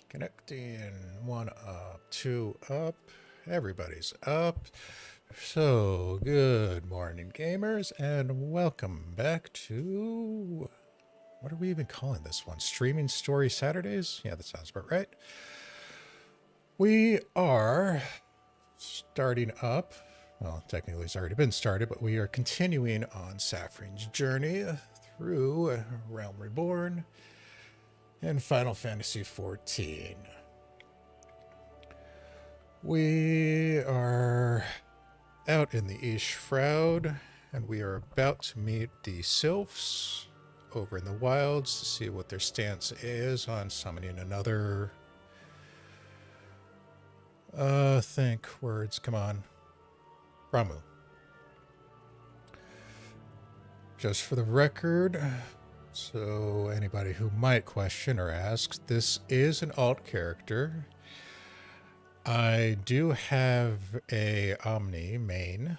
Connecting. One up, two up. Everybody's up. So, good morning, gamers, and welcome back to... What are we even calling this one? Streaming Story Saturdays? Yeah, that sounds about right. We are starting up. Well, technically it's already been started, but we are continuing on Saphrine's journey through Realm Reborn and Final Fantasy XIV. We are out in the East Shroud, and we are about to meet the Sylphs over in the wilds to see what their stance is on summoning another... think words, come on. Ramu. Just for the record, so anybody who might question or ask, this is an alt character. I do have a Omni main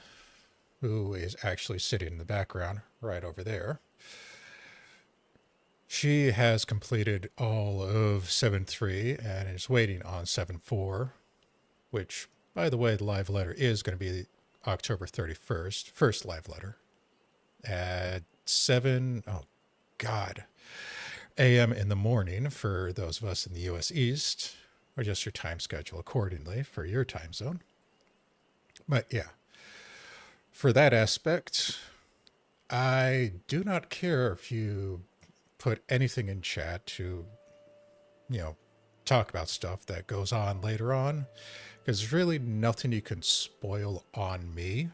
who is actually sitting in the background right over there. She has completed all of 7.3 and is waiting on 7.4, which, by the way, the live letter is going to be October 31st, first live letter at 7 a.m. in the morning for those of us in the U.S. East. Adjust your time schedule accordingly for your time zone. But yeah, for that aspect, I do not care if you put anything in chat to, talk about stuff that goes on later on, because there's really nothing you can spoil on me.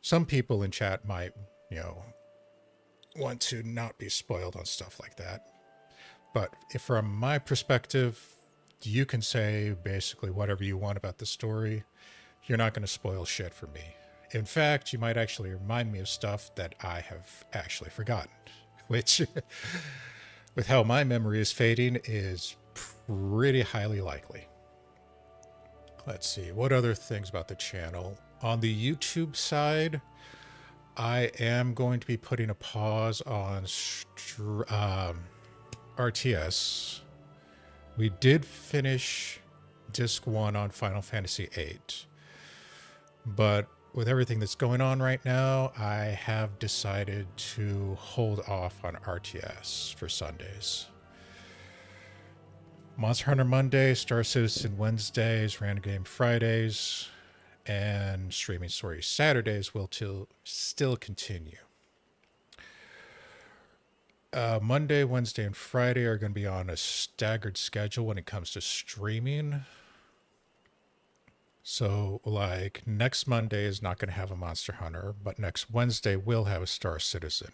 Some people in chat might, want to not be spoiled on stuff like that. But if from my perspective, you can say basically whatever you want about the story. You're not going to spoil shit for me. In fact, you might actually remind me of stuff that I have actually forgotten, which, with how my memory is fading, is pretty highly likely. Let's see, what other things about the channel? On the YouTube side, I am going to be putting a pause on RTS. We did finish Disc 1 on Final Fantasy VIII, but with everything that's going on right now, I have decided to hold off on RTS for Sundays. Monster Hunter Monday, Star Citizen Wednesdays, Random Game Fridays, and Streaming Story Saturdays will still continue. Monday, Wednesday, and Friday are going to be on a staggered schedule when it comes to streaming. So, like, next Monday is not going to have a Monster Hunter, but next Wednesday will have a Star Citizen.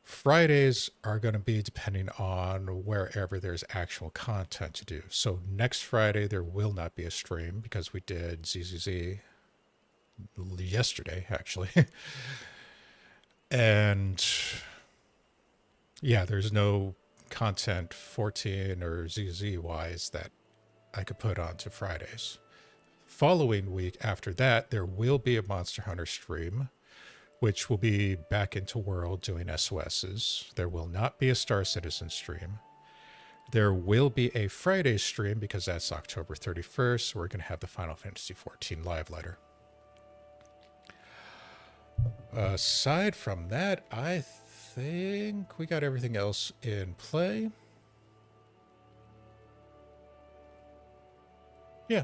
Fridays are going to be depending on wherever there's actual content to do. So next Friday, there will not be a stream because we did ZZZ yesterday, actually. And yeah, there's no content 14 or ZZ wise that I could put onto Fridays. Following week after that, there will be a Monster Hunter stream, which will be back into World doing SOSs. There will not be a Star Citizen stream. There will be a Friday stream because that's October 31st. So we're going to have the Final Fantasy XIV live letter. Aside from that, I think we got everything else in play. Yeah.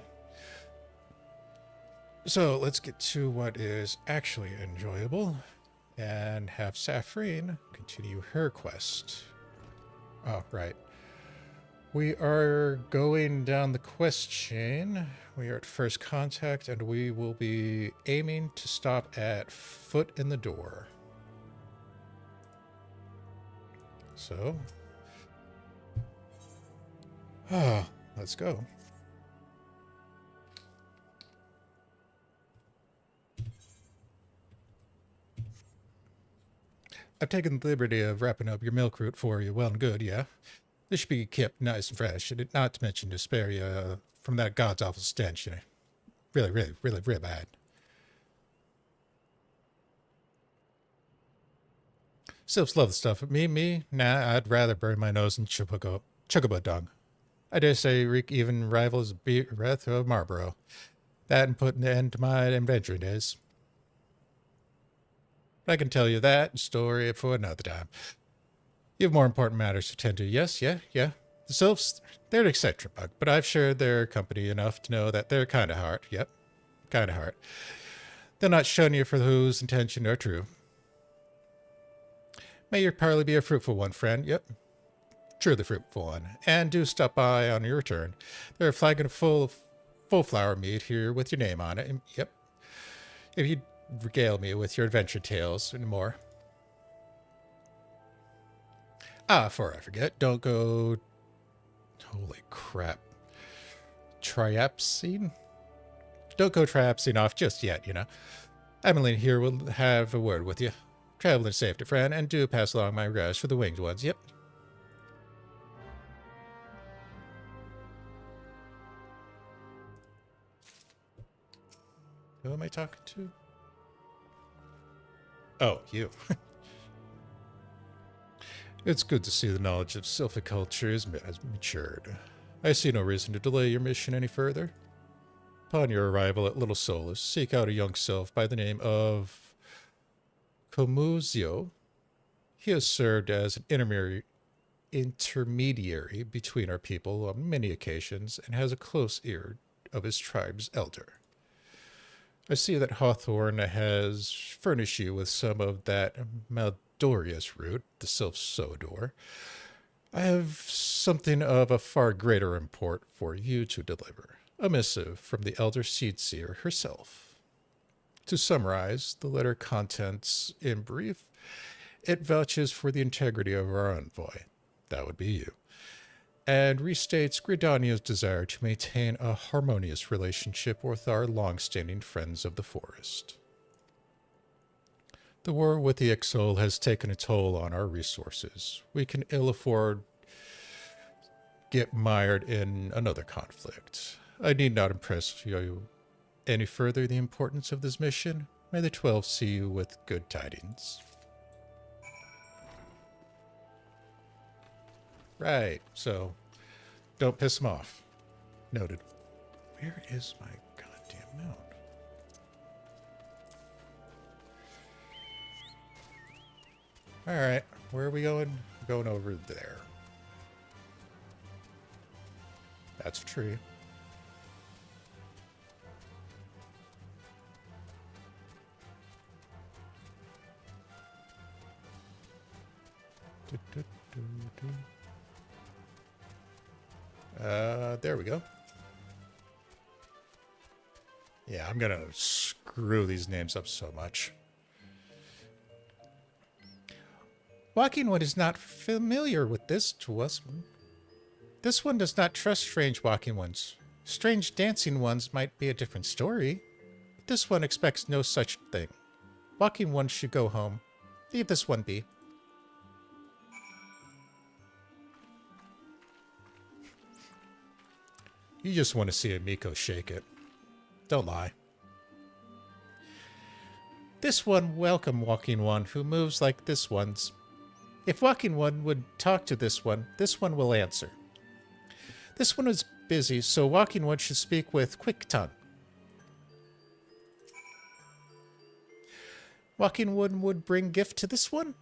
So let's get to what is actually enjoyable and have Saphrine continue her quest. Oh, right. We are going down the quest chain. We are at first contact, and we will be aiming to stop at foot in the door. So, let's go. I've taken the liberty of wrapping up your milk route for you. Well and good, yeah. This should be kept nice and fresh, and not to mention to spare you from that god's awful stench. Really, really, really, really bad. Sylphs love the stuff. Me? Nah, I'd rather bury my nose in Chupago. Chocobo dung. I dare say Reek even rivals breath of Marlborough. That and putting an end to my adventuring days. But I can tell you that story for another time. You have more important matters to tend to. Yes, yeah. The Sylphs, they're an eccentric bug, but I've shared their company enough to know that they're kind of hard. Yep, kind of hard. They'll not shun you for whose intention are true. May your parley be a fruitful one, friend. Yep, truly fruitful one. And do stop by on your return. They're a flagon full flower mead here with your name on it. And, yep. If you'd regale me with your adventure tales and more. Before I forget, don't go... Holy crap. Triapsine? Don't go triapsine off just yet, you know. Emmeline here will have a word with you. Travel in safety, friend, and do pass along my regards for the winged ones. Yep. Who am I talking to? Oh, you. It's good to see the knowledge of Sylphish culture has matured. I see no reason to delay your mission any further. Upon your arrival at Little Solace, seek out a young Sylph by the name of Comuzio. He has served as an intermediary between our people on many occasions and has a close ear of his tribe's elder. I see that Hawthorne has furnished you with some of that Maldorius root, the Sylph Sodor. I have something of a far greater import for you to deliver. A missive from the elder seed-seer herself. To summarize the letter contents in brief, it vouches for the integrity of our envoy. That would be you. And restates Gridania's desire to maintain a harmonious relationship with our long-standing friends of the forest. The war with the Ixol has taken a toll on our resources. We can ill afford get mired in another conflict. I need not impress you any further the importance of this mission. May the 12 see you with good tidings. Right, so don't piss him off. Noted. Where is my goddamn mount? Alright, where are we going? We're going over there. That's a tree. There we go. Yeah, I'm gonna screw these names up so much. Walking One is not familiar with this to us. This one does not trust strange walking ones. Strange dancing ones might be a different story. But this one expects no such thing. Walking One should go home. Leave this one be. You just want to see a Miko shake it. Don't lie. This one welcome Walking One who moves like this one's. If Walking One would talk to this one will answer. This one is busy, so Walking One should speak with quick tongue. Walking One would bring gift to this one?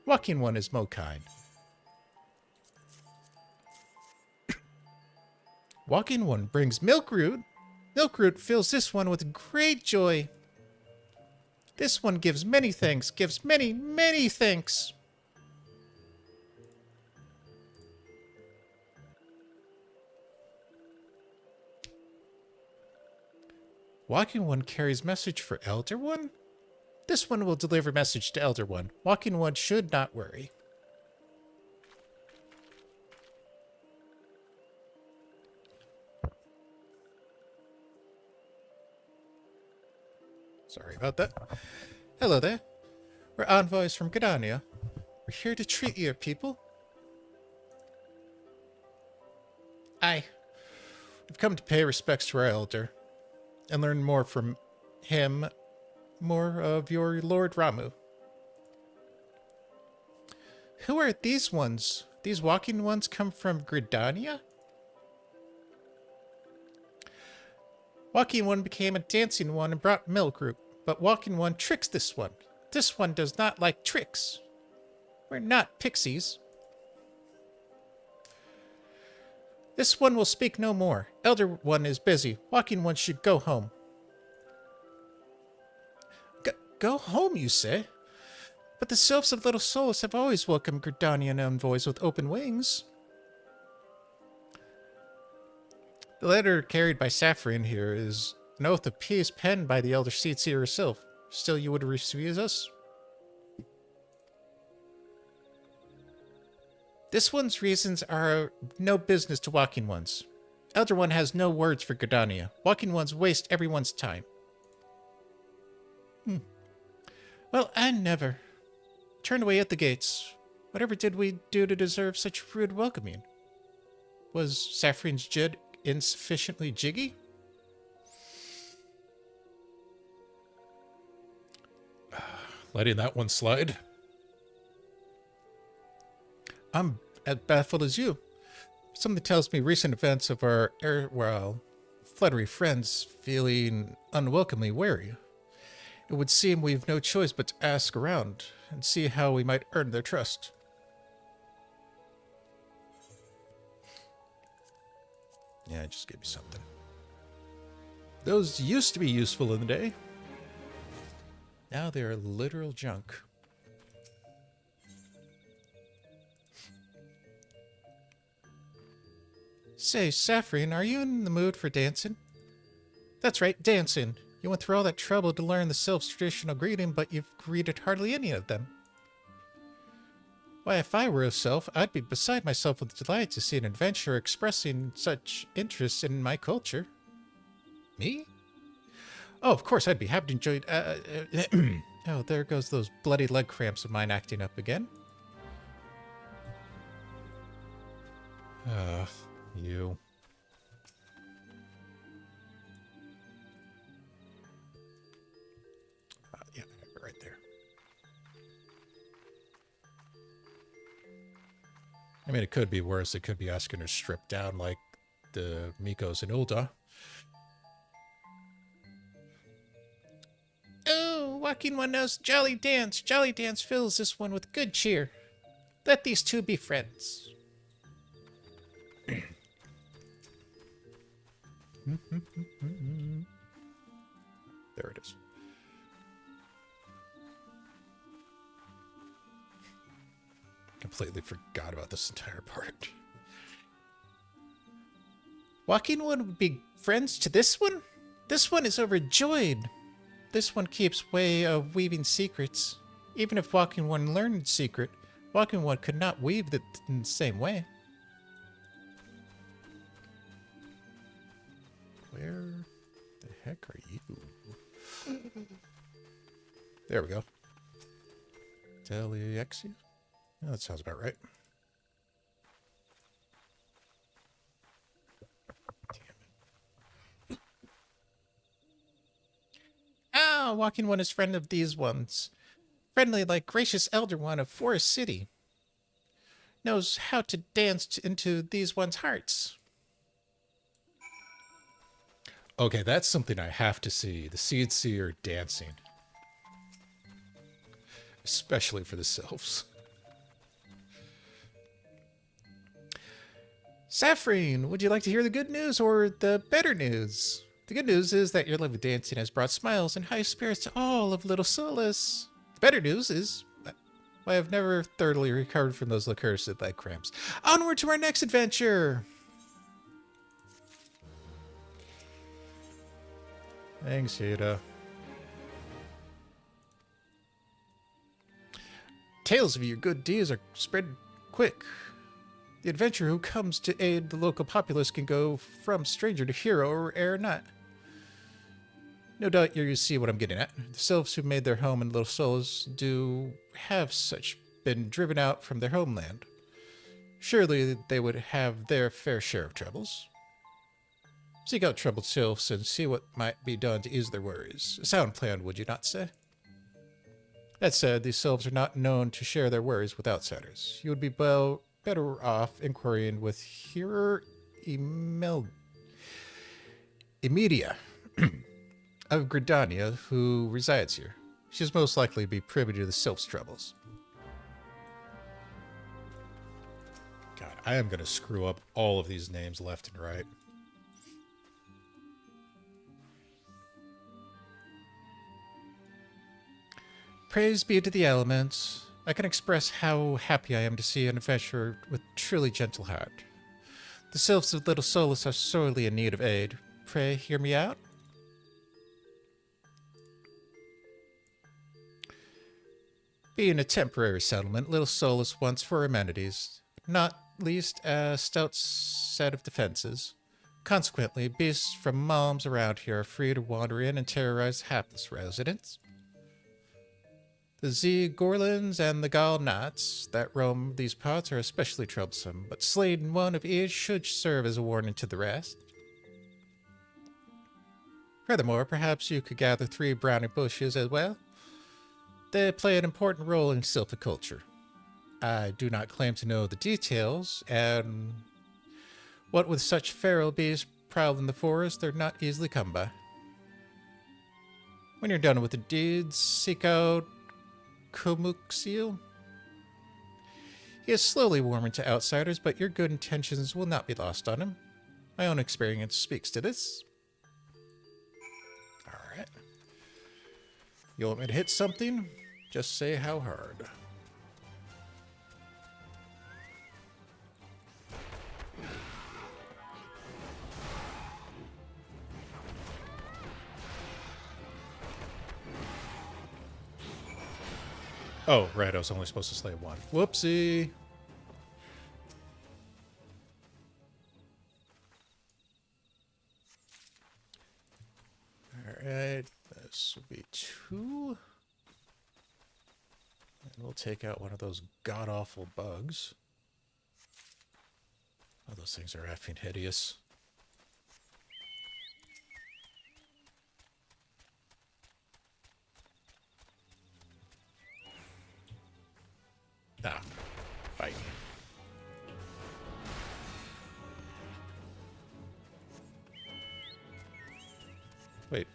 Walking One is mo kind. Walking One brings Milkroot. Milkroot fills this one with great joy. This one gives many thanks, gives many, many thanks. Walking One carries message for Elder One? This one will deliver message to Elder One. Walking One should not worry. Sorry about that. Hello there. We're envoys from Gridania. We're here to treat your people. Aye. We've come to pay respects to our elder and learn more from him, more of your Lord Ramu. Who are these ones? These walking ones come from Gridania? Walking one became a dancing one and brought milk group, but walking one tricks this one. This one does not like tricks. We're not pixies. This one will speak no more. Elder one is busy. Walking one should go home. Go home, you say? But the Sylphs of Little Souls have always welcomed Gridanian envoys with open wings. The letter carried by Saphrine here is an oath of peace penned by the Elder Seatseer herself. Still you would refuse us? This one's reasons are no business to Walking Ones. Elder One has no words for Gridania. Walking Ones waste everyone's time. Well, I never. Turn away at the gates. Whatever did we do to deserve such rude welcoming? Was Saphrine's Jid insufficiently jiggy? Letting that one slide. I'm as baffled as you. Something tells me recent events of our fluttery friends feeling unwelcomely wary. It would seem we've no choice but to ask around and see how we might earn their trust. Yeah, just give me something. Those used to be useful in the day. Now they're literal junk. Say, Saphrine, are you in the mood for dancing? That's right, dancing. You went through all that trouble to learn the Sylph's traditional greeting, but you've greeted hardly any of them. Why, if I were a Sylph, I'd be beside myself with delight to see an adventurer expressing such interest in my culture. Me? Oh, of course, I'd be happy to enjoy... oh, there goes those bloody leg cramps of mine acting up again. You. Yeah, right there. I mean, it could be worse. It could be asking her to strip down like the Mikos and Ulda. Oh, Walking One knows Jolly Dance. Jolly Dance fills this one with good cheer. Let these two be friends. There it is. Completely forgot about this entire part. Walking One would be friends to this one? This one is overjoyed. This one keeps way of weaving secrets. Even if Walking One learned secret, Walking One could not weave it in the same way. Where the heck are you? There we go. Teliexia? Oh, that sounds about right. Damn it. Ah, Walking One is friend of these ones. Friendly like gracious Elder One of Forest City. Knows how to dance into these ones' hearts. Okay, that's something I have to see. The Seed Seer dancing. Especially for the Sylphs. Saphrine, would you like to hear the good news or the better news? The good news is that your lovely dancing has brought smiles and high spirits to all of Little Solace. The better news is I have never thoroughly recovered from those accursed leg cramps. Onward to our next adventure! Thanks, Ada. Tales of your good deeds are spread quick. The adventurer who comes to aid the local populace can go from stranger to hero or ere not. No doubt you see what I'm getting at. The Sylphs who made their home in Little Souls do have such been driven out from their homeland. Surely they would have their fair share of troubles. Seek out troubled Sylphs and see what might be done to ease their worries. A sound plan, would you not say? That said, these Sylphs are not known to share their worries with outsiders. You would be better better off inquiring with Hearer Emidia of Gridania, who resides here. She's most likely to be privy to the Sylph's troubles. God, I am going to screw up all of these names left and right. Praise be to the elements. I can express how happy I am to see an adventurer with truly gentle heart. The Sylphs of Little Solus are sorely in need of aid. Pray hear me out. Being a temporary settlement, Little Solus wants for amenities, not least a stout set of defenses. Consequently, beasts from Maws around here are free to wander in and terrorize hapless residents. The Z-Gorlins and the Gal-Knots that roam these parts are especially troublesome, but slaying one of each should serve as a warning to the rest. Furthermore, perhaps you could gather 3 brownie bushes as well. They play an important role in sylphiculture. I do not claim to know the details, and what with such feral beasts prowling the forest, they're not easily come by. When you're done with the deeds, seek out Komuxil. He is slowly warming to outsiders, but your good intentions will not be lost on him. My own experience speaks to this. Alright. You want me to hit something? Just say how hard. Oh, right, I was only supposed to slay 1. Whoopsie! Alright, this will be 2. And we'll take out one of those god-awful bugs. Oh, those things are effing hideous. Ah, bite me. Wait.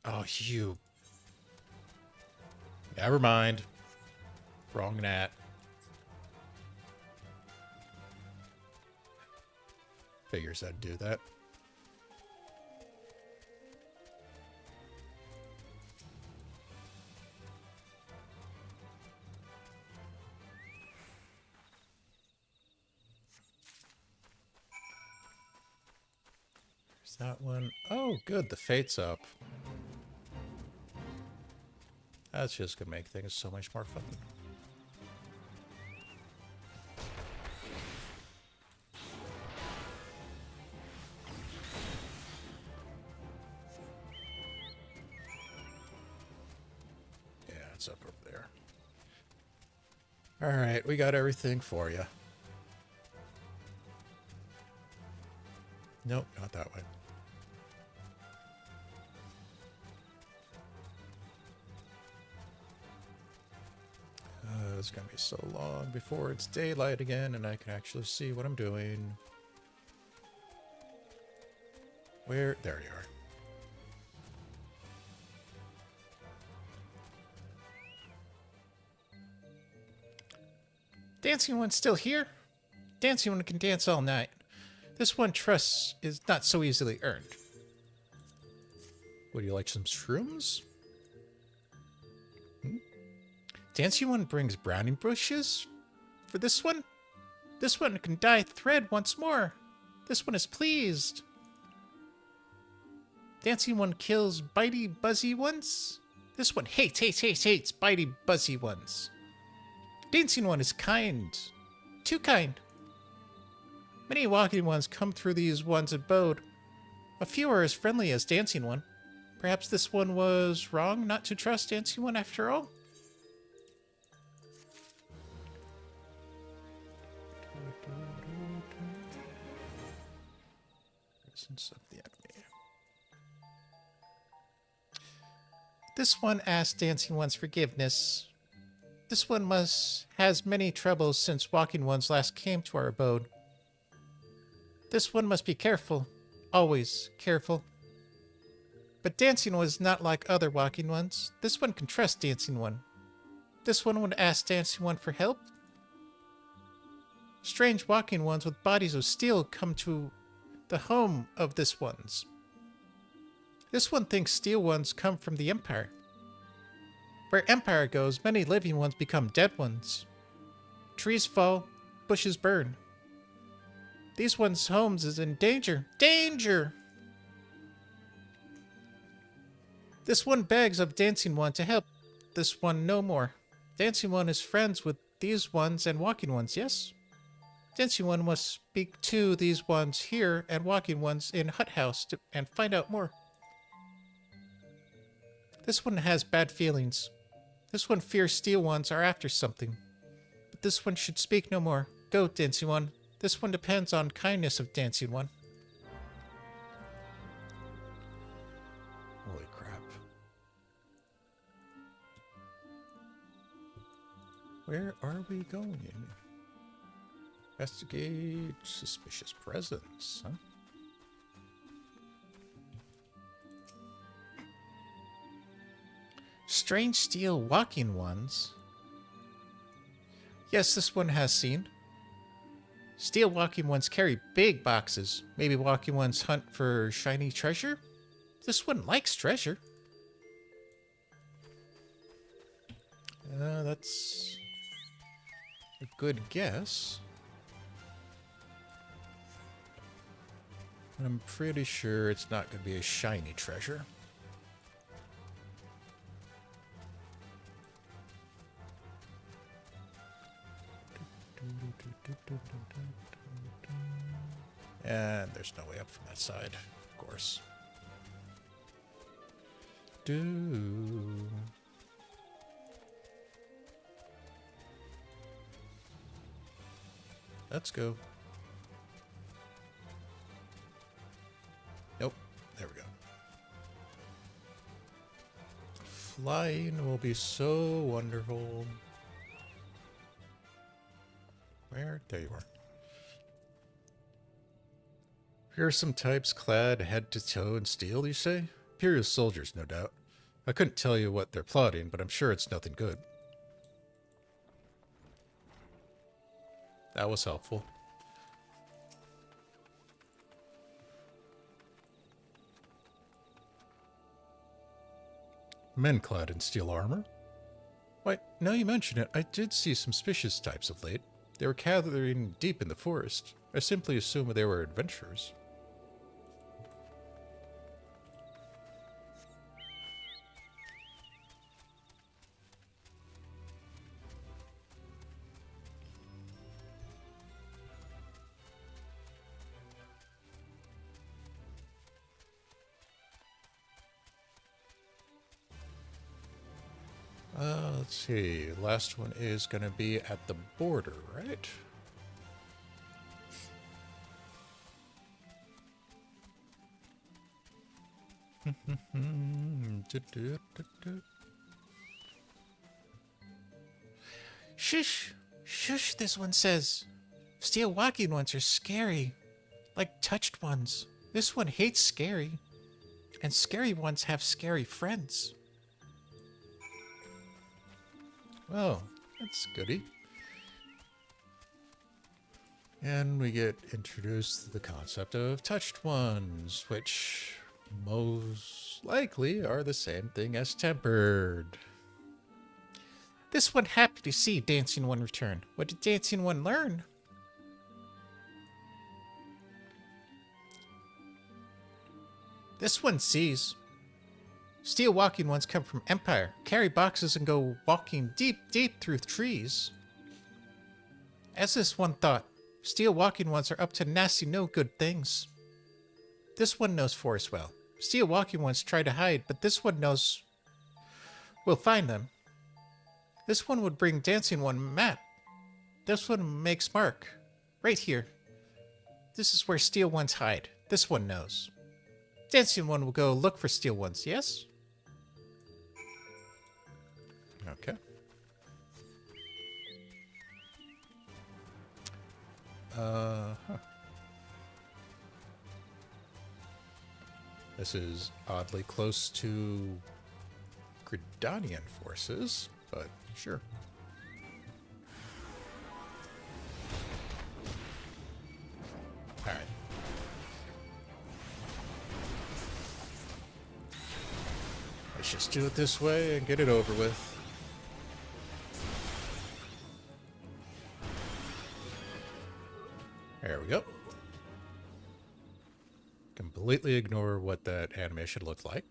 Oh, you. Never mind. Wrong Nat. Figures I'd do that. That one. Oh, good. The fate's up. That's just gonna make things so much more fun. Yeah, it's up over there. All right, we got everything for you. Nope, not that way. It's gonna be so long before it's daylight again and I can actually see what I'm doing. Where? There you are. Dancing One's still here? Dancing One can dance all night. This one trust is not so easily earned. Would you like some shrooms? Dancing One brings brownie bushes for this one? This one can dye thread once more. This one is pleased. Dancing One kills bitey, buzzy ones. This one hates bitey, buzzy ones. Dancing One is kind. Too kind. Many walking ones come through these one's abode. A few are as friendly as Dancing One. Perhaps this one was wrong not to trust Dancing One after all? Presence of the enemy. This one asked Dancing One's forgiveness. This one has many troubles since walking ones last came to our abode. This one must be careful, always careful. But dancing one is not like other walking ones. This one can trust dancing one. This one would ask dancing one for help. Strange walking ones with bodies of steel come to the home of this ones. This one thinks steel ones come from the Empire. Where Empire goes, many living ones become dead ones. Trees fall, bushes burn. These ones' homes is in danger. Danger! This one begs of Dancing One to help this one no more. Dancing One is friends with these ones and walking ones, yes? Dancing One must speak to these ones here and walking ones in Hut House and find out more. This one has bad feelings. This one fears steel ones are after something. But this one should speak no more. Go, Dancing One. This one depends on kindness of Dancing One. Holy crap. Where are we going? Investigate suspicious presence, huh? Strange steel walking ones. Yes, this one has seen. Steel walking ones carry big boxes. Maybe walking ones hunt for shiny treasure? This one likes treasure. That's a good guess. I'm pretty sure it's not going to be a shiny treasure. And there's no way up from that side, of course. Let's go. Nope. There we go. Flying will be so wonderful. Where? There you are. Fearsome types clad head to toe in steel, you say? Imperial soldiers, no doubt. I couldn't tell you what they're plotting, but I'm sure it's nothing good. That was helpful. Men clad in steel armor? Why, now you mention it, I did see some suspicious types of late. They were gathering deep in the forest. I simply assumed they were adventurers. Let's see. Last one is going to be at the border, right? Shush! Shush, this one says. Steel walking ones are scary. Like touched ones. This one hates scary. And scary ones have scary friends. Oh, that's goody. And we get introduced to the concept of touched ones, which most likely are the same thing as tempered. This one happy to see Dancing One return. What did Dancing One learn? This one sees. Steel walking ones come from Empire, carry boxes and go walking deep, deep through trees. As this one thought, steel walking ones are up to nasty no good things. This one knows forest well. Steel walking ones try to hide, but this one knows we'll find them. This one would bring Dancing One map. This one makes mark. Right here. This is where steel ones hide. This one knows. Dancing One will go look for steel ones, yes? Okay. Huh. This is oddly close to Gridanian forces, but sure. Alright. Let's just do it this way and get it over with. There we go. Completely ignore what that animation looked like.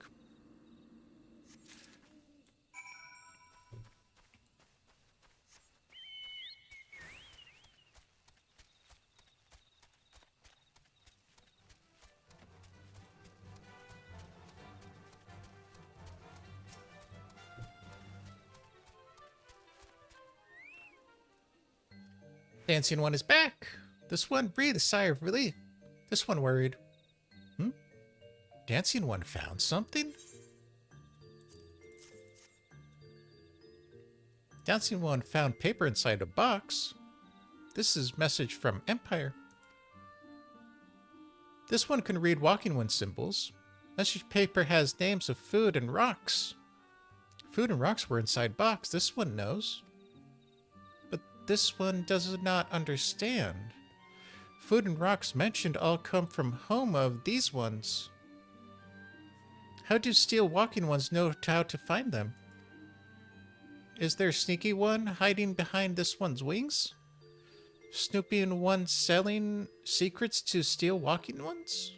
Dancing one is back. This one breathed a sigh of relief. This one worried. Dancing one found something? Dancing one found paper inside a box. This is message from Empire. This one can read walking one symbols. Message paper has names of food and rocks. Food and rocks were inside box. This one knows. But this one does not understand. Food and rocks mentioned all come from home of these ones. How do steel walking ones know how to find them? Is there a sneaky one hiding behind this one's wings? Snooping one selling secrets to steel walking ones?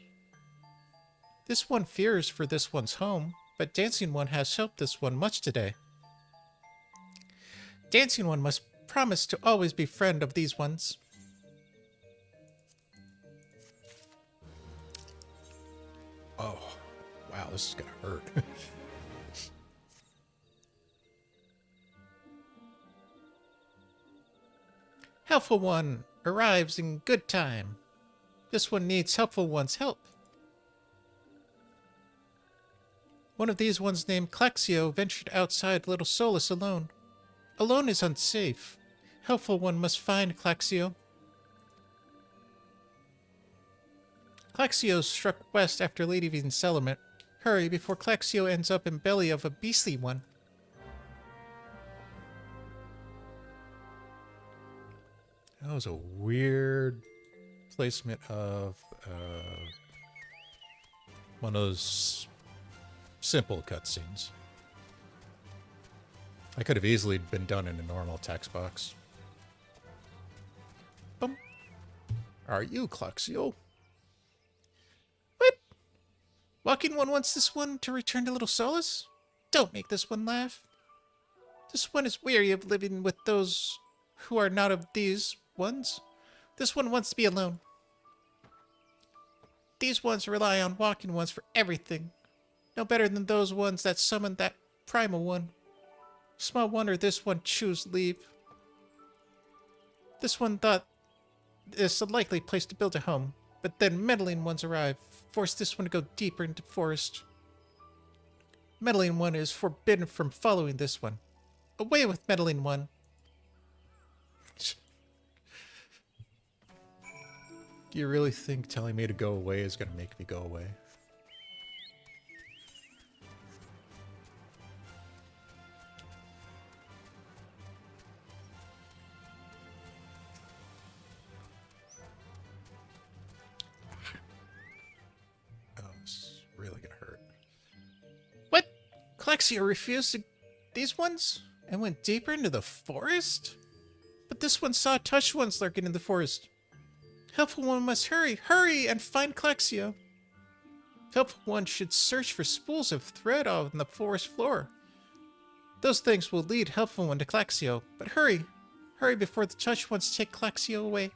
This one fears for this one's home, but Dancing One has helped this one much today. Dancing One must promise to always be friend of these ones. Oh, wow, this is gonna hurt. Helpful One arrives in good time. This one needs Helpful One's help. One of these ones named Claxio ventured outside Little Solus alone. Alone is unsafe. Helpful One must find Claxio. Claxio struck west after leaving settlement. Hurry before Claxio ends up in belly of a beastly one. That was a weird placement of one of those simple cutscenes. I could have easily been done in a normal text box. Are you Claxio? What? Walking One wants this one to return to Little Solus? Don't make this one laugh. This one is weary of living with those who are not of these ones. This one wants to be alone. These ones rely on Walking Ones for everything. No better than those ones that summoned that primal one. Small wonder this one chose leave. This one thought this a likely place to build a home, but then meddling ones arrive, forced this one to go deeper into forest. Meddling One is forbidden from following this one. Away with Meddling One. Do you really think telling me to go away is going to make me go away? Oh, this is really going to hurt. What? Claxio refused these ones and went deeper into the forest? But this one saw touch ones lurking in the forest. Helpful One must hurry and find Claxio. Helpful One should search for spools of thread on the forest floor. Those things will lead Helpful One to Claxio, but hurry before the touch ones take Claxio away.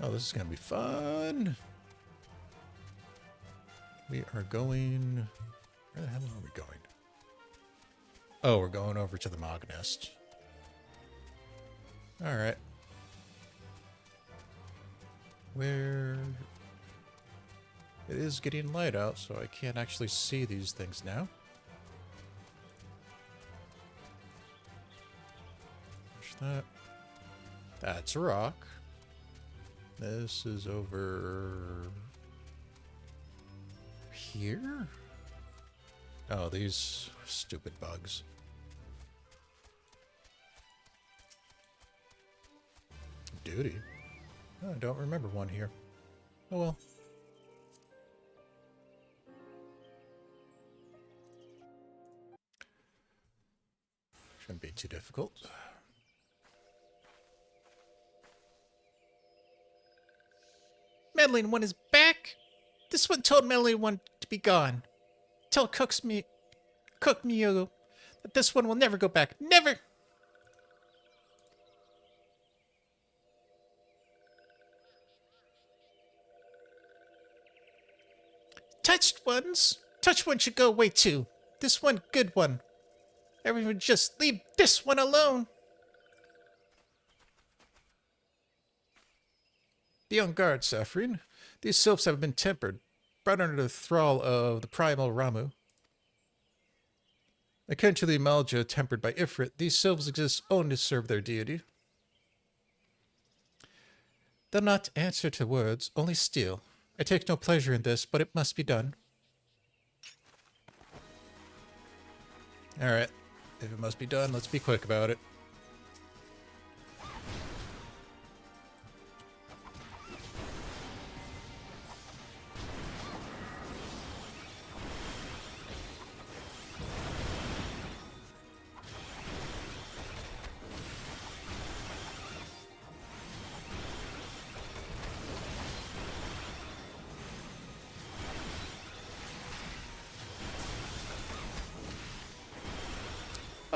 Oh, this is going to be fun. We are going... Where the hell are we going? Oh, we're going over to the Mog Nest. Alright. Where... It is getting light out, so I can't actually see these things now. That's a rock. This is over here? Oh, these stupid bugs. Duty? Oh, I don't remember one here. Oh well. Shouldn't be too difficult. Meddling one is back. This one told Meddling one to be gone. Tell Cook Mhigo that this one will never go back. Never! Touched one should go away too. This one, good one. Everyone just leave this one alone. Be on guard, Saphrine. These sylphs have been tempered, brought under the thrall of the primal Ramu. Akin to the Malja tempered by Ifrit, these sylphs exist only to serve their deity. They'll not answer to words, only steal. I take no pleasure in this, but it must be done. Alright. If it must be done, let's be quick about it.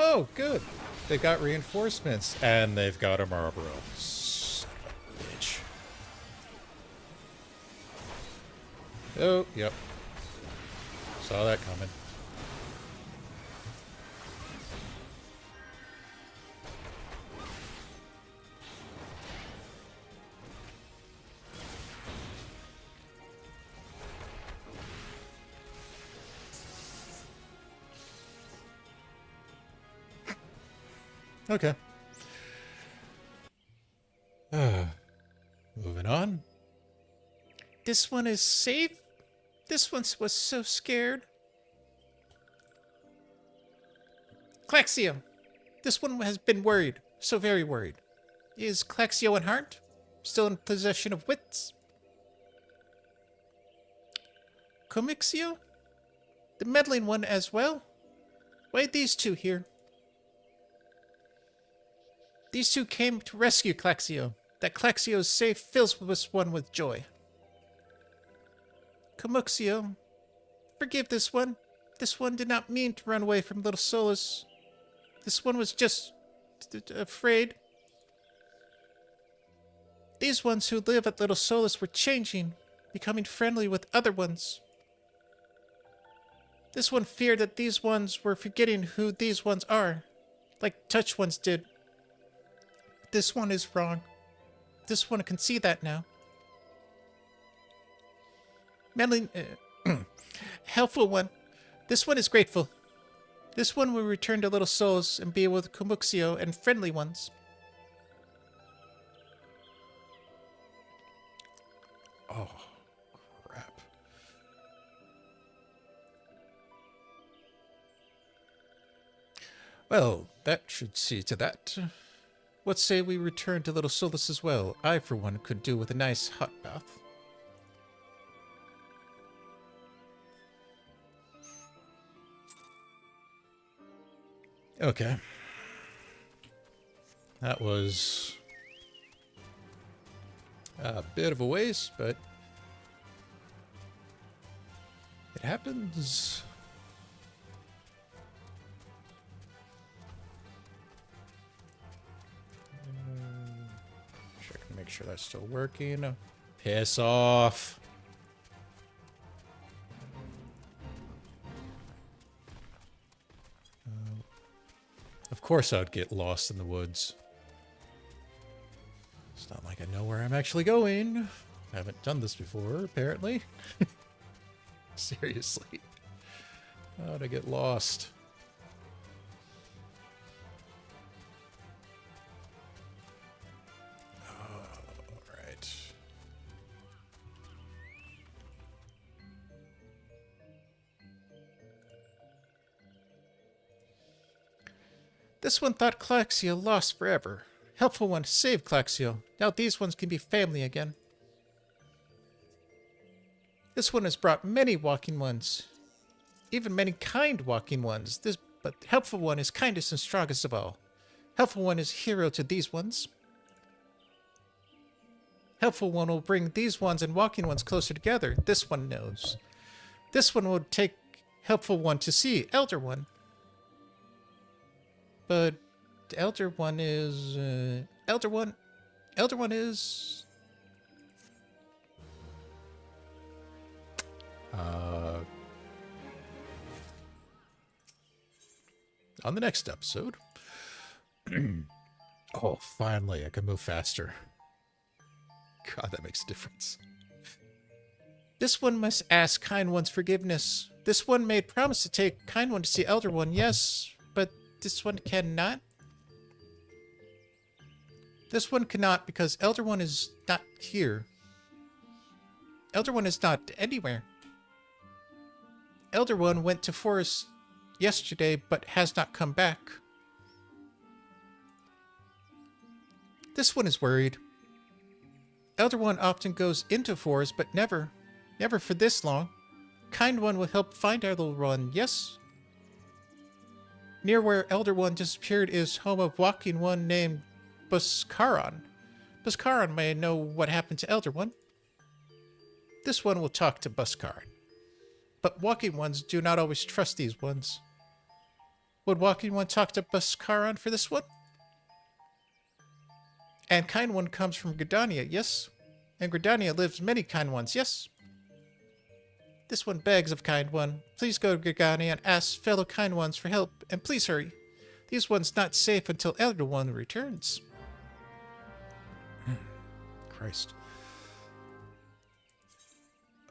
Oh, good. They got reinforcements, and they've got a Marlboro. Son of a bitch. Oh, yep. Saw that coming. Okay. Moving on. This one is safe. This one was so scared. Claxio. This one has been worried. So very worried. Is Claxio unharmed? Still in possession of wits? Comixio? The meddling one as well? Why these two here? These two came to rescue Claxio. That Claxio's safe fills this one with joy. Comuxio, forgive this one. This one did not mean to run away from Little Solus. This one was just afraid. These ones who live at Little Solus were changing, becoming friendly with other ones. This one feared that these ones were forgetting who these ones are, like Touch ones did. This one is wrong. This one can see that now. Meddling, helpful one. This one is grateful. This one will return to Little Souls and be with Comuxio and friendly ones. Oh, crap. Well, that should see to that. What say we return to Little Solus as well? I, for one, could do with a nice hot bath. Okay. That was a bit of a waste, but it happens. Make sure that's still working. Piss off. Of course I'd get lost in the woods. It's not like I know where I'm actually going. I haven't done this before, apparently. Seriously. How'd I get lost? This one thought Claxio lost forever. Helpful one saved Claxio. Now these ones can be family again. This one has brought many walking ones. Even many kind walking ones. But Helpful one is kindest and strongest of all. Helpful one is hero to these ones. Helpful one will bring these ones and walking ones closer together. This one knows. This one will take Helpful one to see Elder one. But the Elder one is... Elder one is... On the next episode. Oh, finally, I can move faster. God, that makes a difference. This one must ask kind one's forgiveness. This one made promise to take kind one to see Elder one, yes, but this one cannot. This one cannot because Elder one is not here. Elder one is not anywhere. Elder one went to forest yesterday but has not come back. This one is worried. Elder one often goes into forest but never for this long. Kind one will help find Elder one, yes? Near where Elder one disappeared is home of walking one named Buskaran. Buskaran may know what happened to Elder one. This one will talk to Buskaran. But walking ones do not always trust these ones. Would walking one talk to Buskaran for this one? And kind one comes from Gridania, yes? And Gridania lives many kind ones, yes? This one begs of kind one. Please go to Gridania and ask fellow kind ones for help, and please hurry. These ones not safe until Elder one returns. Christ.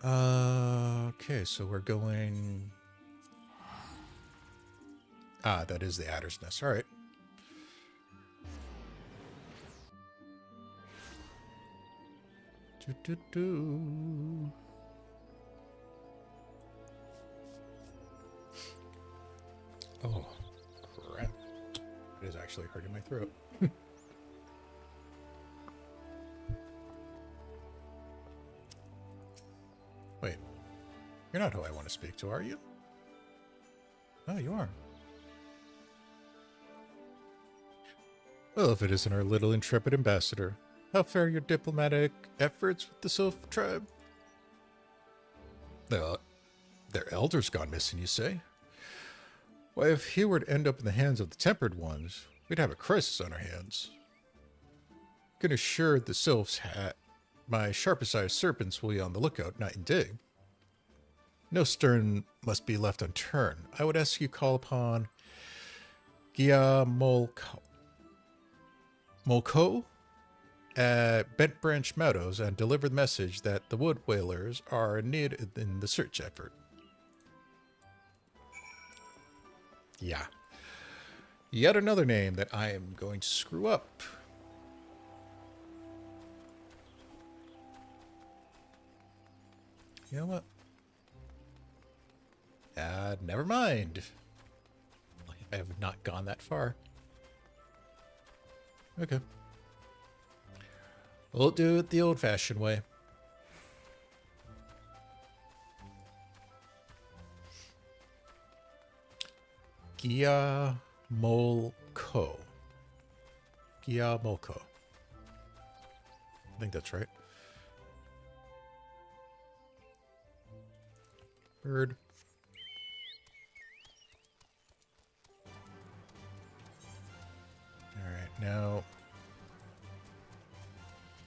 Okay, so we're going... Ah, that is the Adder's Nest. All right. Do-do-do. Oh, crap. It is actually hurting my throat. Wait. You're not who I want to speak to, are you? Oh, you are. Well, if it isn't our little intrepid ambassador, how fare your diplomatic efforts with the Sylph tribe? Their elder's gone missing, you say? Why, if he were to end up in the hands of the tempered ones, we'd have a crisis on our hands. I can assure the Sylphs my sharpest-eyed serpents will be on the lookout night and day. No stone must be left unturned. I would ask you call upon Gia Molko at Bent Branch Meadows and deliver the message that the wood whalers are needed in the search effort. Yeah. Yet another name that I am going to screw up. You know what? Never mind. I have not gone that far. Okay. We'll do it the old-fashioned way. Gia Molko. Gia Molko. I think that's right. Bird. Alright, now,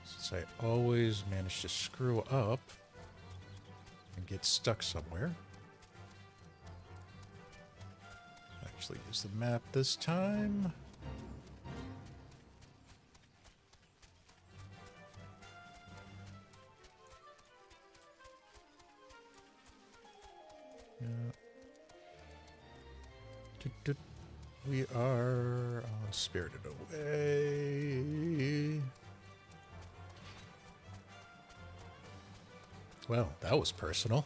since I always manage to screw up and get stuck somewhere, actually use the map this time. We are on Spirited Away. Well, that was personal.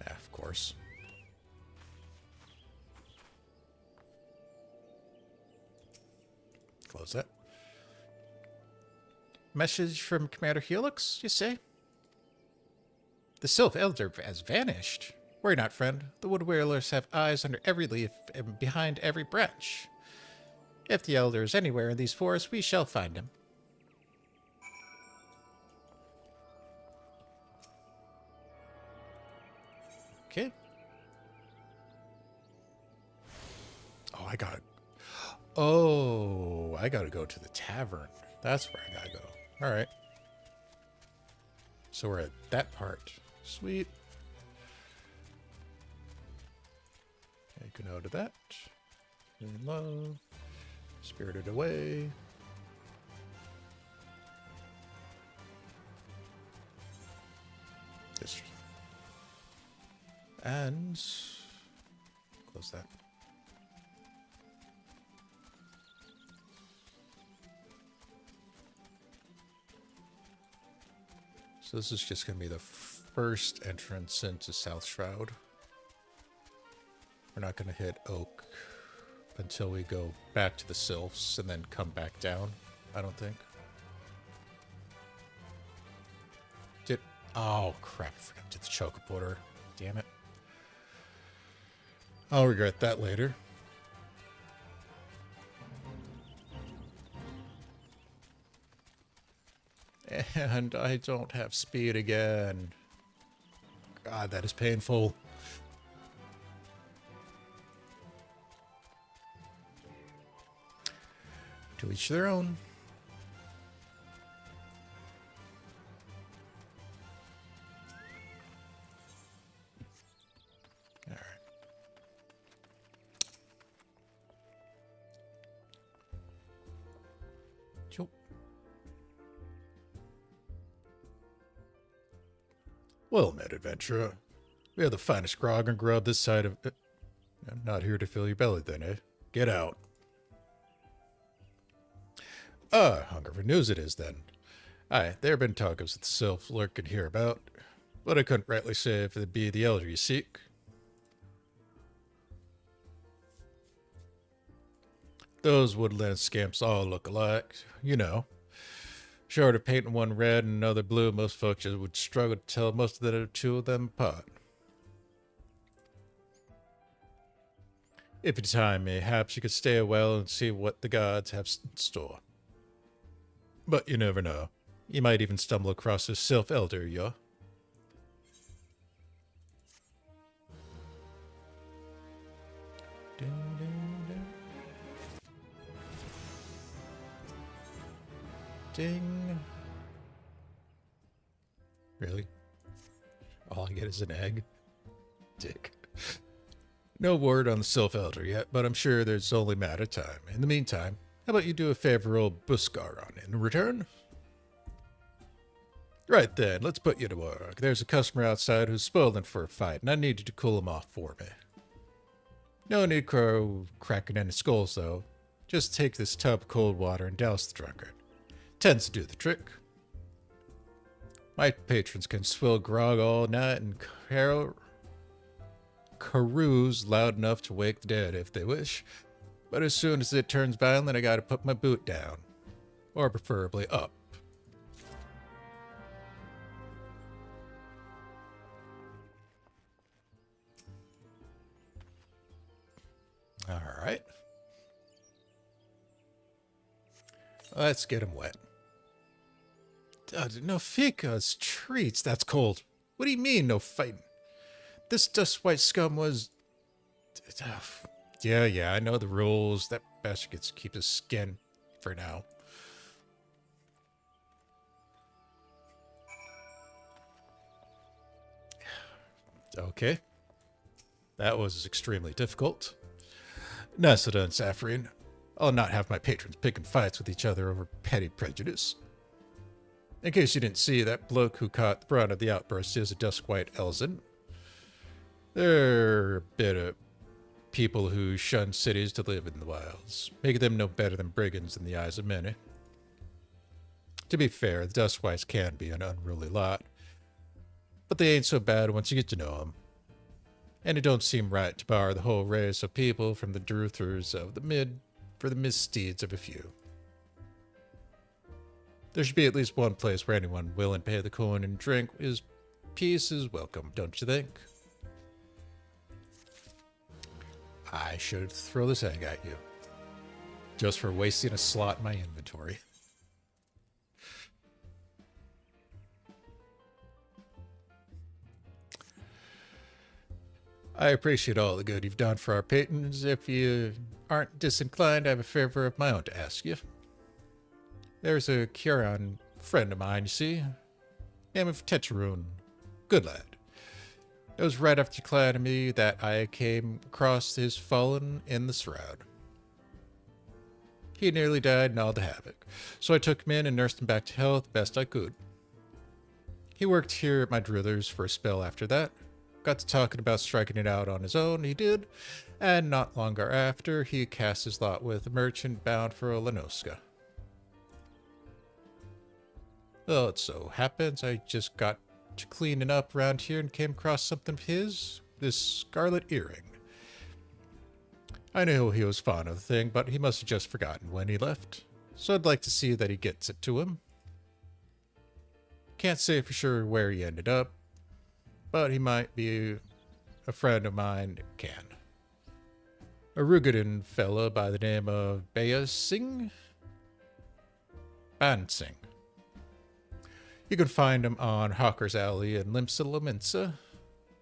Ah, course. Close that. Message from Commander Helix, you say? The Sylph Elder has vanished. Worry not, friend. The Wood Whalers have eyes under every leaf and behind every branch. If the Elder is anywhere in these forests, we shall find him. Okay. Oh, I gotta go to the tavern. That's where I gotta go. All right. So we're at that part. Sweet. Make a note of that. In love. Spirited Away. This. And close that. So this is just going to be the first entrance into South Shroud. We're not going to hit Oak until we go back to the Sylphs and then come back down, I don't think. Oh, crap. I forgot to do the Chocoporter. Damn it. I'll regret that later. And I don't have speed again. God, that is painful. To each their own. All right. Chop. Well met, adventurer. We have the finest grog and grub this side of... I'm not here to fill your belly then, eh? Get out. Hunger for news it is then. Aye, there have been talk of the Sylph lurking hereabout, but I couldn't rightly say if it be the elder you seek. Those woodland scamps all look alike, you know. Short of painting one red and another blue, most folks just would struggle to tell most of the two of them apart. If it's time, mayhaps you could stay a while and see what the gods have in store. But you never know. You might even stumble across a Sylph elder, yeah? Ding. Really? All I get is an egg? Dick. No word on the Sylph elder yet, but I'm sure there's only a matter of time. In the meantime, how about you do a favor old Buscaron in return? Right then, let's put you to work. There's a customer outside who's spoiling for a fight, and I need you to cool him off for me. No need cracking any skulls, though. Just take this tub of cold water and douse the drunkard. Tends to do the trick. My patrons can swill grog all night and carouse loud enough to wake the dead if they wish. But as soon as it turns violent, I gotta put my boot down. Or preferably up. Alright. Let's get him wet. No ficas, treats, that's cold. What do you mean, no fighting? This dust white scum was... Yeah, I know the rules. That bastard gets to keep his skin for now. Okay. That was extremely difficult. Nicely done, Saphrine. I'll not have my patrons picking fights with each other over petty prejudice. In case you didn't see, that bloke who caught the brunt of the outburst is a dusk-white Elzen. They're a bit of people who shun cities to live in the wilds, making them no better than brigands in the eyes of many. To be fair, the Duskwights can be an unruly lot, but they ain't so bad once you get to know them. And it don't seem right to bar the whole race of people from the Druthers of the mid for the misdeeds of a few. There should be at least one place where anyone willing to pay the coin and drink his piece is welcome, don't you think? I should throw this egg at you. Just for wasting a slot in my inventory. I appreciate all the good you've done for our patrons. If you aren't disinclined, I have a favor of my own to ask you. There's a Curon friend of mine, you see. Name of Tetraroon. Good lad. It was right after Calamity that I came across his fallen in the shroud. He nearly died in all the havoc, so I took him in and nursed him back to health best I could. He worked here at my Druthers for a spell after that. Got to talking about striking it out on his own, he did, and not longer after, he cast his lot with a merchant bound for Lanoska. Well, it so happens I just got to cleaning up around here and came across something of his, this scarlet earring. I knew he was fond of the thing, but he must have just forgotten when he left, so I'd like to see that he gets it to him. Can't say for sure where he ended up, but he might be a friend of mine that can. A Rugadan fella by the name of Bansing. You can find him on Hawker's Alley in Limsa Laminsa.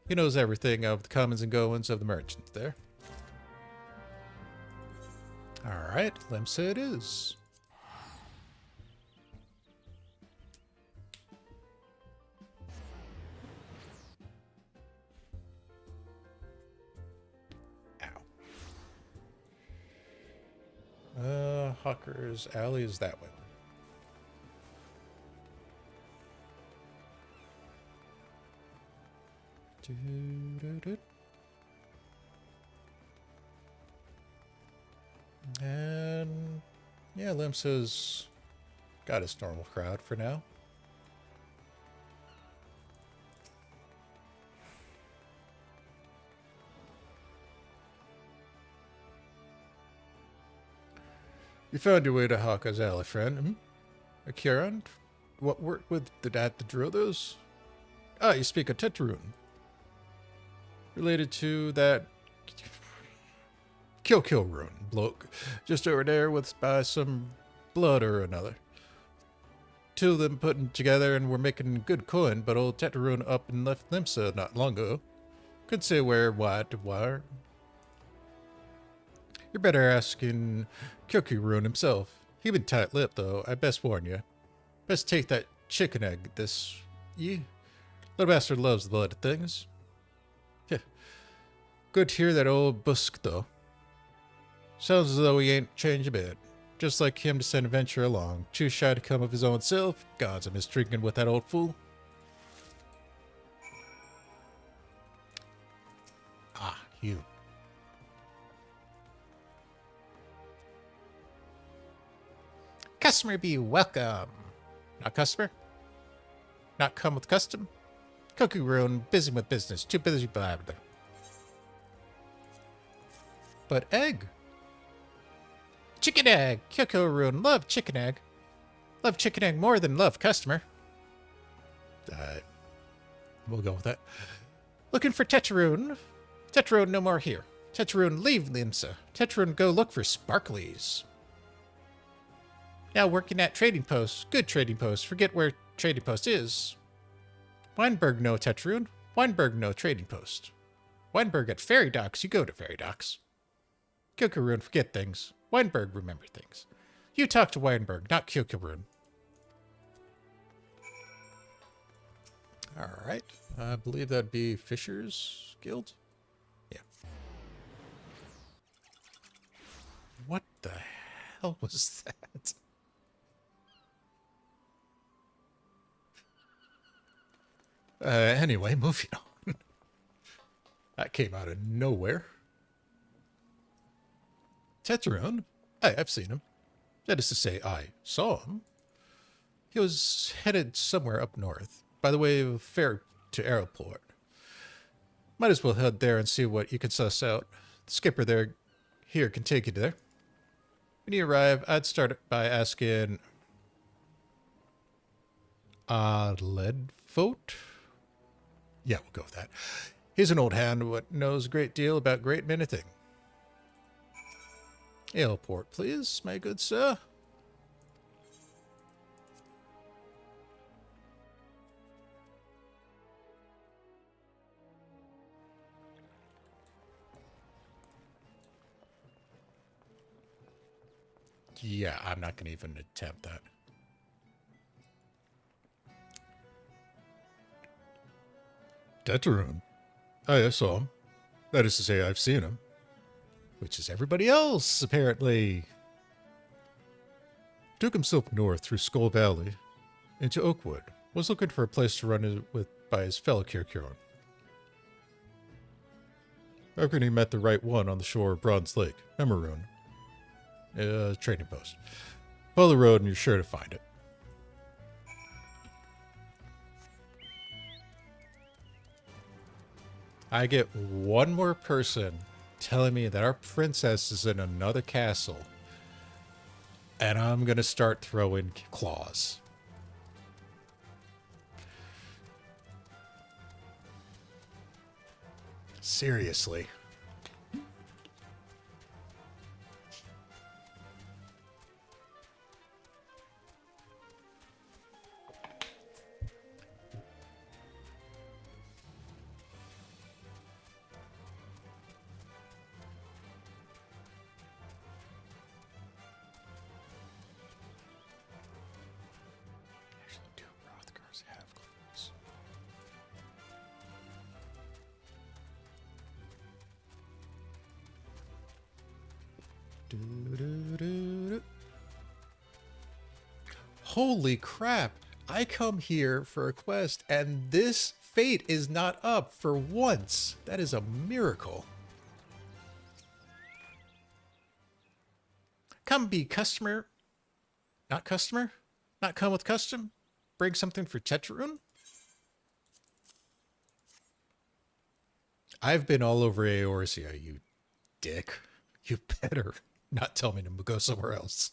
He knows everything of the comings and goings of the merchants there. All right, Limsa it is. Ow. Hawker's Alley is that way. And yeah, Limsa's got his normal crowd for now. You found your way to Hawker's Alley, friend. A Curon? What worked with the Druthers? Ah, you speak of Tetraroon. Related to that Kill Rune bloke just over there with by some blood or another. Two of them putting together and were making good coin, but old Tetraroon up and left Limsa not long ago. Couldn't say where, what, why. You're better asking Rune himself. He been tight-lipped though, I best warn you. Best take that chicken egg this ye. Little bastard loves the blood of things. Yeah. Good to hear that old busk, though. Sounds as though he ain't changed a bit. Just like him to send a venture along. Too shy to come of his own self. Gods, I miss drinking with that old fool. Ah, you. Customer be welcome. Not customer? Not come with custom? Rune, busy with business. Too busy, blah, blah. But egg. Chicken egg. Rune, love chicken egg. Love chicken egg more than love customer. We'll go with that. Looking for Tetraroon. Tetraroon no more here. Tetraroon leave Limsa. Tetraroon go look for sparklies. Now working at trading post. Good trading post. Forget where trading post is. Weinberg no Tetraroon. Weinberg no trading post. Weinberg at ferry docks. You go to ferry docks. Rune forget things. Weinberg remember things. You talk to Weinberg, not Rune. All right. I believe that'd be Fisher's Guild. Yeah. What the hell was that? Anyway, moving on. That came out of nowhere. Tetraroon? I've seen him. That is to say, I saw him. He was headed somewhere up north, by the way of ferry to Aeroport. Might as well head there and see what you can suss out. The skipper here can take you there. When you arrive, I'd start by asking... Leadfoot? Yeah, we'll go with that. He's an old hand what knows a great deal about great many things. Ale port, please, my good sir. Yeah, I'm not going to even attempt that. Tetraroon. I saw him. That is to say, I've seen him. Which is everybody else, apparently. Took himself north through Skull Valley into Oakwood. Was looking for a place to run by his fellow Kirkuron. After he met the right one on the shore of Bronze Lake, Emerune. Trading post. Follow the road and you're sure to find it. I get one more person telling me that our princess is in another castle, and I'm going to start throwing claws. Seriously. Holy crap. I come here for a quest and this fate is not up for once. That is a miracle. Come be customer. Not customer? Not come with custom? Bring something for Tetraroon? I've been all over Eorzea, you dick. You better not tell me to go somewhere else.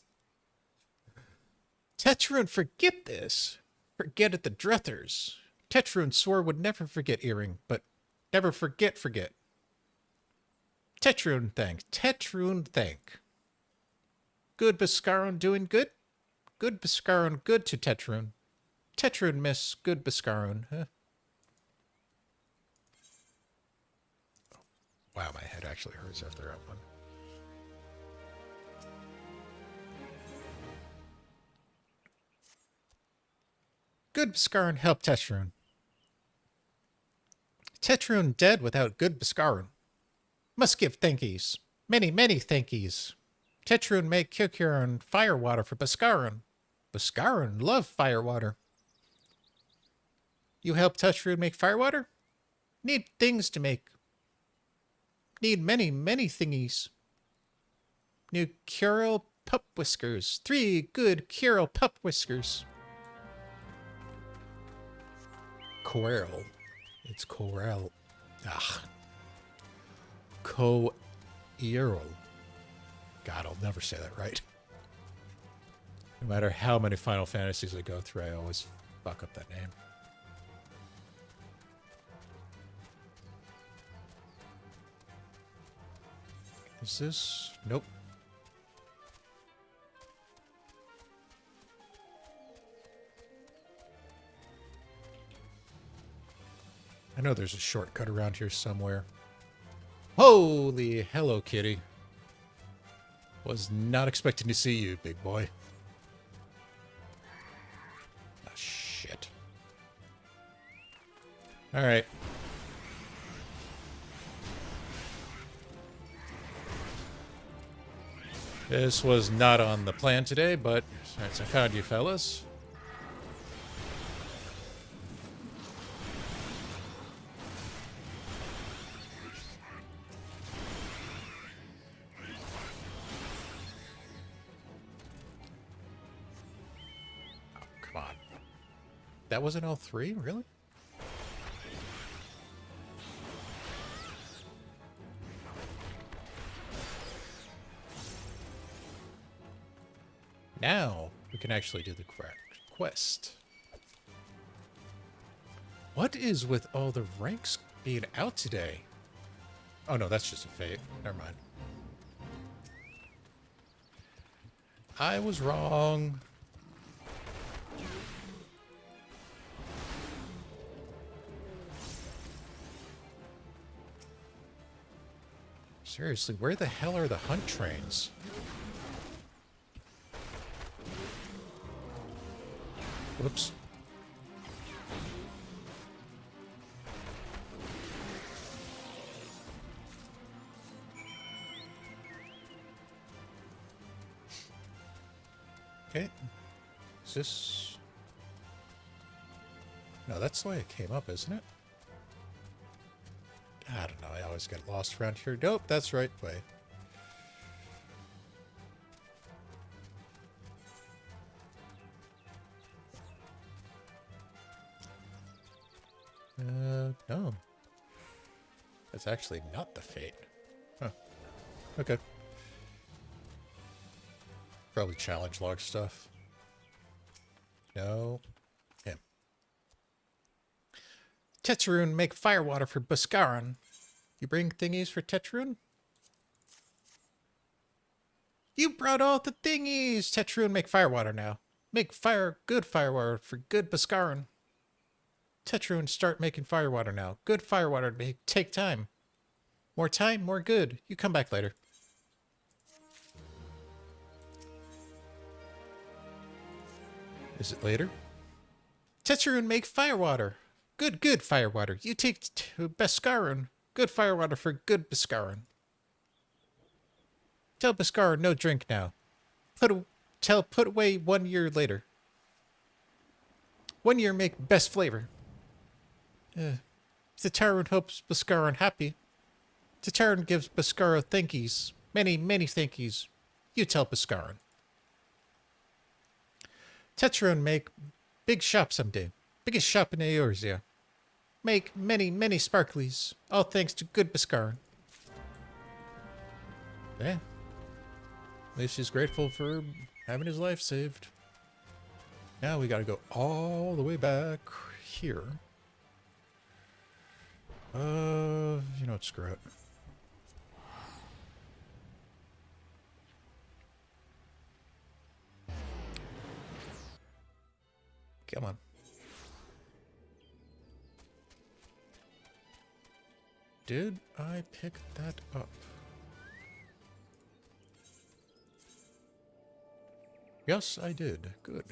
Tetraroon, forget this. Forget it, the Druthers. Tetraroon swore would never forget Earring, but never forget. Tetraroon thank. Tetraroon thank. Good Biscaron doing good? Good Biscaron good to Tetraroon. Tetraroon miss good Biscaron, huh? Wow, my head actually hurts after that one. Good Biscaron help Tetraroon. Tetraroon dead without good Biscaron. Must give thankies. Many, many thankies. Tetraroon make Kirkuron firewater for Biscaron. Biscaron love firewater. You help Tetraroon make firewater? Need things to make. Need many, many thingies. New Curel pup whiskers. 3 good Curel pup whiskers. Corel. It's Corel. Ah. Coerl. God, I'll never say that right. No matter how many Final Fantasies I go through, I always fuck up that name. Is this? Nope. I know there's a shortcut around here somewhere. Holy hello, kitty. Was not expecting to see you, big boy. Ah, shit. Alright. This was not on the plan today, but since I found you fellas. That wasn't all 3, really? Now we can actually do the correct quest. What is with all the ranks being out today? Oh no, that's just a fate. Never mind. I was wrong. Seriously, where the hell are the hunt trains? Whoops. Okay. Is this... No, that's the way it came up, isn't it? I don't know. I always get lost around here. Nope, that's right way. No. That's actually not the fate. Huh. Okay. Probably challenge log stuff. No. Him. Tetrarune make firewater for Buscaron. You bring thingies for Tetrarune? You brought all the thingies! Tetrarune make firewater now. Make good firewater for good Buscaron. Tetrarune start making firewater now. Good firewater may take time. More time, more good. You come back later. Is it later? Tetrarune make firewater. Good firewater. You take to Buscaron. Good firewater for good Buscaron. Tell Buscaron no drink now. Put away 1 year later. 1 year make best flavor. Tetrarune hopes Buscaron happy. Tetrarune gives Buscaro thankies. Many thankies. You tell Buscaron. Tetrarune make big shop someday. Biggest shop in Eorzea. Make many sparklies. All thanks to good Buscaron. Yeah. At least he's grateful for having his life saved. Now we gotta go all the way back here. You know what, screw it. Come on. Did I pick that up? Yes, I did. Good.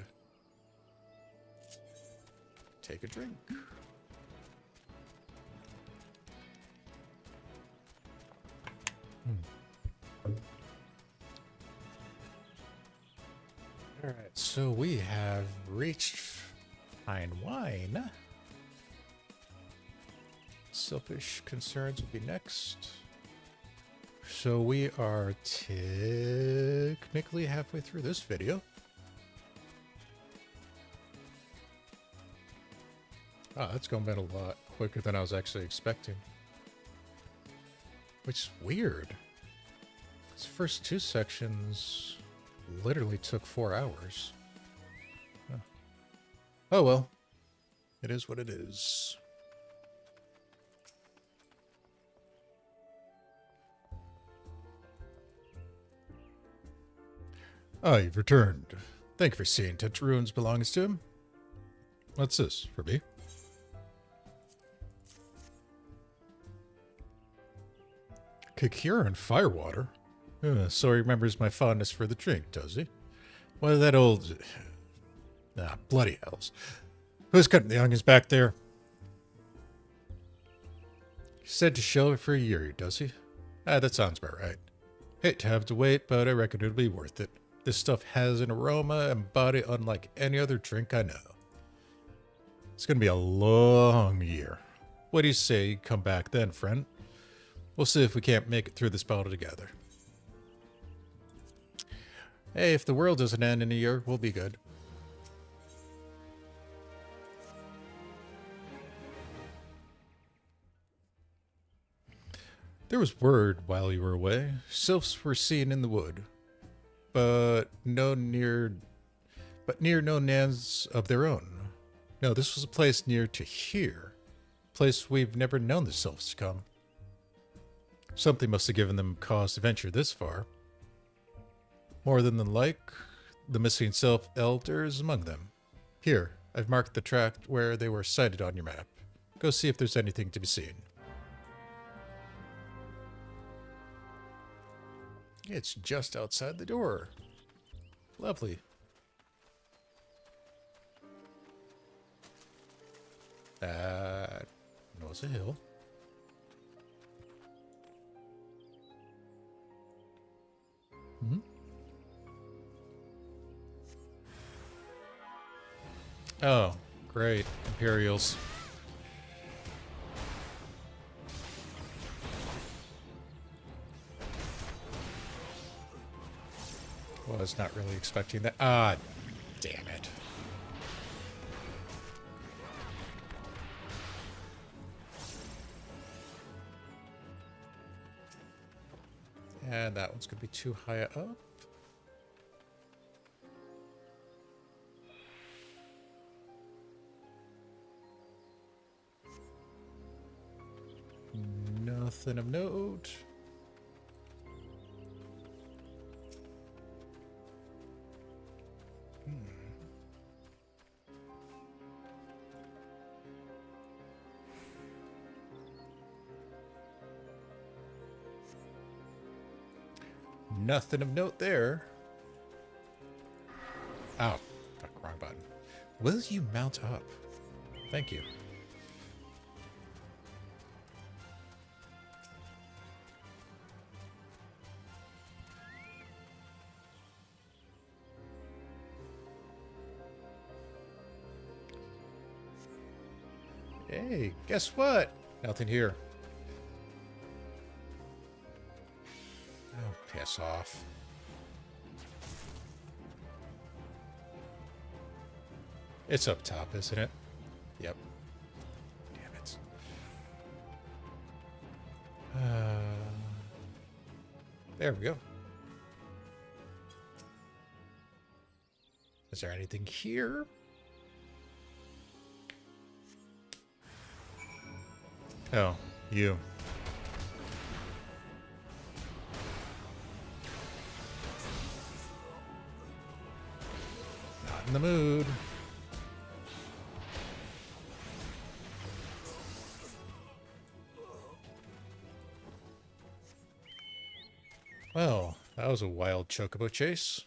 Take a drink. Alright, so we have reached fine wine. Sylphish Concerns will be next. So we are technically halfway through this video. Ah, that's going been a lot quicker than I was actually expecting. Which is weird. These first two sections literally took 4 hours. Huh. Oh well. It is what it is. Ah, you've returned. Thank you for seeing Tetrarune's belongings to him. What's this, for me? Kakira and Firewater? So he remembers my fondness for the drink, does he? Well, that old... bloody hells. Who's cutting the onions back there? He said to shelve it for a year, does he? That sounds about right. Hate to have to wait, but I reckon it'll be worth it. This stuff has an aroma and body unlike any other drink I know. It's going to be a long year. What do you say you come back then, friend? We'll see if we can't make it through this bottle together. Hey, if the world doesn't end in a year, we'll be good. There was word while you were away. Sylphs were seen in the wood. but near no lands of their own. No, this was a place near to here. A place we've never known the Sylphs to come. Something must have given them cause to venture this far. More than like, the missing Sylph elder is among them. Here, I've marked the tract where they were sighted on your map. Go see if there's anything to be seen. It's just outside the door. Lovely. That was a hill. Hmm? Oh, great. Imperials. Was not really expecting that. Ah, damn it. And that one's going to be too high up. Nothing of note. Nothing of note there. Oh, fuck, wrong button. Will you mount up? Thank you. Hey, guess what? Nothing here. Oh, piss off. It's up top, isn't it? Yep. Damn it. There we go. Is there anything here? Oh, you. Not in the mood. Well, that was a wild chocobo chase.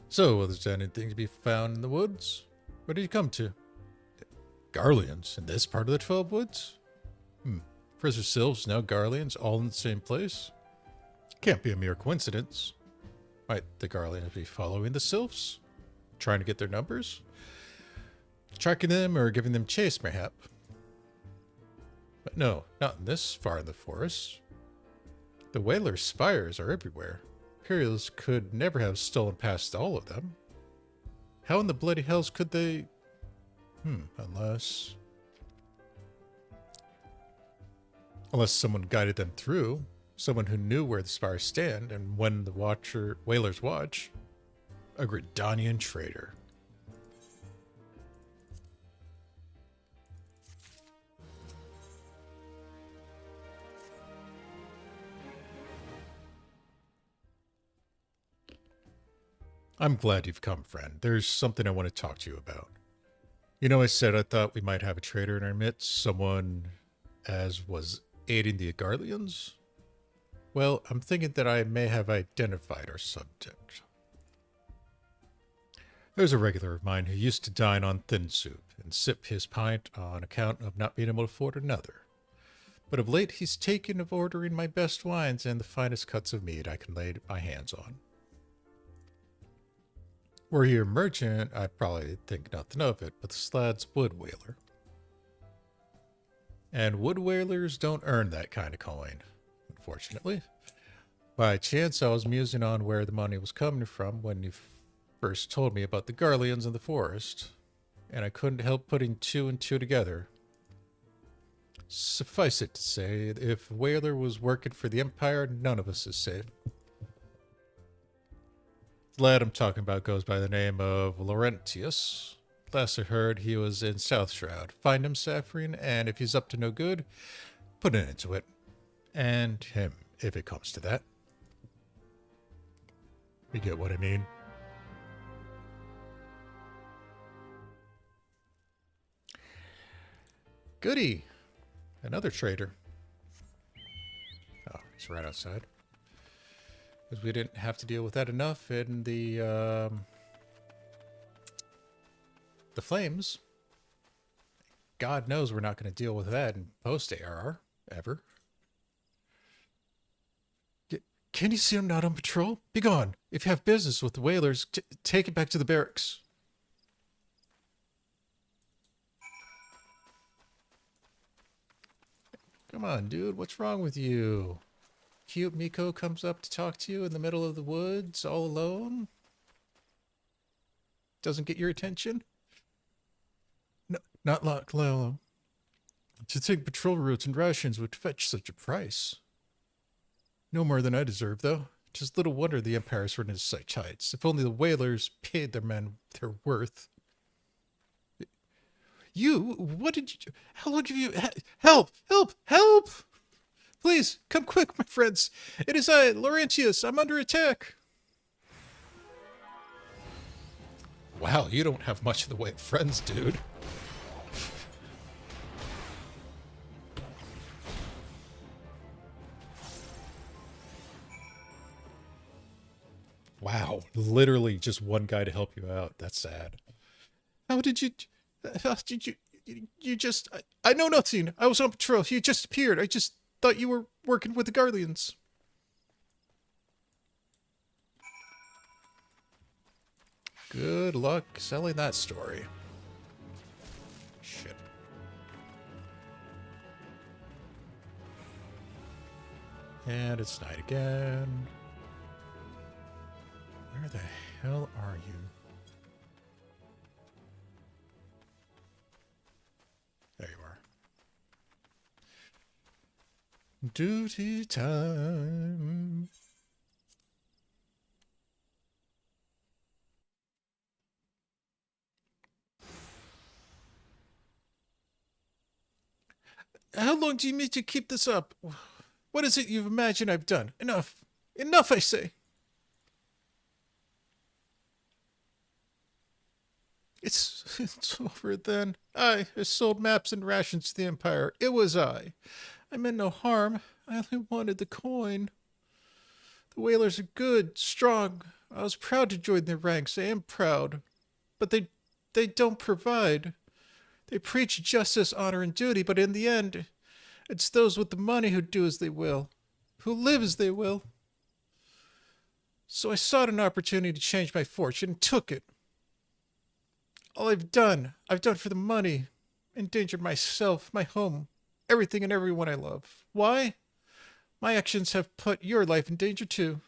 So, was there anything to be found in the woods? What did you come to? Garleans in this part of the 12 Woods? Professor Sylphs, now Garleans, all in the same place? Can't be a mere coincidence. Might the Garleans be following the Sylphs? Trying to get their numbers? Tracking them or giving them chase, mayhap? But no, not in this far in the forest. The Whaler's spires are everywhere. Imperials could never have stolen past all of them. How in the bloody hells could they... Unless someone guided them through. Someone who knew where the spires stand and when the Whalers watch. A Gridanian traitor. I'm glad you've come, friend. There's something I want to talk to you about. You know, I said I thought we might have a traitor in our midst, someone as was aiding the Garleans? Well, I'm thinking that I may have identified our subject. There's a regular of mine who used to dine on thin soup and sip his pint on account of not being able to afford another. But of late he's taken of ordering my best wines and the finest cuts of meat I can lay my hands on. Were you a merchant, I'd probably think nothing of it, but this lad's wood whaler. And wood whalers don't earn that kind of coin, unfortunately. By chance, I was musing on where the money was coming from when you first told me about the Garleans in the forest, and I couldn't help putting two and two together. Suffice it to say, if Whaler was working for the Empire, none of us is safe. The lad I'm talking about goes by the name of Laurentius. Last I heard, he was in South Shroud. Find him, Saphrine, and if he's up to no good, put an end to it. And him, if it comes to that. You get what I mean? Goody! Another trader. Oh, he's right outside. Because we didn't have to deal with that enough in the flames. God knows we're not going to deal with that in post ARR, ever. Can you see I'm not on patrol? Be gone. If you have business with the whalers, take it back to the barracks. Come on, dude. What's wrong with you? Cute Miko comes up to talk to you in the middle of the woods, all alone? Doesn't get your attention? No, not like Lalo. To think patrol routes and rations would fetch such a price. No more than I deserve, though. Just little wonder the Empire's run into such heights. If only the whalers paid their men their worth. You? What did you... How long have you... Help! Help! Help! Please, come quick, my friends. It is I, Laurentius. I'm under attack. Wow, you don't have much in the way of friends, dude. Wow, literally just one guy to help you out. That's sad. How did you... You just... I know nothing. I was on patrol. You just appeared. I just thought you were working with the Guardians. Good luck selling that story. Shit. And it's night again. Where the hell are you? There you are. Duty time. How long do you mean to keep this up? What is it you imagine I've done? Enough. Enough, I say. It's over then. I sold maps and rations to the Empire. It was I. I meant no harm. I only wanted the coin. The whalers are good, strong. I was proud to join their ranks. I am proud. But they don't provide. They preach justice, honor, and duty, but in the end, it's those with the money who do as they will, who live as they will. So I sought an opportunity to change my fortune and took it. All I've done for the money, endangered myself, my home, everything and everyone I love. Why? My actions have put your life in danger too.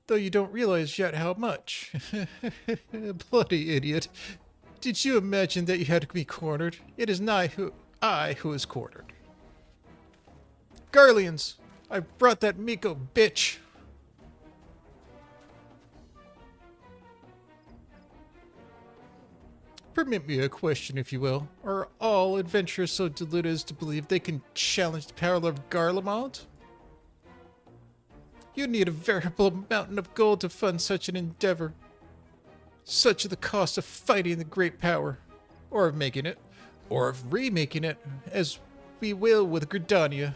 Though you don't realize yet how much. Bloody idiot. Did you imagine that you had to be cornered? It is I who is cornered. Garleans! I brought that Miko bitch! Permit me a question, if you will. Are all adventurers so deluded as to believe they can challenge the power of Garlemald? You need a veritable mountain of gold to fund such an endeavor. Such are the cost of fighting the great power. Or of making it. Or of remaking it, as we will with Gridania.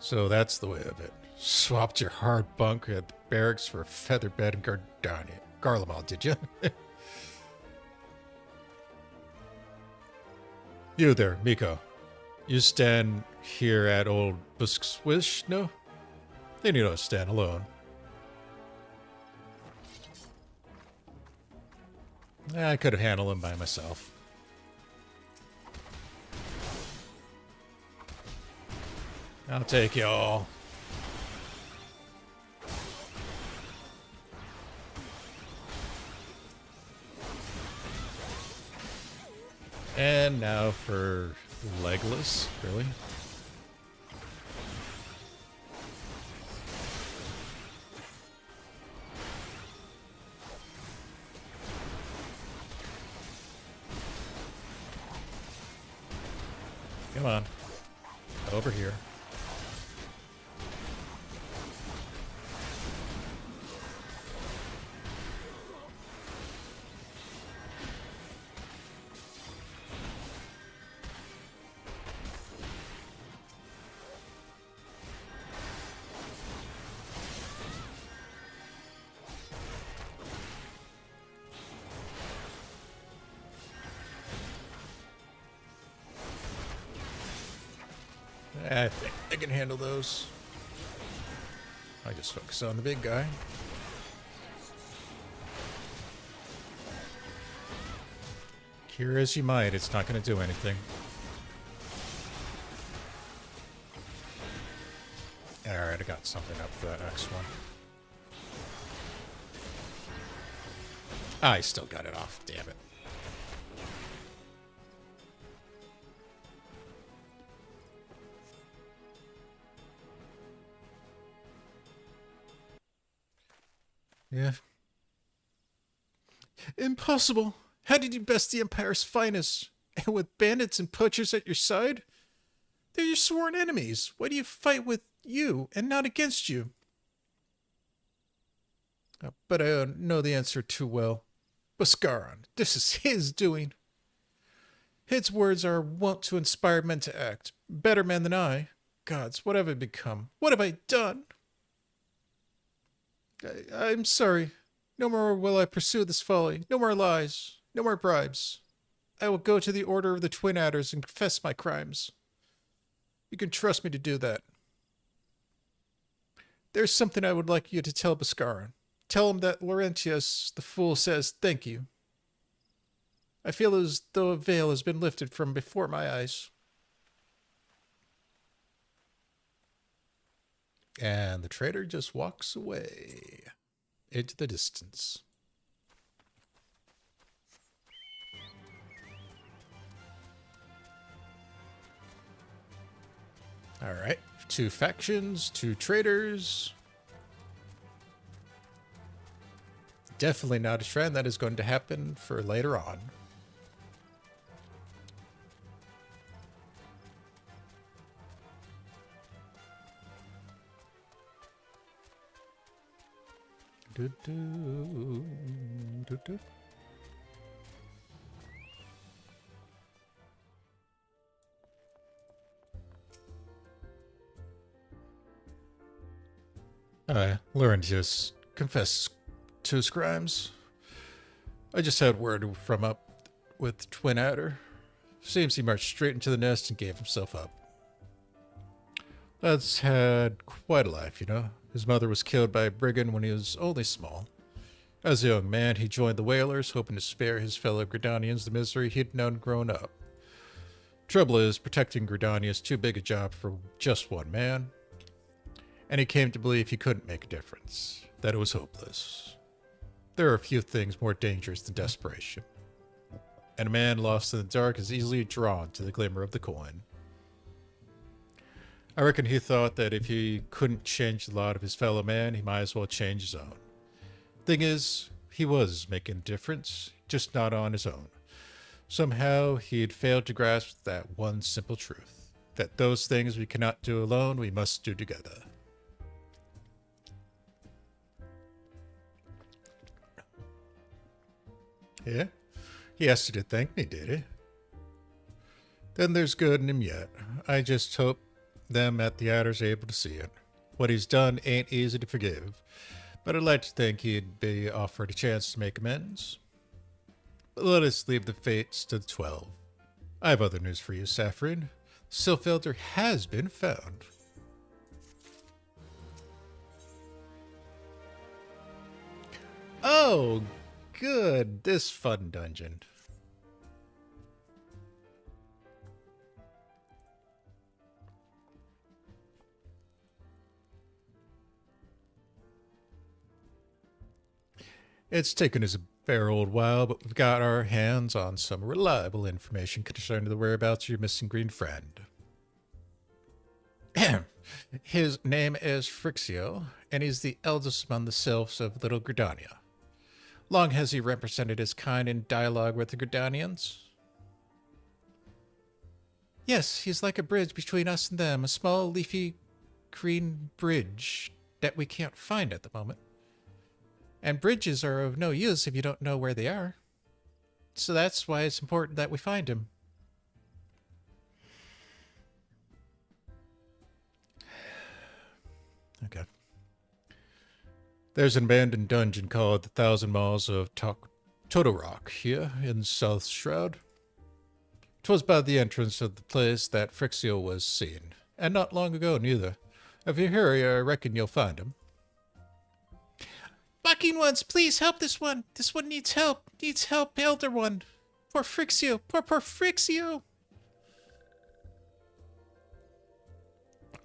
So that's the way of it. Swapped your hard bunk at the barracks for a feather bed in Garlemald, did you? You there, Miko. You stand here at old Busk's wish, no? Then you don't stand alone. I could have handled him by myself. I'll take y'all. And now for Legless, really? Come on. Over here. I think I can handle those. I just focus on the big guy. Cure as you might, it's not going to do anything. Alright, I got something up for that next one. I still got it off, damn it. Yeah. Impossible. How did you best the Empire's finest? And with bandits and poachers at your side? They're your sworn enemies. Why do you fight with you and not against you? But I know the answer too well. Bhaskaran, this is his doing. His words are wont to inspire men to act. Better men than I. Gods, what have I become? What have I done? I'm sorry. No more will I pursue this folly. No more lies. No more bribes. I will go to the Order of the Twin Adders and confess my crimes. You can trust me to do that. There's something I would like you to tell Bhaskaran. Tell him that Laurentius, the fool, says thank you. I feel as though a veil has been lifted from before my eyes. And the trader just walks away into the distance. All right, 2 factions, 2 traders. Definitely not a trend that is going to happen for later on. Laurentius confessed to his crimes. I just had word from up with Twin Adder. Seems he marched straight into the nest and gave himself up. Lad's had quite a life, you know. His mother was killed by a brigand when he was only small. As a young man, he joined the Whalers, hoping to spare his fellow Gridanians the misery he'd known growing up. Trouble is, protecting Gridania is too big a job for just one man, and he came to believe he couldn't make a difference, that it was hopeless. There are a few things more dangerous than desperation, and a man lost in the dark is easily drawn to the glimmer of the coin. I reckon he thought that if he couldn't change the lot of his fellow man, he might as well change his own. Thing is, he was making a difference, just not on his own. Somehow, he had failed to grasp that one simple truth, that those things we cannot do alone, we must do together. Yeah? He asked you to thank me, did he? Then there's good in him yet. I just hope them at the Adders are able to see it. What he's done ain't easy to forgive, but I'd like to think he'd be offered a chance to make amends. But let us leave the fates to the 12. I have other news for you, Saphrine. Sylph Elder has been found. Oh, good. This fun dungeon. It's taken us a fair old while, but we've got our hands on some reliable information concerning the whereabouts of your missing green friend. His name is Phrixio, and he's the eldest among the Sylphs of Little Gridania. Long has he represented his kind in dialogue with the Gridanians? Yes, he's like a bridge between us and them, a small, leafy, green bridge that we can't find at the moment. And bridges are of no use if you don't know where they are. So that's why it's important that we find him. Okay. There's an abandoned dungeon called the Thousand Maws of Toto-Rak here in South Shroud. 'Twas by the entrance of the place that Phrixio was seen, and not long ago neither. If you hurry, I reckon you'll find him. Walking ones, please help this one. This one needs help. Needs help, Elder One. Poor Phrixio. Poor Phrixio.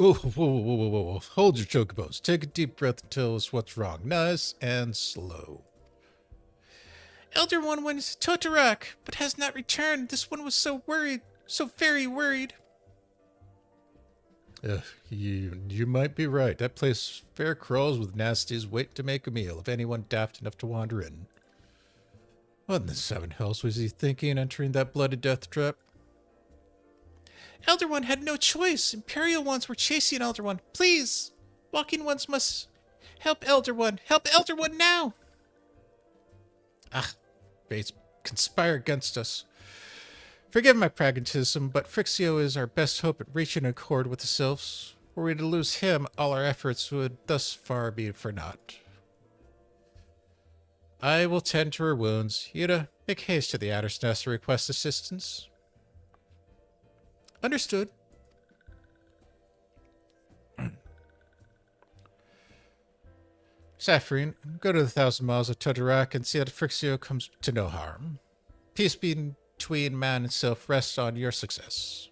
Oh, whoa. Hold your chocobos. Take a deep breath and tell us what's wrong. Nice and slow. Elder One went to Toto-Rak, but has not returned. This one was so worried. So very worried. You might be right. That place fair crawls with nasties waiting to make a meal if anyone daft enough to wander in. What in the seven hells was he thinking entering that bloody death trap? Elder One had no choice. Imperial ones were chasing Elder One. Please! Walking ones must help Elder One. Help Elder One now! Fates conspire against us. Forgive my pragmatism, but Phrixio is our best hope at reaching an accord with the Sylphs. Were we to lose him, all our efforts would thus far be for naught. I will tend to her wounds. Yuta, make haste to the Adder's Nest to request assistance. Understood. Saphrine, go to the Thousand Miles of Toto-Rak and see that Phrixio comes to no harm. Peace between man and Sylph rests on your success.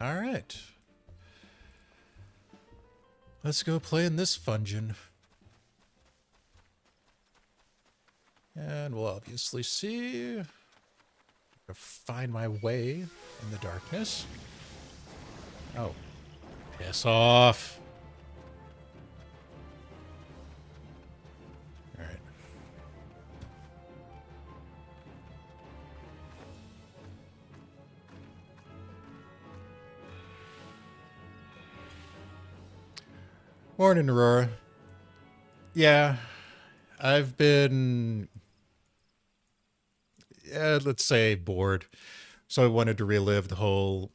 All right. Let's go play in this fungeon. And we'll obviously see. Find my way in the darkness. Oh, piss off. All right. Morning, Aurora. Yeah, I've been, let's say, bored. So I wanted to relive the whole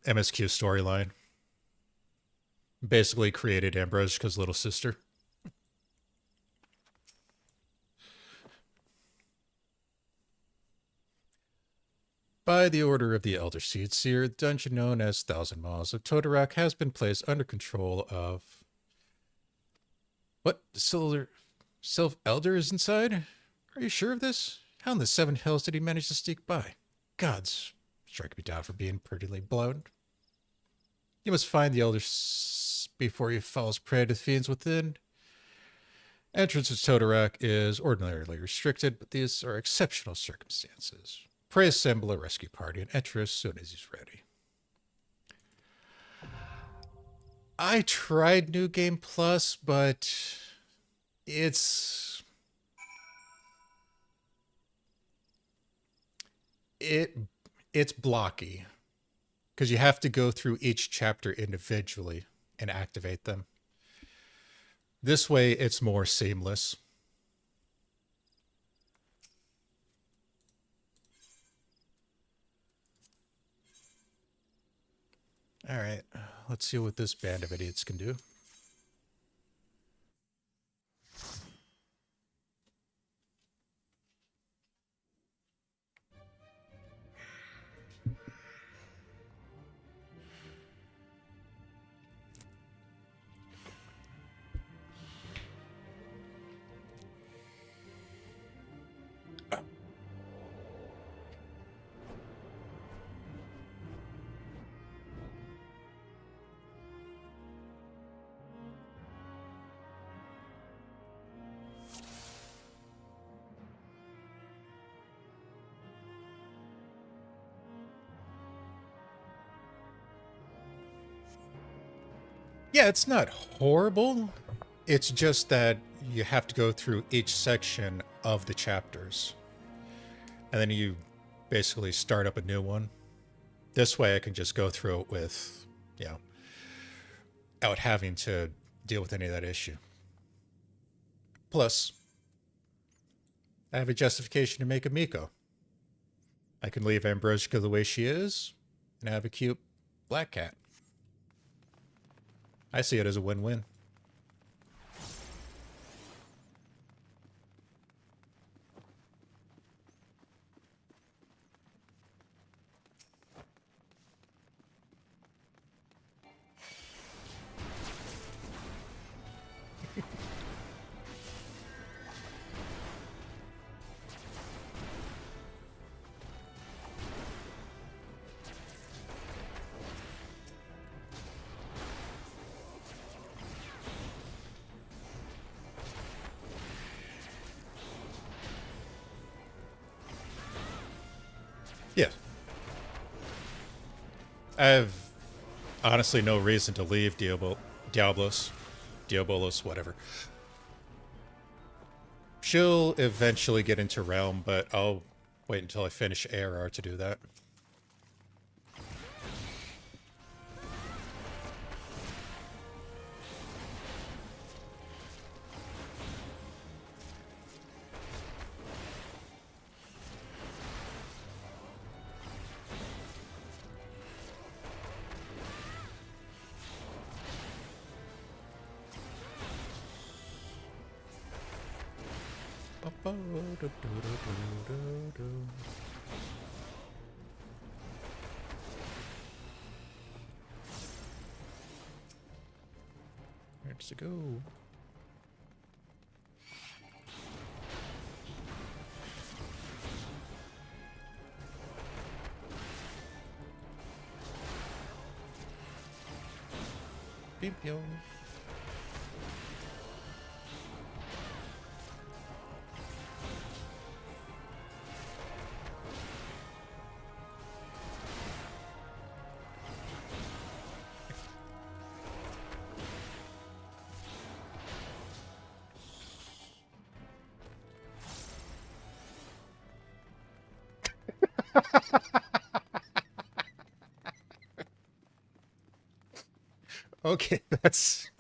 MSQ storyline. Basically created Ambroshka's little sister. By the order of the Elder Seed Seer, the dungeon known as Thousand Maws of Toto-Rak has been placed under control of... What? Sylph Elder is inside? Are you sure of this? How in the Seven Hills did he manage to sneak by? Gods, strike me down for being prettily blown. You must find the Elder before he falls prey to the fiends within. Entrance to Toto-Rak is ordinarily restricted, but these are exceptional circumstances. Pray assemble a rescue party and enter as soon as he's ready. I tried New Game Plus, but it's blocky because you have to go through each chapter individually and activate them. This way, it's more seamless. All right, let's see what this band of idiots can do. Yeah, it's not horrible. It's just that you have to go through each section of the chapters. And then you basically start up a new one. This way I can just go through it with, you know, without having to deal with any of that issue. Plus, I have a justification to make a Miko. I can leave Ambrosia the way she is and have a cute black cat. I see it as a win-win. Yeah. I have honestly no reason to leave Diablos, whatever. She'll eventually get into Realm, but I'll wait until I finish ARR to do that. Where does it go? Beep yo. Okay, that's...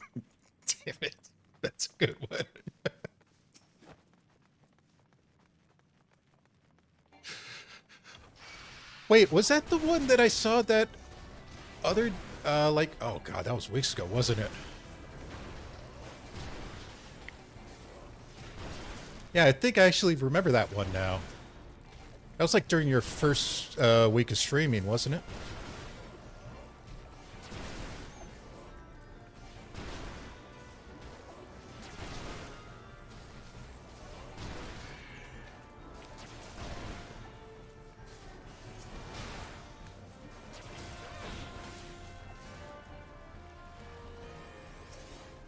Damn it. That's a good one. Wait, was that the one that I saw that other, oh god, that was weeks ago, wasn't it? Yeah, I think I actually remember that one now. That was like during your first week of streaming, wasn't it?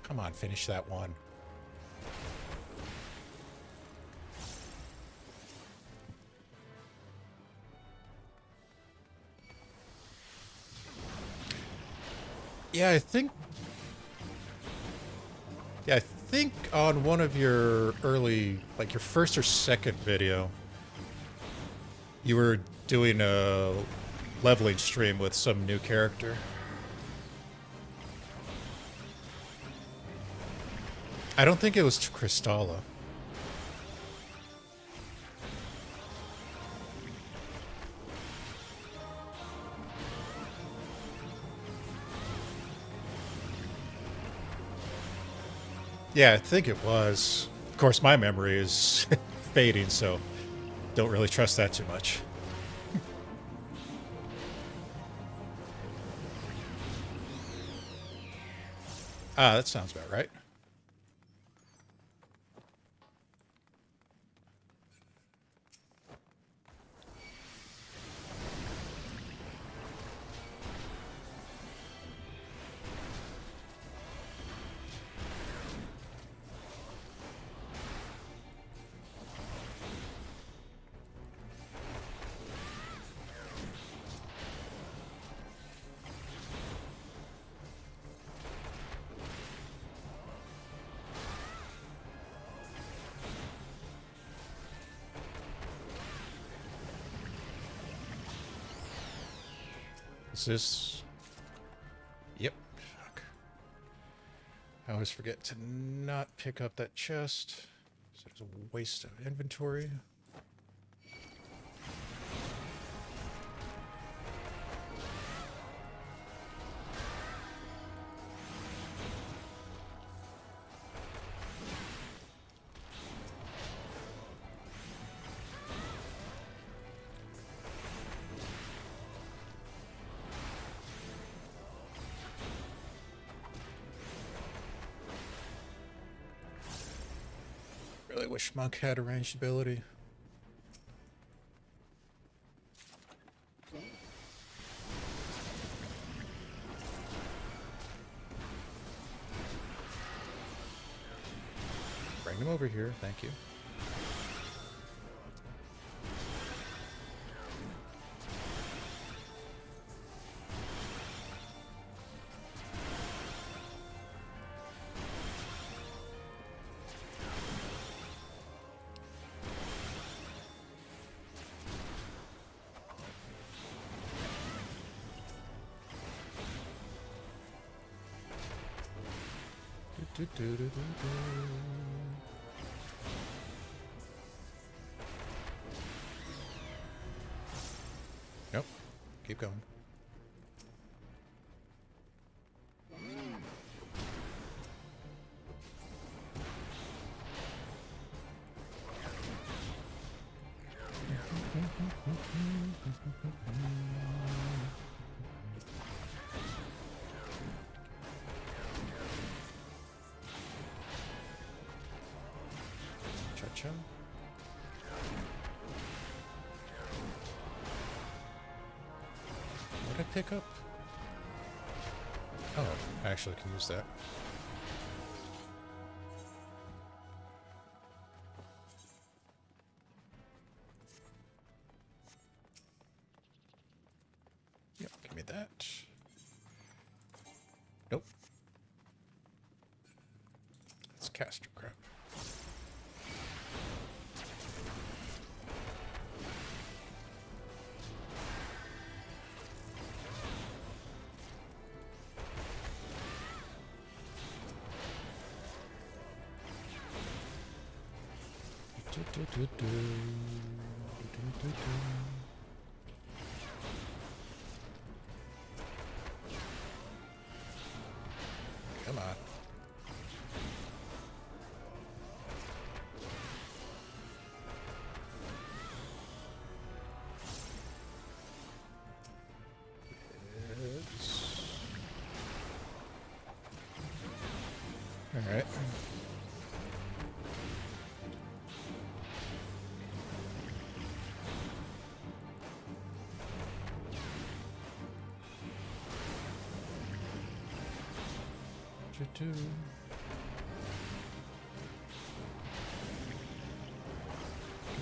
Come on, finish that one. Yeah, I think on one of your early, like your first or second video, you were doing a leveling stream with some new character. I don't think it was Crystalla. Yeah, I think it was. Of course, my memory is fading, so don't really trust that too much. That sounds about right. Is this... Yep. Fuck. I always forget to not pick up that chest. So it's a waste of inventory. Really wish Monk had a ranged ability. Bring them over here, thank you. Nope. Keep going. Cha-cha. What did I pick up? Oh, I actually can use that. Yep, give me that. Nope. That's caster crap. Come on. All right.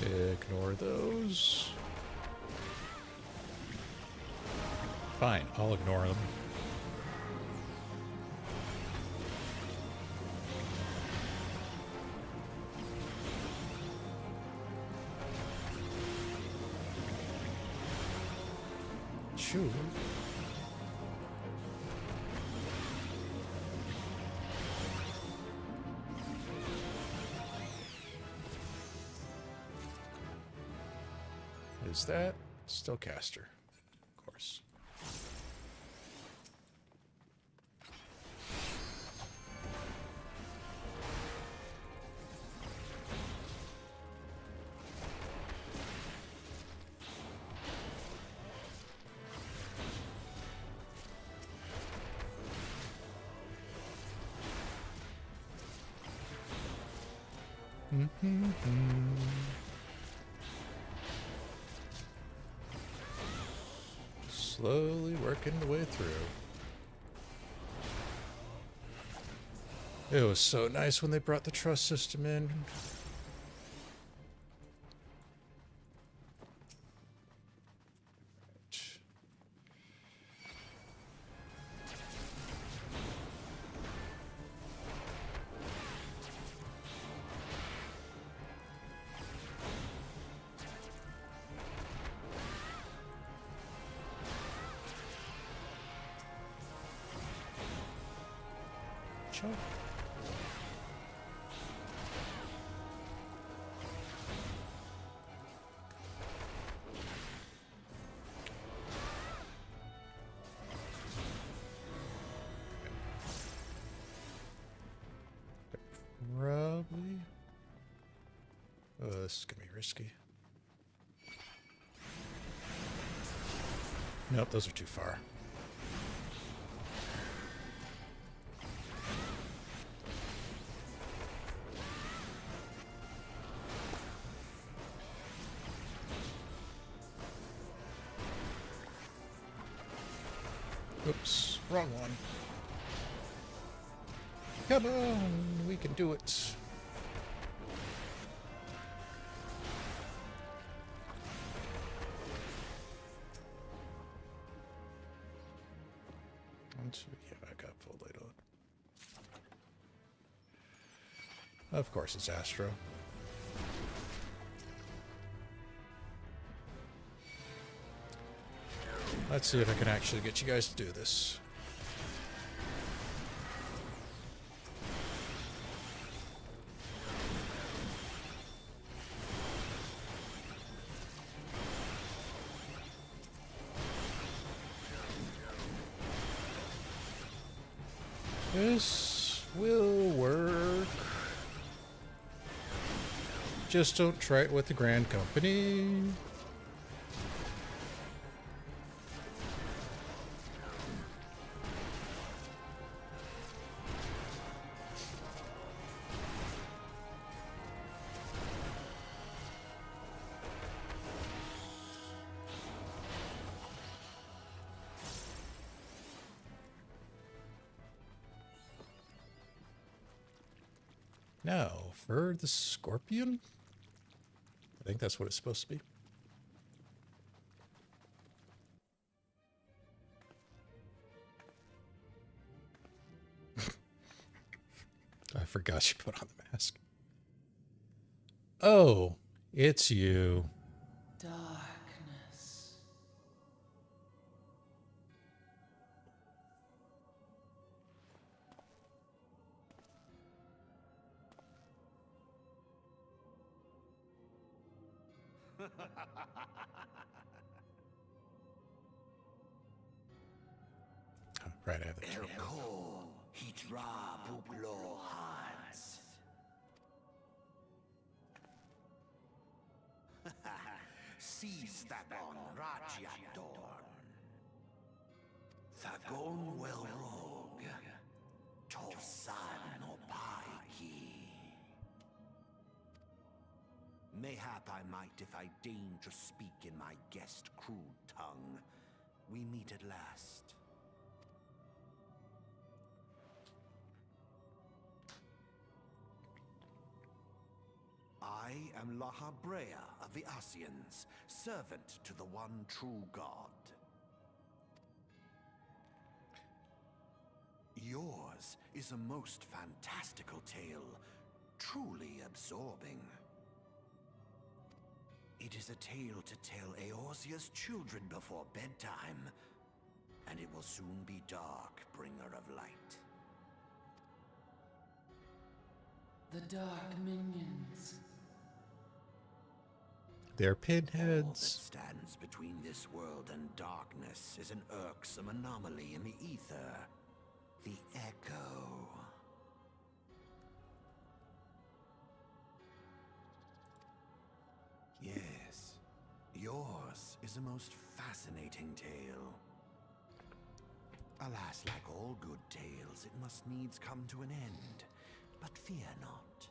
Ignore those. Fine, I'll ignore them. Sure. Is that still caster? Of course. Slowly working the way through. It was so nice when they brought the trust system in. Riche? Probably. Oh, this is gonna be risky. Nope, those are too far. Oops, wrong one. Come on, we can do it. Yeah, I got full light on. Of course, it's Astro. Let's see if I can actually get you guys to do this. This will work. Just don't try it with the Grand Company. Now, for the Scorpion? I think that's what it's supposed to be. I forgot you put on the mask. Oh, it's you. Darkness. Oh, right, I have the Seastabon Rajiadorn Thagon well rogue Torsan Opaiki. Mayhap I might if I deign to speak in my guest crude tongue. We meet at last. I am Laha Brea of the Asians, servant to the one true God. Yours is a most fantastical tale, truly absorbing. It is a tale to tell Eorzea's children before bedtime, and it will soon be dark, bringer of light. The dark minions. They're All that pinheads. stands between this world and darkness is an irksome anomaly in the ether. The Echo. Yes, yours is a most fascinating tale. Alas, like all good tales, it must needs come to an end. But fear not.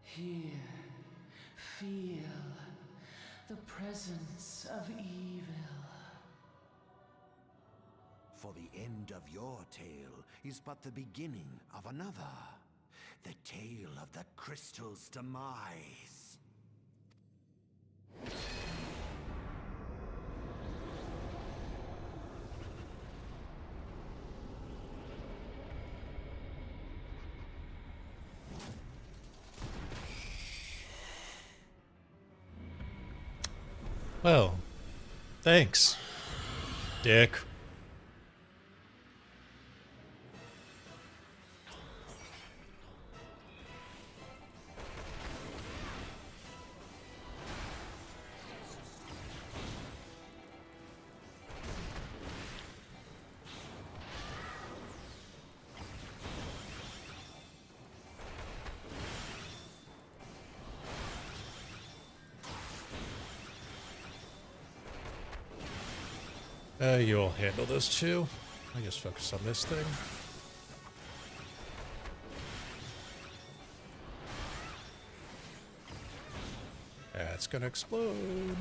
Here, feel the presence of evil. For the end of your tale is but the beginning of another. The tale of the crystal's demise. Well, thanks, Dick. You'll handle this too. I just focus on this thing. That's gonna explode.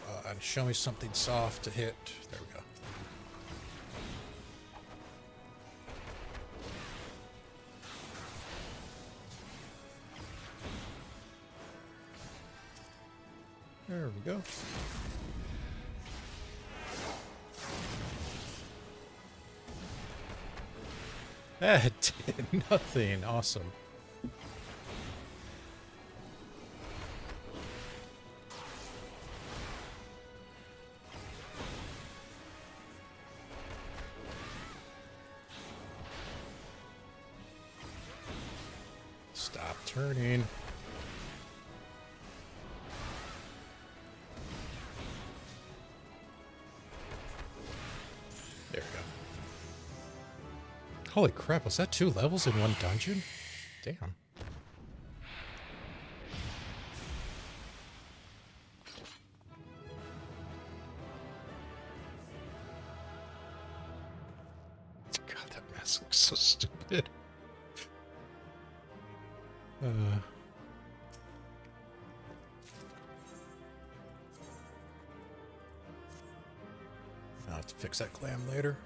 Come on, show me something soft to hit. There we go. There we go. That did nothing. Awesome. Stop turning. There we go. Holy crap, was that 2 levels in one dungeon? Damn. God, that mask looks so stupid. I'll have to fix that clam later.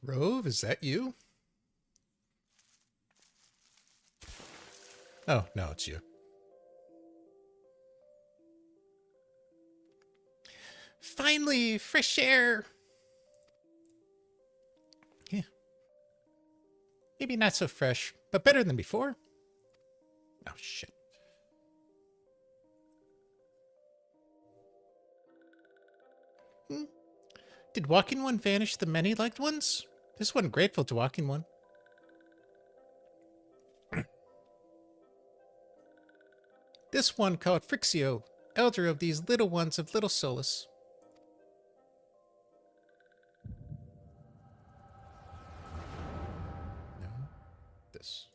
Rove, is that you? Oh, no, it's you. Finally, fresh air. Yeah. Maybe not so fresh, but better than before. Oh, shit. Did Walking One vanish the many liked ones? This one grateful to Walking One. This one called Frixio, elder of these little ones of Little Solus. No, this.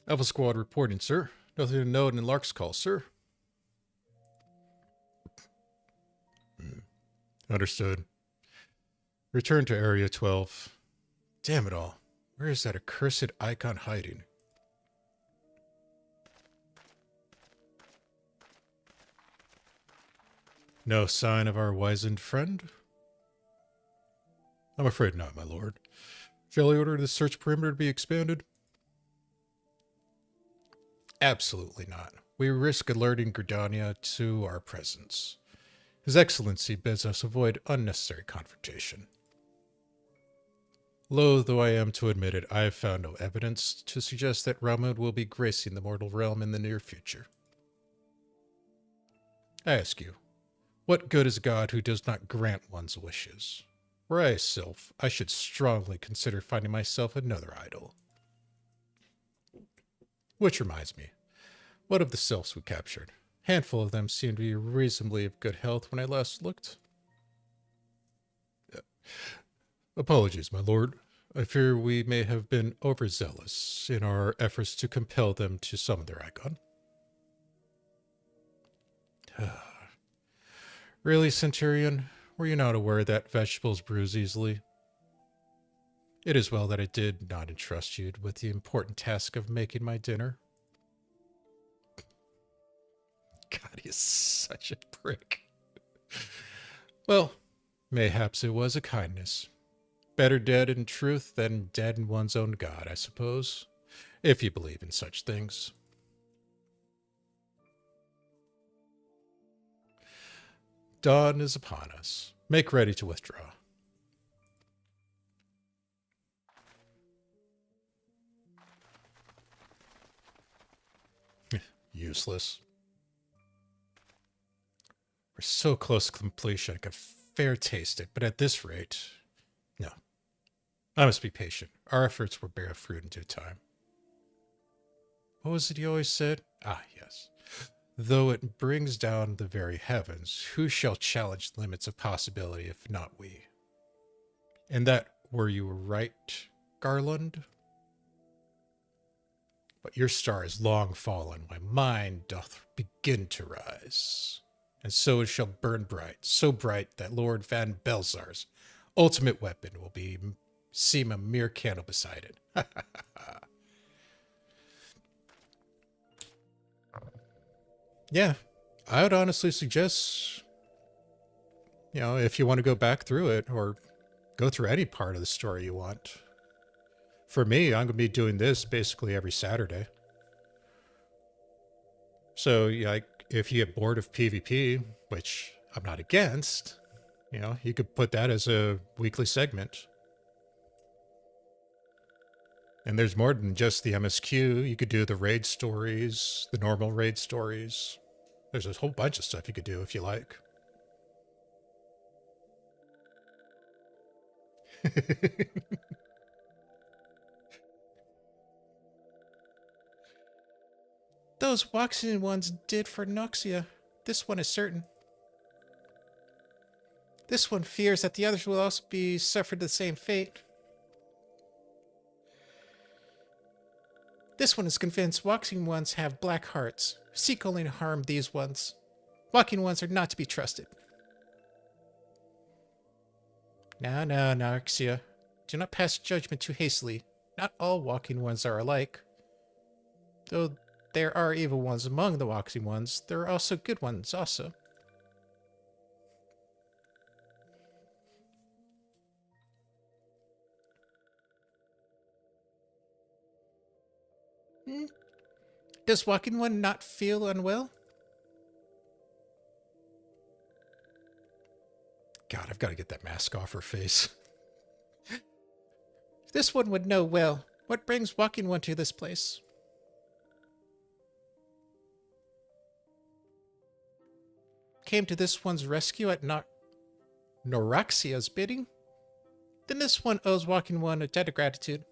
Alpha Squad reporting, sir. Nothing to note in Lark's call, sir. Understood. Return to Area 12. Damn it all. Where is that accursed icon hiding? No sign of our wizened friend? I'm afraid not, my lord. Shall I order the search perimeter to be expanded? Absolutely not. We risk alerting Gridania to our presence. His Excellency bids us avoid unnecessary confrontation. Loath though I am to admit it, I have found no evidence to suggest that Ramun will be gracing the mortal realm in the near future. I ask you, what good is a god who does not grant one's wishes? Were I a Sylph, I should strongly consider finding myself another idol. Which reminds me, what of the Sylphs we captured? A handful of them seemed to be reasonably of good health when I last looked. Apologies, my lord. I fear we may have been overzealous in our efforts to compel them to summon their icon. Really, Centurion? Were you not aware that vegetables bruise easily? It is well that I did not entrust you with the important task of making my dinner. God, he is such a prick. Well, mayhaps it was a kindness. Better dead in truth than dead in one's own God, I suppose, if you believe in such things. Dawn is upon us. Make ready to withdraw. Useless. We're so close to completion, I could fair taste it, but at this rate, no. I must be patient. Our efforts will bear fruit in due time. What was it you always said? Ah, yes. Though it brings down the very heavens, who shall challenge the limits of possibility if not we? And that were you right, Garland? But your star is long fallen, my mind doth begin to rise. And so it shall burn bright, so bright that Lord Van Belzar's ultimate weapon will seem a mere candle beside it. Yeah, I would honestly suggest, if you want to go back through it or go through any part of the story you want. For me, I'm going to be doing this basically every Saturday. So, if you get bored of PvP, which I'm not against, you could put that as a weekly segment. And there's more than just the MSQ. You could do the raid stories, the normal raid stories. There's a whole bunch of stuff you could do if you like. Those Waxian ones did for Noxia. This one is certain. This one fears that the others will also be suffered the same fate. This one is convinced Waxian ones have black hearts, seek only to harm these ones. Walking ones are not to be trusted. Now, Noxia. Do not pass judgment too hastily. Not all walking ones are alike. Though there are evil ones among the walking ones, there are also good ones also. Does walking one not feel unwell? God, I've got to get that mask off her face. This one would know well. What brings walking one to this place? Came to this one's rescue at Noraxia's bidding? Then this one owes walking one a debt of gratitude.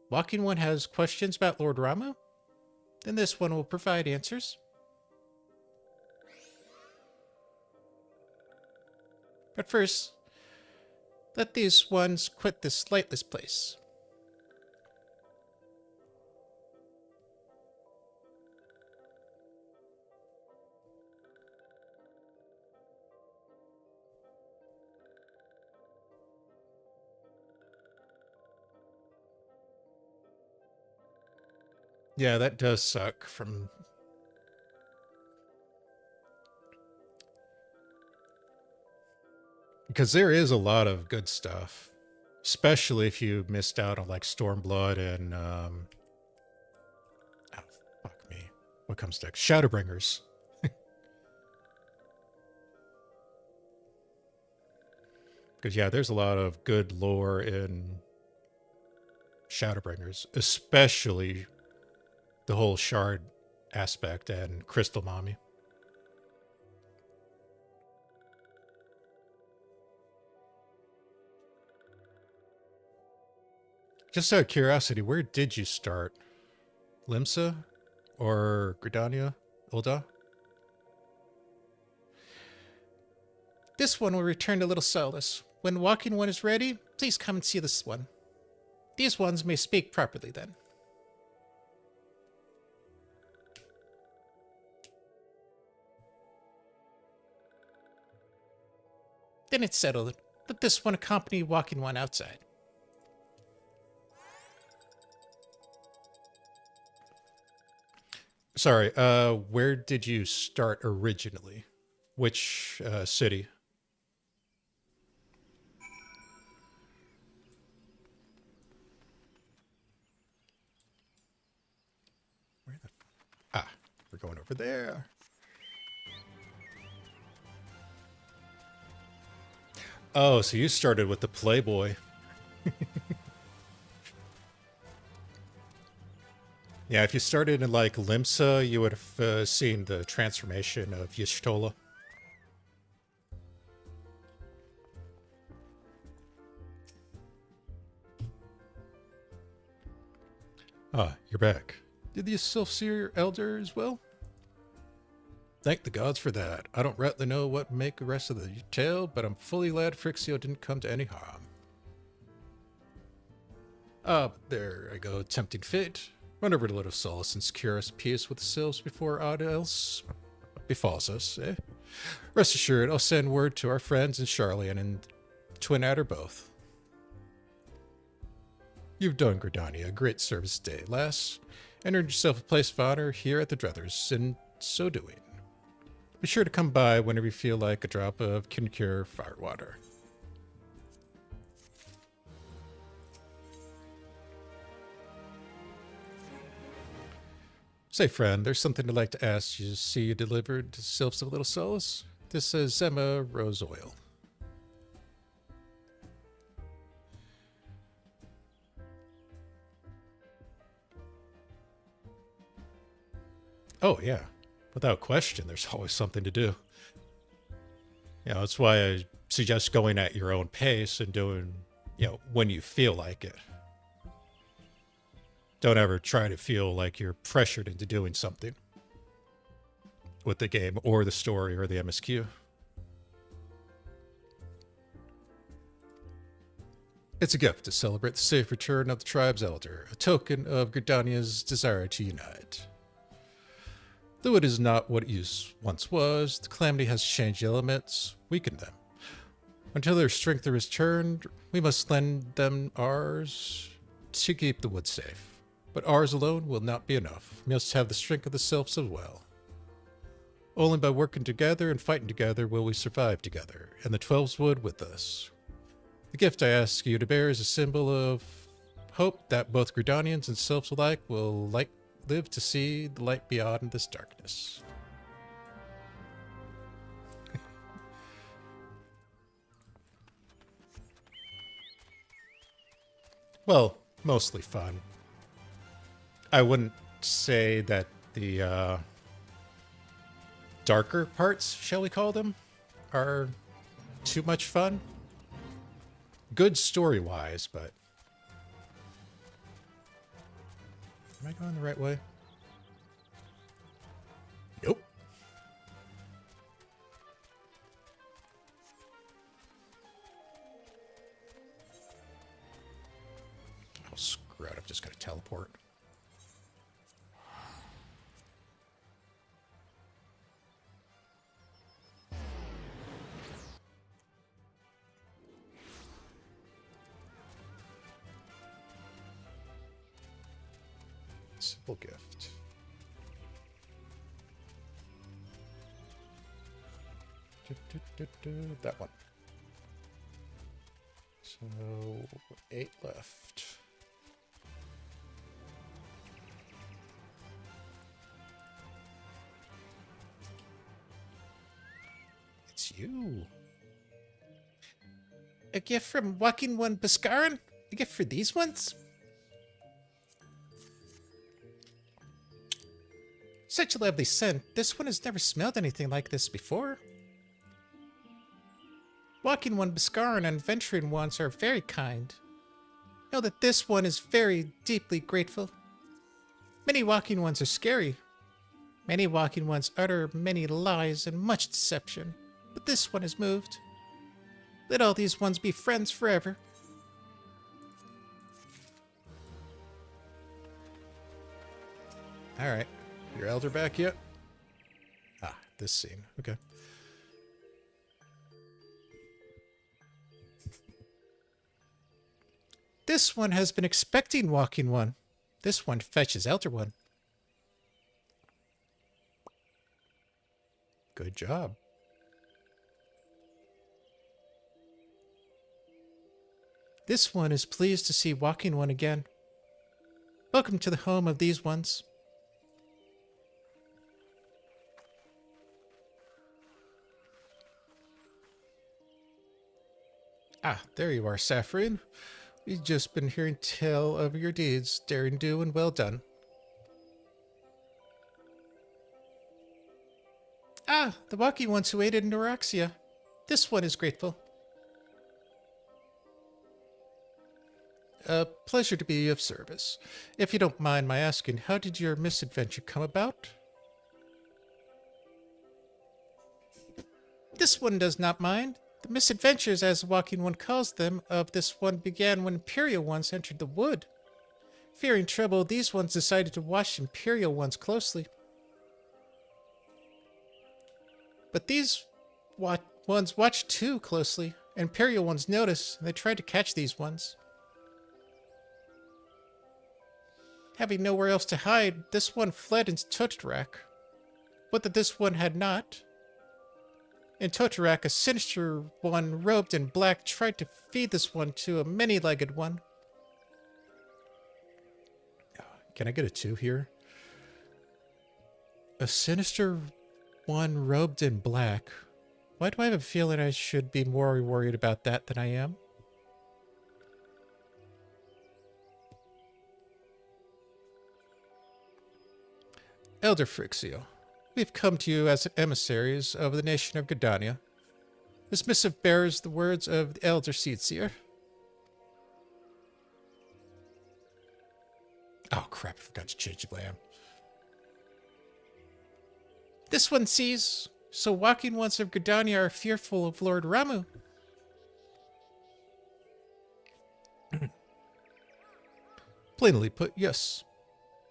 Walking one has questions about Lord Ramo? Then this one will provide answers. But first, let these ones quit this lightless place. Yeah, that does suck because there is a lot of good stuff, especially if you missed out on like Stormblood and fuck me, what comes next? Shadowbringers. Because yeah, there's a lot of good lore in Shadowbringers, especially the whole shard aspect and Crystal Mommy. Just out of curiosity, where did you start? Limsa or Gridania? Ulda? This one will return to Little Solus. When walking one is ready, please come and see this one. These ones may speak properly then. Then it's settled. Let this one accompany walking one outside. Sorry, where did you start originally? Which city? Where the... Ah, we're going over there. Oh, so you started with the Playboy. Yeah, if you started in like Limsa, you would have seen the transformation of Y'shtola. Ah, you're back. Did the Sylphs see your elder as well? Thank the gods for that. I don't rightly know what make the rest of the tale, but I'm fully glad Frixio didn't come to any harm. Ah, but there I go, tempting fate. Run over to Little Solace and secure us peace with the Sylphs before aught else befalls us, eh? Rest assured, I'll send word to our friends in Charlian and Twin Adder both. You've done Gridania a great service today, lass, and earned yourself a place of honor here at the Druthers in so doing. Be sure to come by whenever you feel like a drop of Kincure firewater. Say, friend, there's something I'd like to ask you to see you delivered to Sylphs of Little Solace. This is Zema Rose Oil. Oh, yeah. Without question, there's always something to do. You know, that's why I suggest going at your own pace and doing, you know, when you feel like it. Don't ever try to feel like you're pressured into doing something with the game or the story or the MSQ. It's a gift to celebrate the safe return of the tribe's elder, a token of Gridania's desire to unite. Though it is not what it once was, the calamity has changed the elements, weakened them. Until their strength is returned, we must lend them ours to keep the wood safe. But ours alone will not be enough. We must have the strength of the Sylphs as well. Only by working together and fighting together will we survive together, and the 12s wood with us. The gift I ask you to bear is a symbol of hope that both Gridanians and Sylphs alike will live to see the light beyond this darkness. Well, mostly fun. I wouldn't say that the darker parts, shall we call them, are too much fun. Good story-wise, but... Am I going the right way? Nope. Oh, screw it. I'm just going to teleport. Simple gift. That one. So 8 left. It's you. A gift from Walking One Bhaskaran? A gift for these ones? Such a lovely scent. This one has never smelled anything like this before. Walking One Bhaskaran and Venturing Ones are very kind. Know that this one is very deeply grateful. Many Walking Ones are scary. Many Walking Ones utter many lies and much deception. But this one is moved. Let all these ones be friends forever. All right. Your elder back yet? Ah, this scene. Okay. This one has been expecting Walking One. This one fetches Elder One. Good job. This one is pleased to see Walking One again. Welcome to the home of these ones. Ah, there you are, Saphrine. We've just been hearing tale of your deeds, daring do and well done. Ah, the Walking Ones who aided in Neuraxia. This one is grateful. A pleasure to be of service. If you don't mind my asking, how did your misadventure come about? This one does not mind. The misadventures, as the Walking One calls them, of this one began when Imperial Ones entered the wood. Fearing trouble, these ones decided to watch Imperial Ones closely. But these ones watched too closely. Imperial Ones noticed, and they tried to catch these ones. Having nowhere else to hide, this one fled into Toto-Rak. But that this one had not. In Toto-Rak, a sinister one robed in black tried to feed this one to a many-legged one. Can I get a 2 here? A sinister one robed in black. Why do I have a feeling I should be more worried about that than I am? Elder Frixio, we've come to you as emissaries of the nation of Gridania. This missive bears the words of the Elder Seedseer. Oh crap, I forgot to change the lamb. This one sees, so Walking Ones of Gridania are fearful of Lord Ramu. Plainly put, yes.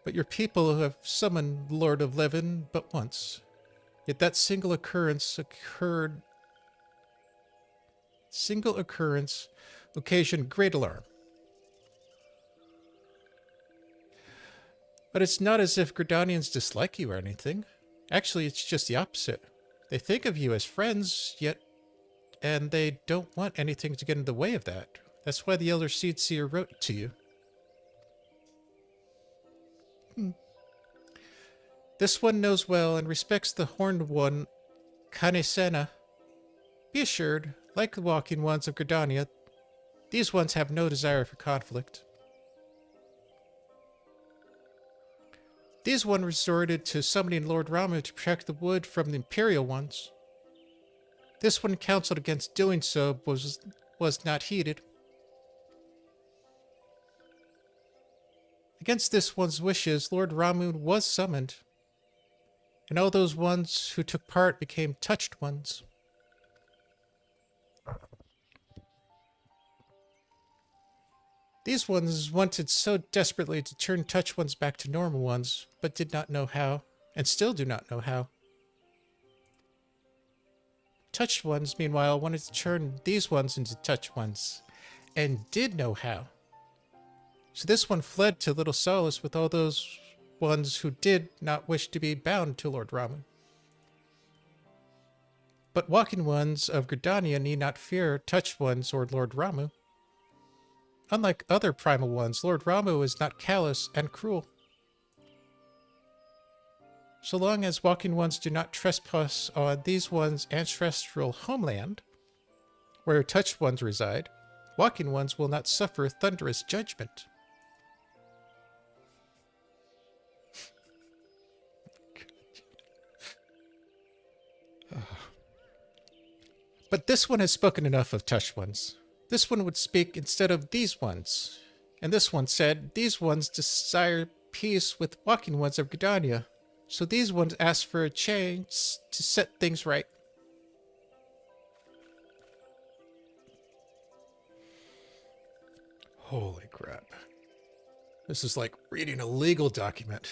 But your people have summoned Lord of Levin but once. Yet that single occurrence occasioned great alarm. But it's not as if Gridanians dislike you or anything. Actually, it's just the opposite. They think of you as friends, and they don't want anything to get in the way of that. That's why the Elder Seedseer wrote to you. This one knows well and respects the horned one, Kanesena. Be assured, like the Walking Ones of Gridania, these ones have no desire for conflict. These one resorted to summoning Lord Ramu to protect the wood from the Imperial Ones. This one counseled against doing so, but was not heeded. Against this one's wishes, Lord Ramu was summoned, and all those ones who took part became touched ones. These ones wanted so desperately to turn touched ones back to normal ones, but did not know how, and still do not know how. Touched ones, meanwhile, wanted to turn these ones into touched ones, and did know how. So this one fled to Little Solace with all those ones who did not wish to be bound to Lord Ramu. But Walking Ones of Gridania need not fear touched ones or Lord Ramu. Unlike other primal ones, Lord Ramu is not callous and cruel. So long as Walking Ones do not trespass on these ones' ancestral homeland, where touched ones reside, Walking Ones will not suffer thunderous judgment. But this one has spoken enough of touched ones. This one would speak instead of these ones. And this one said, these ones desire peace with Walking Ones of Gridania. So these ones ask for a chance to set things right. Holy crap. This is like reading a legal document.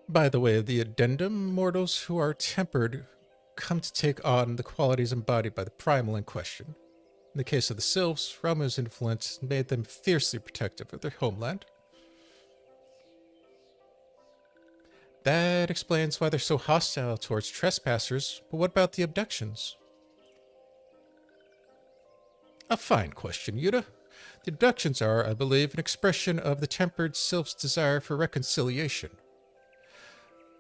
By the way, the addendum, mortals who are tempered come to take on the qualities embodied by the primal in question. In the case of the Sylphs, Ramu's influence made them fiercely protective of their homeland. That explains why they're so hostile towards trespassers, but what about the abductions? A fine question, Yuta. The abductions are, I believe, an expression of the tempered Sylph's desire for reconciliation.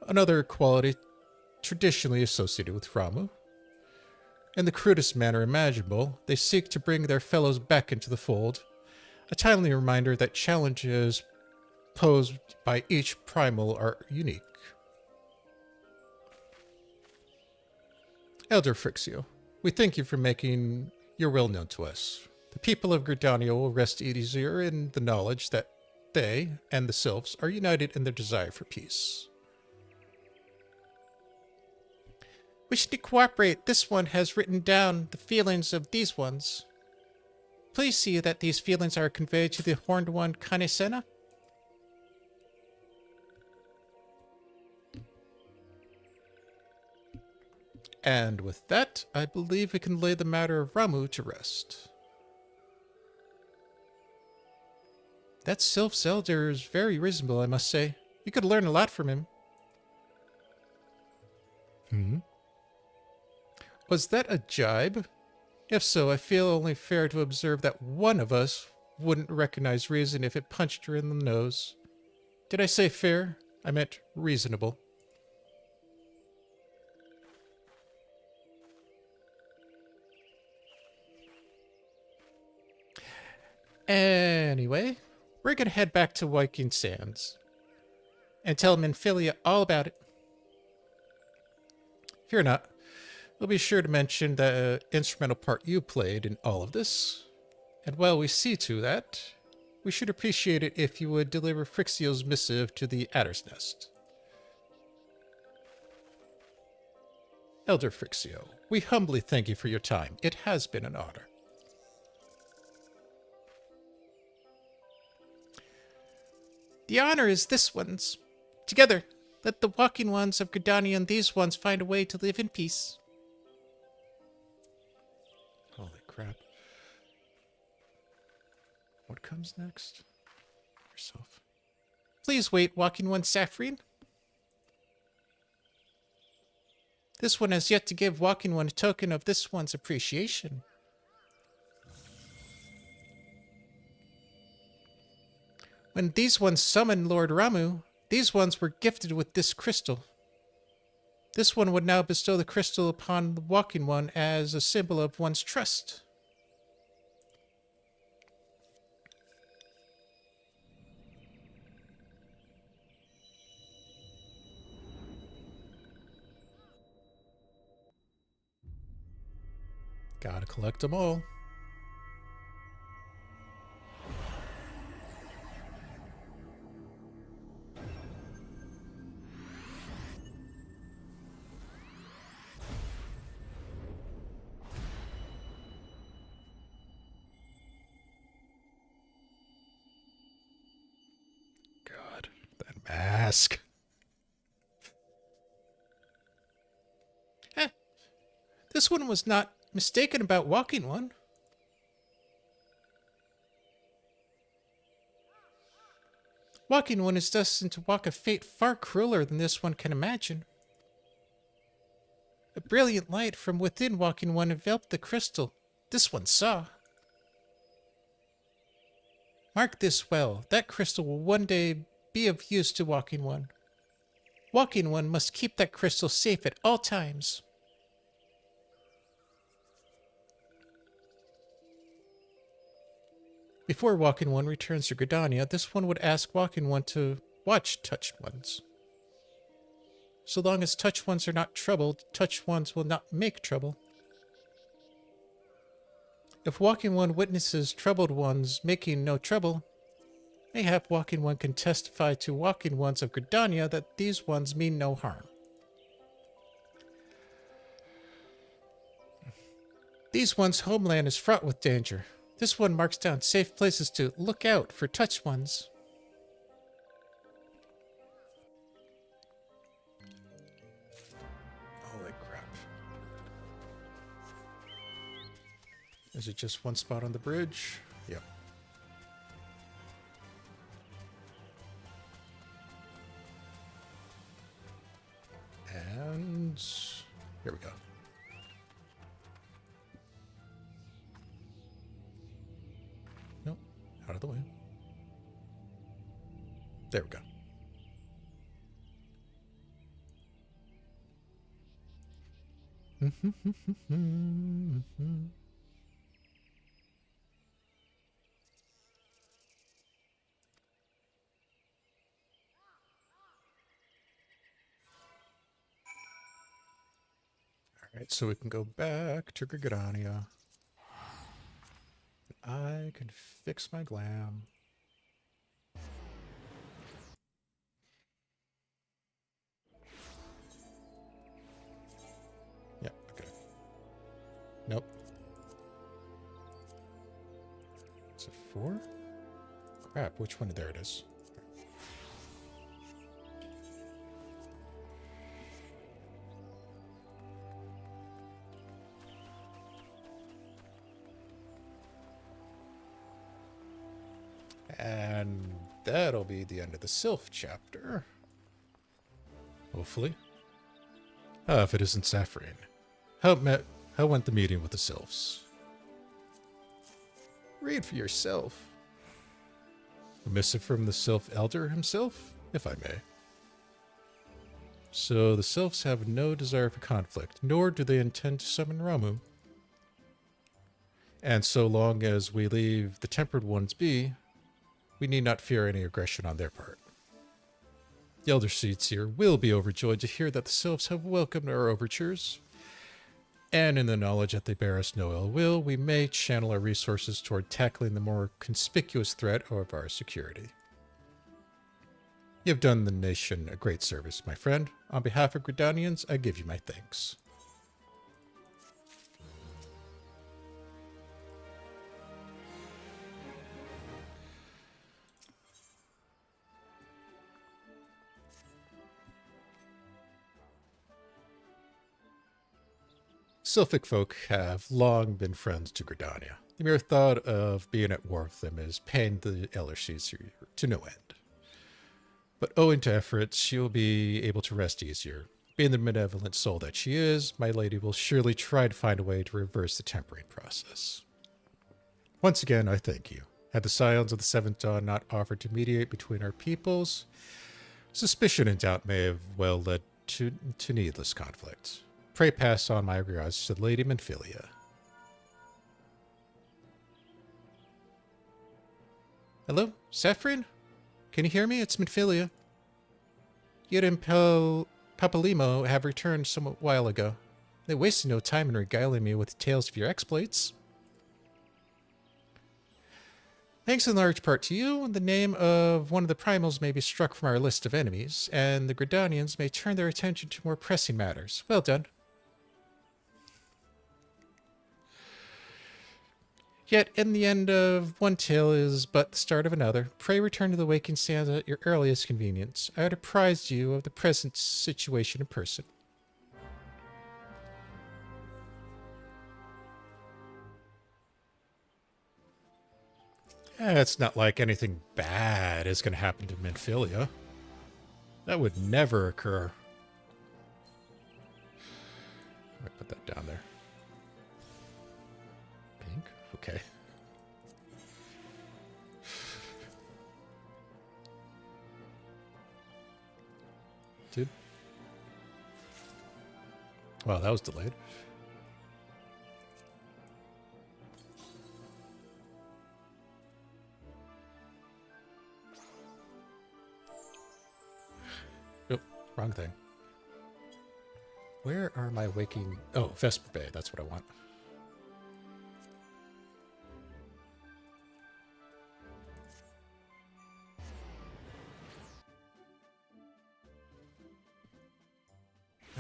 Another quality traditionally associated with Ramu. In the crudest manner imaginable, they seek to bring their fellows back into the fold, a timely reminder that challenges posed by each primal are unique. Elder Frixio, we thank you for making your will known to us. The people of Gridania will rest easier in the knowledge that they and the Sylphs are united in their desire for peace. Wishing to cooperate, this one has written down the feelings of these ones. Please see that these feelings are conveyed to the Horned One Kanesena. And with that, I believe we can lay the matter of Ramu to rest. That Sylph's elder is very reasonable, I must say. You could learn a lot from him. Was that a jibe? If so, I feel only fair to observe that one of us wouldn't recognize reason if it punched her in the nose. Did I say fair? I meant reasonable. Anyway, we're gonna head back to Viking Sands and tell Minfilia all about it. Fear not. We'll be sure to mention the instrumental part you played in all of this. And while we see to that, we should appreciate it if you would deliver Frixio's missive to the Adder's Nest. Elder Frixio, we humbly thank you for your time. It has been an honor. The honor is this one's. Together, let the walking ones of Gridania and these ones find a way to live in peace. Holy crap. What comes next? Yourself. Please wait, walking one Saphrine. This one has yet to give walking one a token of this one's appreciation. When these ones summoned Lord Ramu, these ones were gifted with this crystal. This one would now bestow the crystal upon the walking one as a symbol of one's trust. Gotta collect them all. God, that mask. This one was not mistaken about walking one. Walking one is destined to walk a fate far crueler than this one can imagine. A brilliant light from within walking one enveloped the crystal. This one saw. Mark this well. That crystal will one day be of use to walking one. Walking one must keep that crystal safe at all times. Before walking one returns to Gridania, this one would ask walking one to watch touched ones. So long as touched ones are not troubled, touched ones will not make trouble. If walking one witnesses troubled ones making no trouble, mayhap walking one can testify to walking ones of Gridania that these ones mean no harm. These ones' homeland is fraught with danger. This one marks down safe places to look out for touched ones. Holy crap. Is it just one spot on the bridge? Yep. the way. There we go. Alright, so we can go back to Gridania. I can fix my glam. Yeah, okay. Nope. Is it 4? Crap, which one? There it is. And that'll be the end of the Sylph chapter. Hopefully. If it isn't Saphrine. How went the meeting with the Sylphs? Read for yourself. A missive from the Sylph Elder himself, if I may. So the Sylphs have no desire for conflict, nor do they intend to summon Ramu. And so long as we leave the Tempered Ones be, we need not fear any aggression on their part. The Elder Seats here will be overjoyed to hear that the Sylphs have welcomed our overtures, and in the knowledge that they bear us no ill will, we may channel our resources toward tackling the more conspicuous threat of our security. You have done the nation a great service, my friend. On behalf of Gridanians, I give you my thanks. Sylphic folk have long been friends to Gridania. The mere thought of being at war with them has pained the Elder Seats to no end. But owing to efforts, she will be able to rest easier. Being the benevolent soul that she is, my lady will surely try to find a way to reverse the tempering process. Once again, I thank you. Had the Scions of the Seventh Dawn not offered to mediate between our peoples, suspicion and doubt may have well led to needless conflict. Pray pass on my regards to Lady Minfilia. Hello, Saphrine? Can you hear me? It's Minfilia. You and Papalimo have returned some while ago. They wasted no time in regaling me with tales of your exploits. Thanks in large part to you, the name of one of the primals may be struck from our list of enemies, and the Gridanians may turn their attention to more pressing matters. Well done. Yet, in the end of one tale is but the start of another. Pray return to the Waking Sands at your earliest convenience. I would apprise you of the present situation in person. It's not like anything bad is going to happen to Minfilia. That would never occur. I put that down there. Pink? Okay. Dude. Wow, that was delayed. Nope, wrong thing. Where are my waking... Oh, Vesper Bay, that's what I want.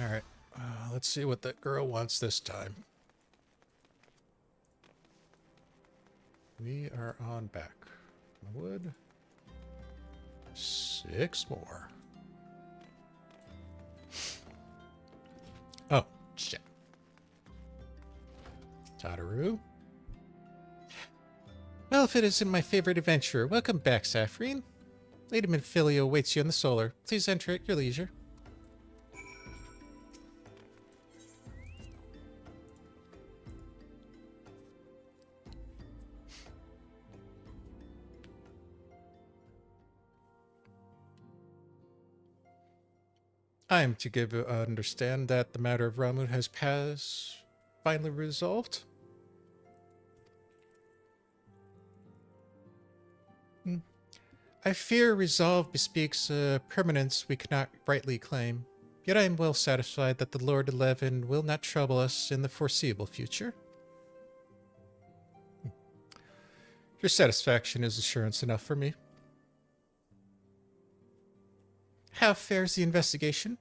Alright, let's see what that girl wants this time. We are on back. Wood. 6 more. Oh, shit. Tataru. Well, if it isn't my favorite adventurer, welcome back, Saphrine. Lady Minfilia awaits you in the solar. Please enter at your leisure. I am to give understand that the matter of Ramun has finally resolved. I fear resolve bespeaks a permanence we cannot rightly claim. Yet I am well satisfied that the Lord Eleven will not trouble us in the foreseeable future. Your satisfaction is assurance enough for me. How fares the investigation?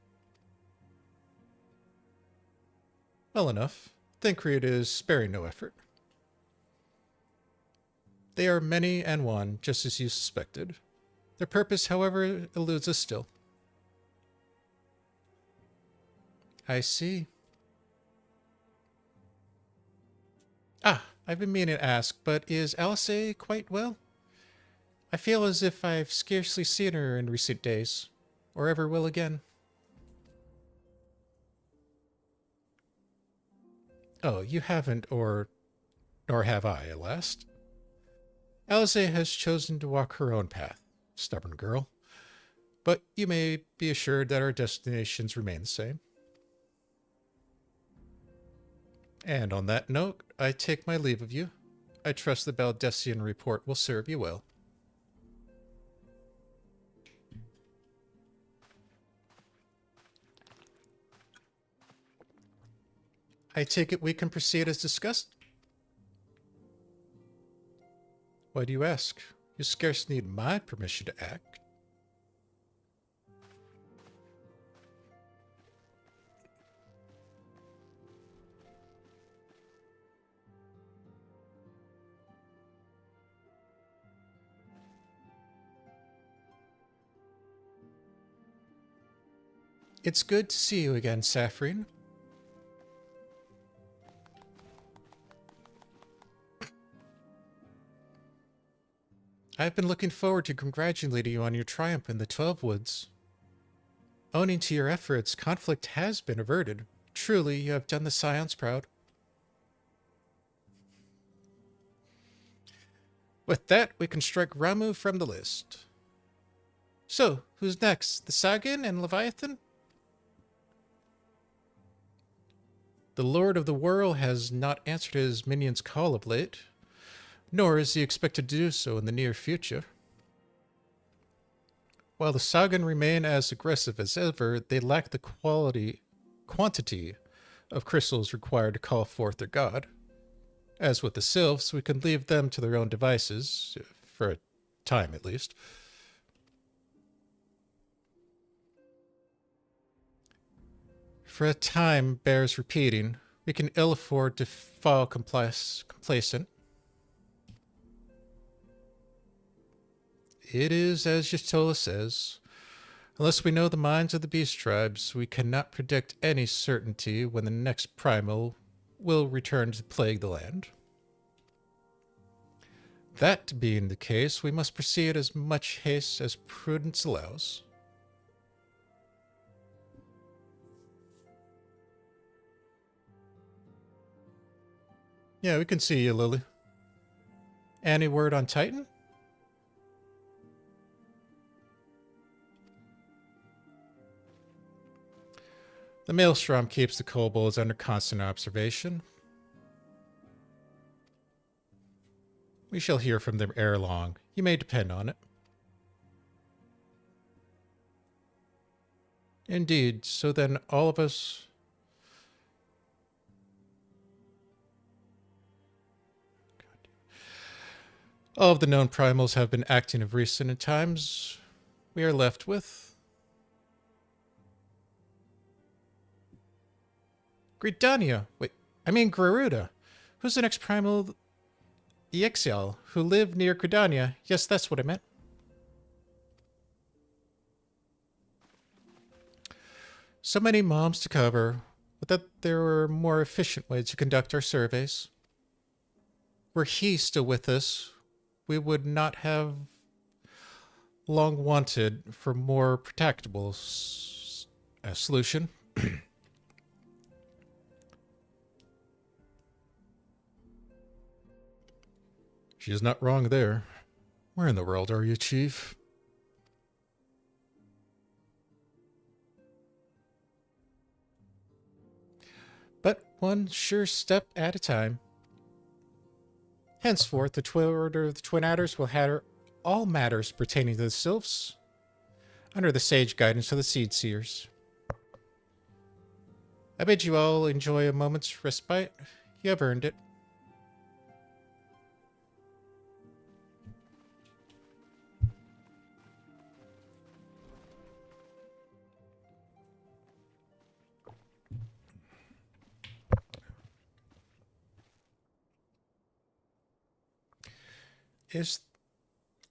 Well enough. Thancred is sparing no effort. They are many and one, just as you suspected. Their purpose, however, eludes us still. I see. I've been meaning to ask, but is Alice quite well? I feel as if I've scarcely seen her in recent days, or ever will again. Oh, you haven't, nor have I, at last. Alice has chosen to walk her own path, stubborn girl. But you may be assured that our destinations remain the same. And on that note, I take my leave of you. I trust the Baldessian report will serve you well. I take it we can proceed as discussed? Why do you ask? You scarce need my permission to act. It's good to see you again, Saphrine. I've been looking forward to congratulating you on your triumph in the 12 Woods. Owing to your efforts, conflict has been averted. Truly, you have done the Scions proud. With that, we can strike Ramu from the list. So, who's next? The Sagan and Leviathan? The Lord of the Whirl has not answered his minion's call of late, nor is he expected to do so in the near future. While the Sagan remain as aggressive as ever, they lack the quantity of crystals required to call forth their god. As with the Sylphs, we can leave them to their own devices, for a time at least. For a time bears repeating. We can ill afford to fall complacent. It is as Yatola says. Unless we know the minds of the beast tribes, we cannot predict any certainty when the next primal will return to plague the land. That being the case, we must proceed as much haste as prudence allows. Yeah, we can see you, Lily. Any word on Titan? The Maelstrom keeps the kobolds under constant observation. We shall hear from them ere long. You may depend on it. Indeed, so then all of us... All of the known primals have been acting of recent times. We are left with... Gridania. Garuda. Who's the next primal? Exial, who lived near Gridania. Yes, that's what I meant. So many moms to cover, but that there were more efficient ways to conduct our surveys. Were he still with us, we would not have long wanted for more practicable solution. She is not wrong there. Where in the world are you, Chief? but one sure step at a time. Henceforth, the Order of the Twin Adders will handle all matters pertaining to the Sylphs under the sage guidance of the Seed Seers. I bid you all enjoy a moment's respite. You have earned it.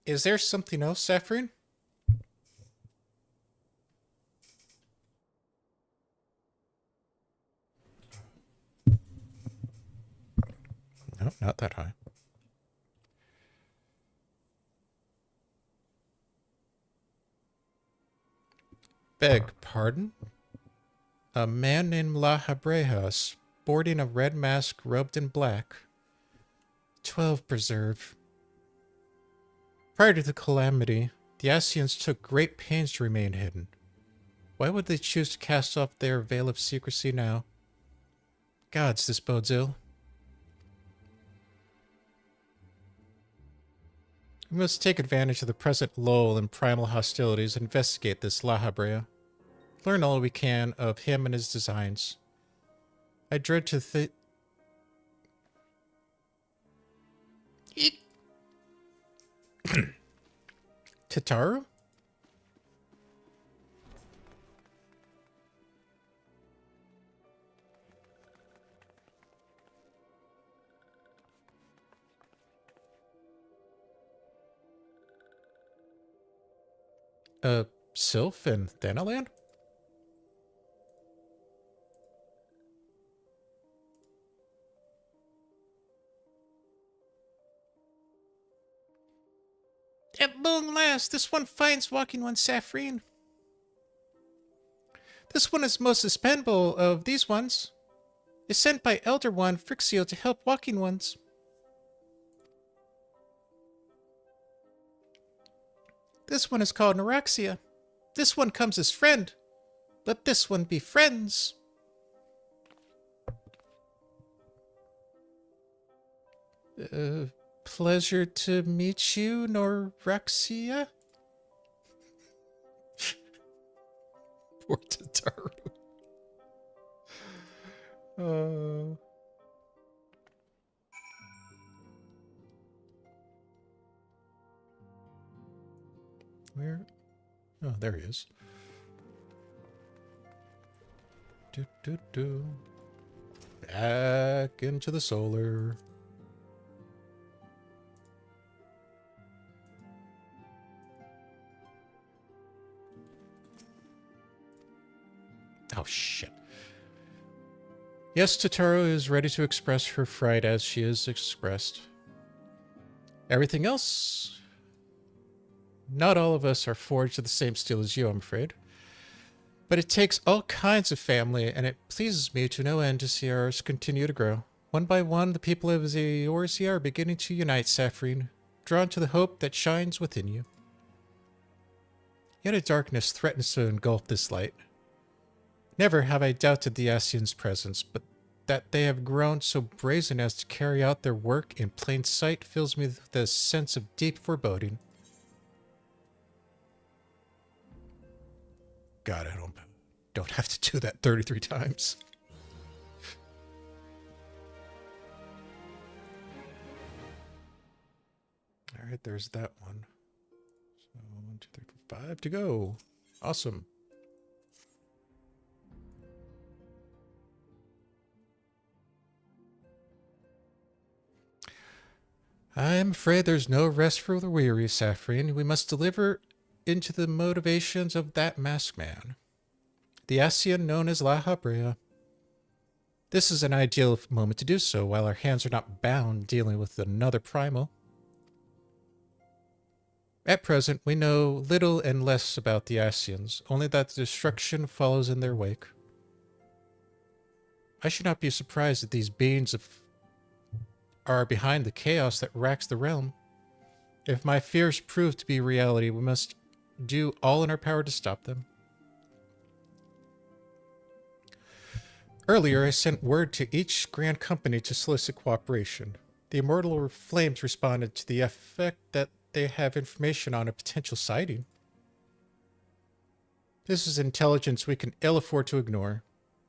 Is there something else, Saphrine? No, not that high. Beg pardon? A man named La Habreja, sporting a red mask robed in black. 12 preserve. Prior to the calamity, the Ascians took great pains to remain hidden. Why would they choose to cast off their veil of secrecy now? Gods, this bodes ill. We must take advantage of the present lull in primal hostilities and investigate this La Habrea. Learn all we can of him and his designs. I dread to think... Tataru? Sylph and Thanalan? At long last, this one finds walking one, Saphrine. This one is most expendable of these ones. Is sent by Elder One Frixio to help walking ones. This one is called Neuraxia. This one comes as friend. Let this one be friends. Pleasure to meet you, Neuraxia. Poor Tataru. Where? Oh, there he is. Back into the solar. Oh, shit. Yes, Tataru is ready to express her fright as she is expressed. Everything else? Not all of us are forged of the same steel as you, I'm afraid. But it takes all kinds of family, and it pleases me to no end to see ours continue to grow. One by one, the people of Eorzea are beginning to unite, Saphrine, drawn to the hope that shines within you. Yet a darkness threatens to engulf this light. Never have I doubted the Ascians' presence, but that they have grown so brazen as to carry out their work in plain sight fills me with a sense of deep foreboding. God, I don't have to do that 33 times. All right, there's that one. So 1, 2, 3, 4, 5 to go. Awesome. I'm afraid there's no rest for the weary, Saphrine. We must deliver into the motivations of that masked man, the Ascian known as La Habrea. This is an ideal moment to do so, while our hands are not bound dealing with another primal. At present, we know little and less about the Ascians, only that the destruction follows in their wake. I should not be surprised that these beings are behind the chaos that racks the realm. If my fears prove to be reality, we must do all in our power to stop them. Earlier, I sent word to each Grand Company to solicit cooperation. The Immortal Flames responded to the effect that they have information on a potential sighting. This is intelligence we can ill afford to ignore.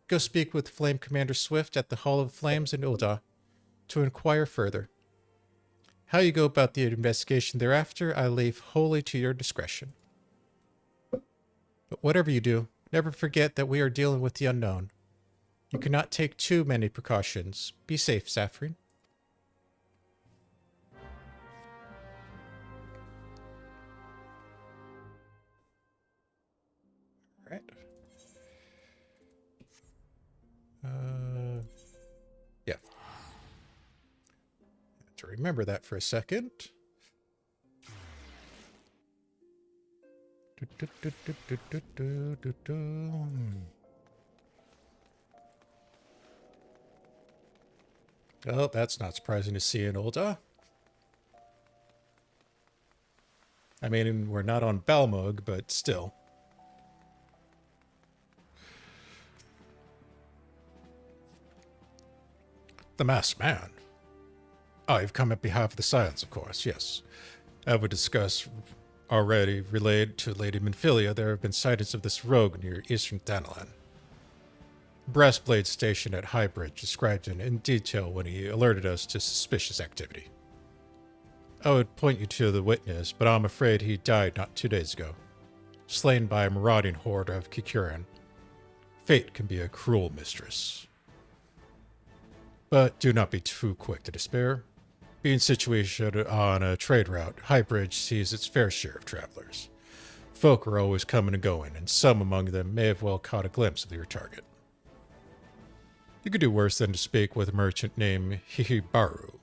Go speak with Flame Commander Swift at the Hall of Flames in Ul'dah to inquire further. How you go about the investigation thereafter, I leave wholly to your discretion. But whatever you do, never forget that we are dealing with the unknown. You cannot take too many precautions. Be safe, Saphrine. All right. Yeah. Have to remember that for a second. Oh, that's not surprising to see in Ul'dah. I mean, we're not on Balmog, but still. The Masked Man. Oh, you've come on behalf of the Silence, of course, yes. As we discussed already, relayed to Lady Minfilia, there have been sightings of this rogue near eastern Thanalan. Breastblade station at Highbridge described it in detail when he alerted us to suspicious activity. I would point you to the witness, but I'm afraid he died not 2 days ago, slain by a marauding horde of Kikuran. Fate can be a cruel mistress. But do not be too quick to despair. Being situated on a trade route, Highbridge sees its fair share of travelers. Folk are always coming and going, and some among them may have well caught a glimpse of your target. You could do worse than to speak with a merchant named Hihibaru.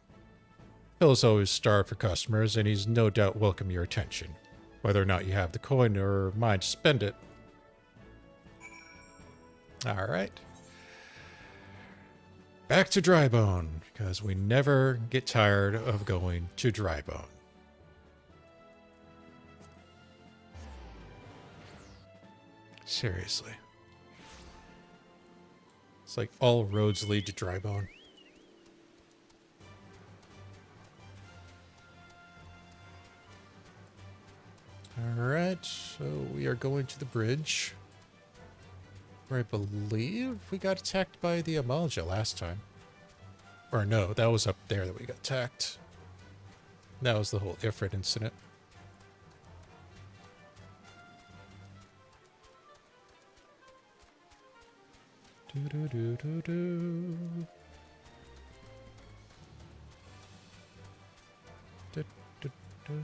Phil's always starved for customers, and he's no doubt welcome your attention, whether or not you have the coin or mind to spend it. All right. Back to Drybone, because we never get tired of going to Drybone. Seriously. It's like all roads lead to Drybone. Alright, so we are going to the bridge. Where I believe we got attacked by the Amalja last time. Or no, that was up there that we got attacked. That was the whole Ifrit incident. Do-do-do-do-do. Do-do-do.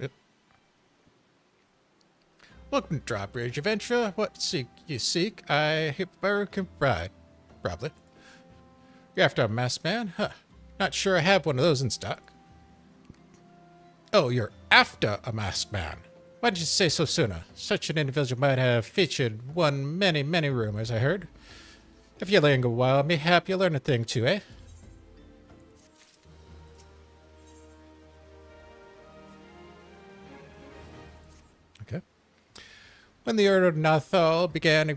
Yep. Welcome to Drawbridge Adventure. What you seek? I Highbridge can provide. Probably. You're after a masked man? Huh. Not sure I have one of those in stock. Oh, you're after a masked man. Why did you say so sooner? Such an individual might have featured one many rumors, I heard. If you linger a while, mayhap you'll learn a thing too, eh? Okay. When the Earl of Nathal began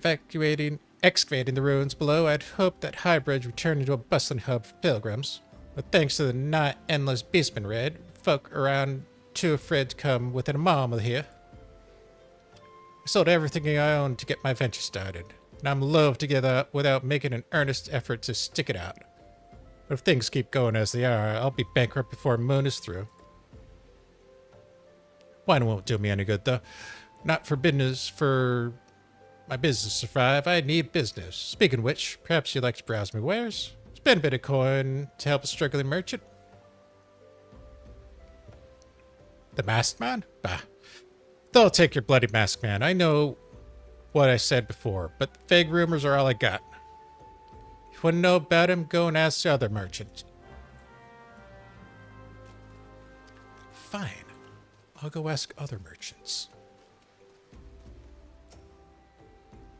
excavating the ruins below, I'd hoped that Highbridge would turn into a bustling hub for pilgrims. But thanks to the not endless beastman raid, folk around too afraid to come within a mile of here. I sold everything I owned to get my venture started, and I'm loath to give up without making an earnest effort to stick it out. But if things keep going as they are, I'll be bankrupt before Moon is through. Wine won't do me any good, though. Not for my business to survive. I need business. Speaking of which, perhaps you'd like to browse my wares? Spend a bit of coin to help a struggling merchant. The Masked Man? Bah. They'll take your bloody Masked Man. I know what I said before, but the vague rumors are all I got. If you want to know about him, go and ask the other merchants. Fine. I'll go ask other merchants.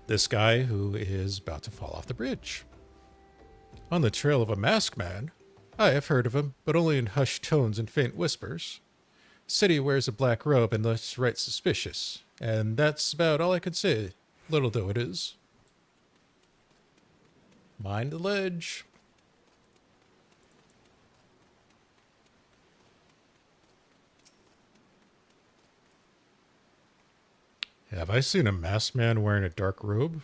This guy who is about to fall off the bridge. On the trail of a masked man. I have heard of him, but only in hushed tones and faint whispers. City wears a black robe and looks right suspicious. And that's about all I can say, little though it is. Mind the ledge. Have I seen a masked man wearing a dark robe?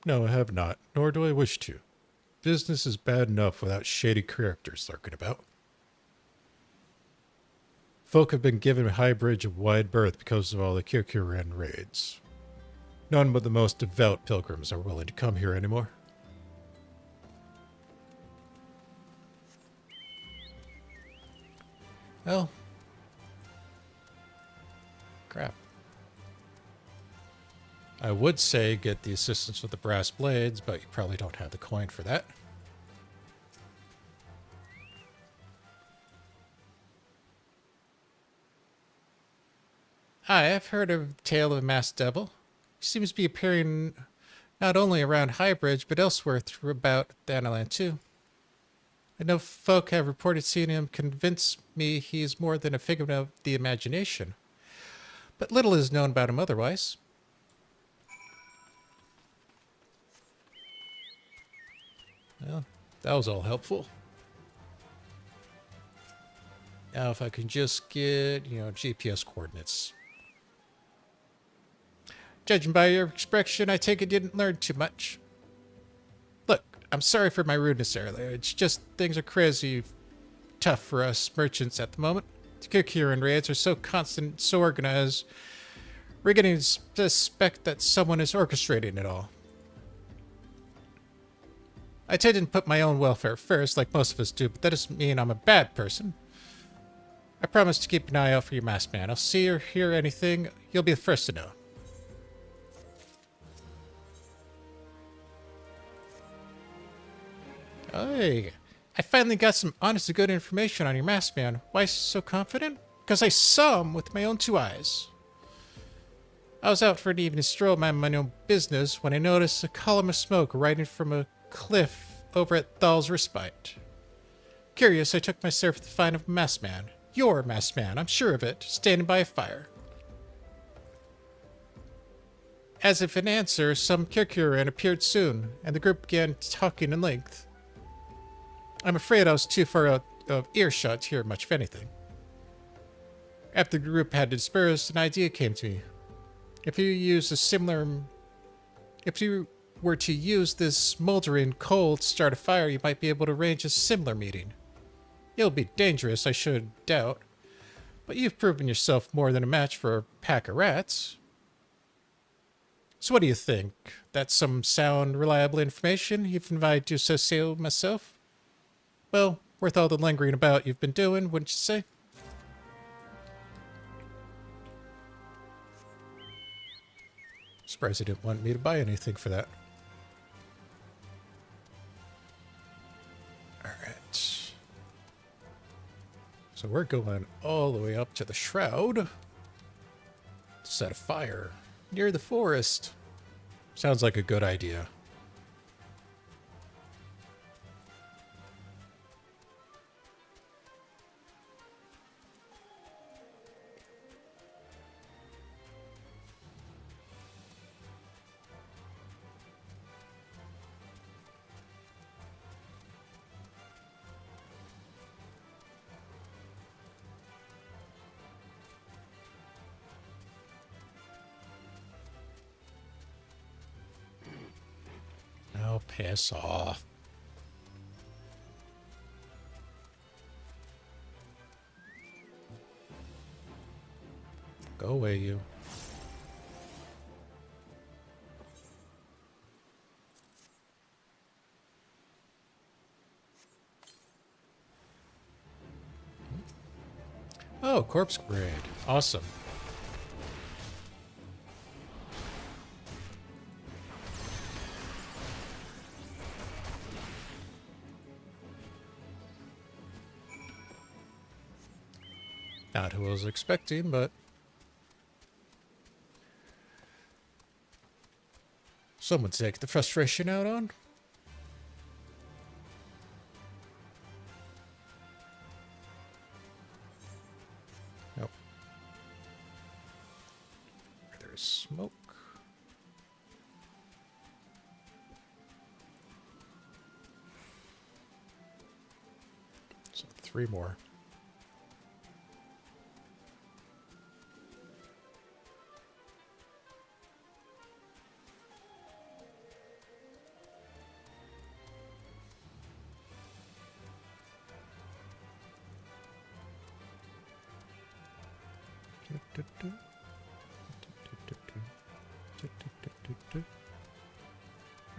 No, I have not, nor do I wish to. Business is bad enough without shady characters lurking about. Folk have been given Highbridge a wide berth because of all the Kirkuran raids. None but the most devout pilgrims are willing to come here anymore. Well, crap. I would say get the assistance with the brass blades, but you probably don't have the coin for that. I have heard of the tale of a masked devil. He seems to be appearing not only around Highbridge, but elsewhere throughout Danaland too. I know folk have reported seeing him convince me he is more than a figment of the imagination. But little is known about him otherwise. Well, that was all helpful. Now if I can just get, GPS coordinates. Judging by your expression, I take it you didn't learn too much. Look, I'm sorry for my rudeness earlier. It's just things are crazy tough for us merchants at the moment. The Kirkuran raids are so constant, so organized. We're getting to suspect that someone is orchestrating it all. I tend to put my own welfare first, like most of us do, but that doesn't mean I'm a bad person. I promise to keep an eye out for your masked man. I'll see or hear anything, you'll be the first to know. Hey, I finally got some honest to good information on your masked man. Why so confident? Because I saw him with my own two eyes. I was out for an evening stroll minding my own business when I noticed a column of smoke rising from a cliff over at Thal's Respite. Curious, I took myself to find a masked man. Your masked man, I'm sure of it, standing by a fire. As if in answer, some Kirkuran appeared soon, and the group began talking in length. I'm afraid I was too far out of earshot to hear much of anything. After the group had dispersed, an idea came to me. If you were to use this smoldering coal to start a fire, you might be able to arrange a similar meeting. It'll be dangerous, I should doubt, but you've proven yourself more than a match for a pack of rats. So what do you think? That's some sound, reliable information, even if I do so say myself? Well, worth all the lingering about you've been doing, wouldn't you say? Surprised he didn't want me to buy anything for that. Alright. So we're going all the way up to the shroud to set a fire near the forest. Sounds like a good idea. Oh, piss off. Go away, you. Oh, corpse grade. Awesome. Not who I was expecting, but someone take the frustration out on. Nope. There's smoke. So 3 more.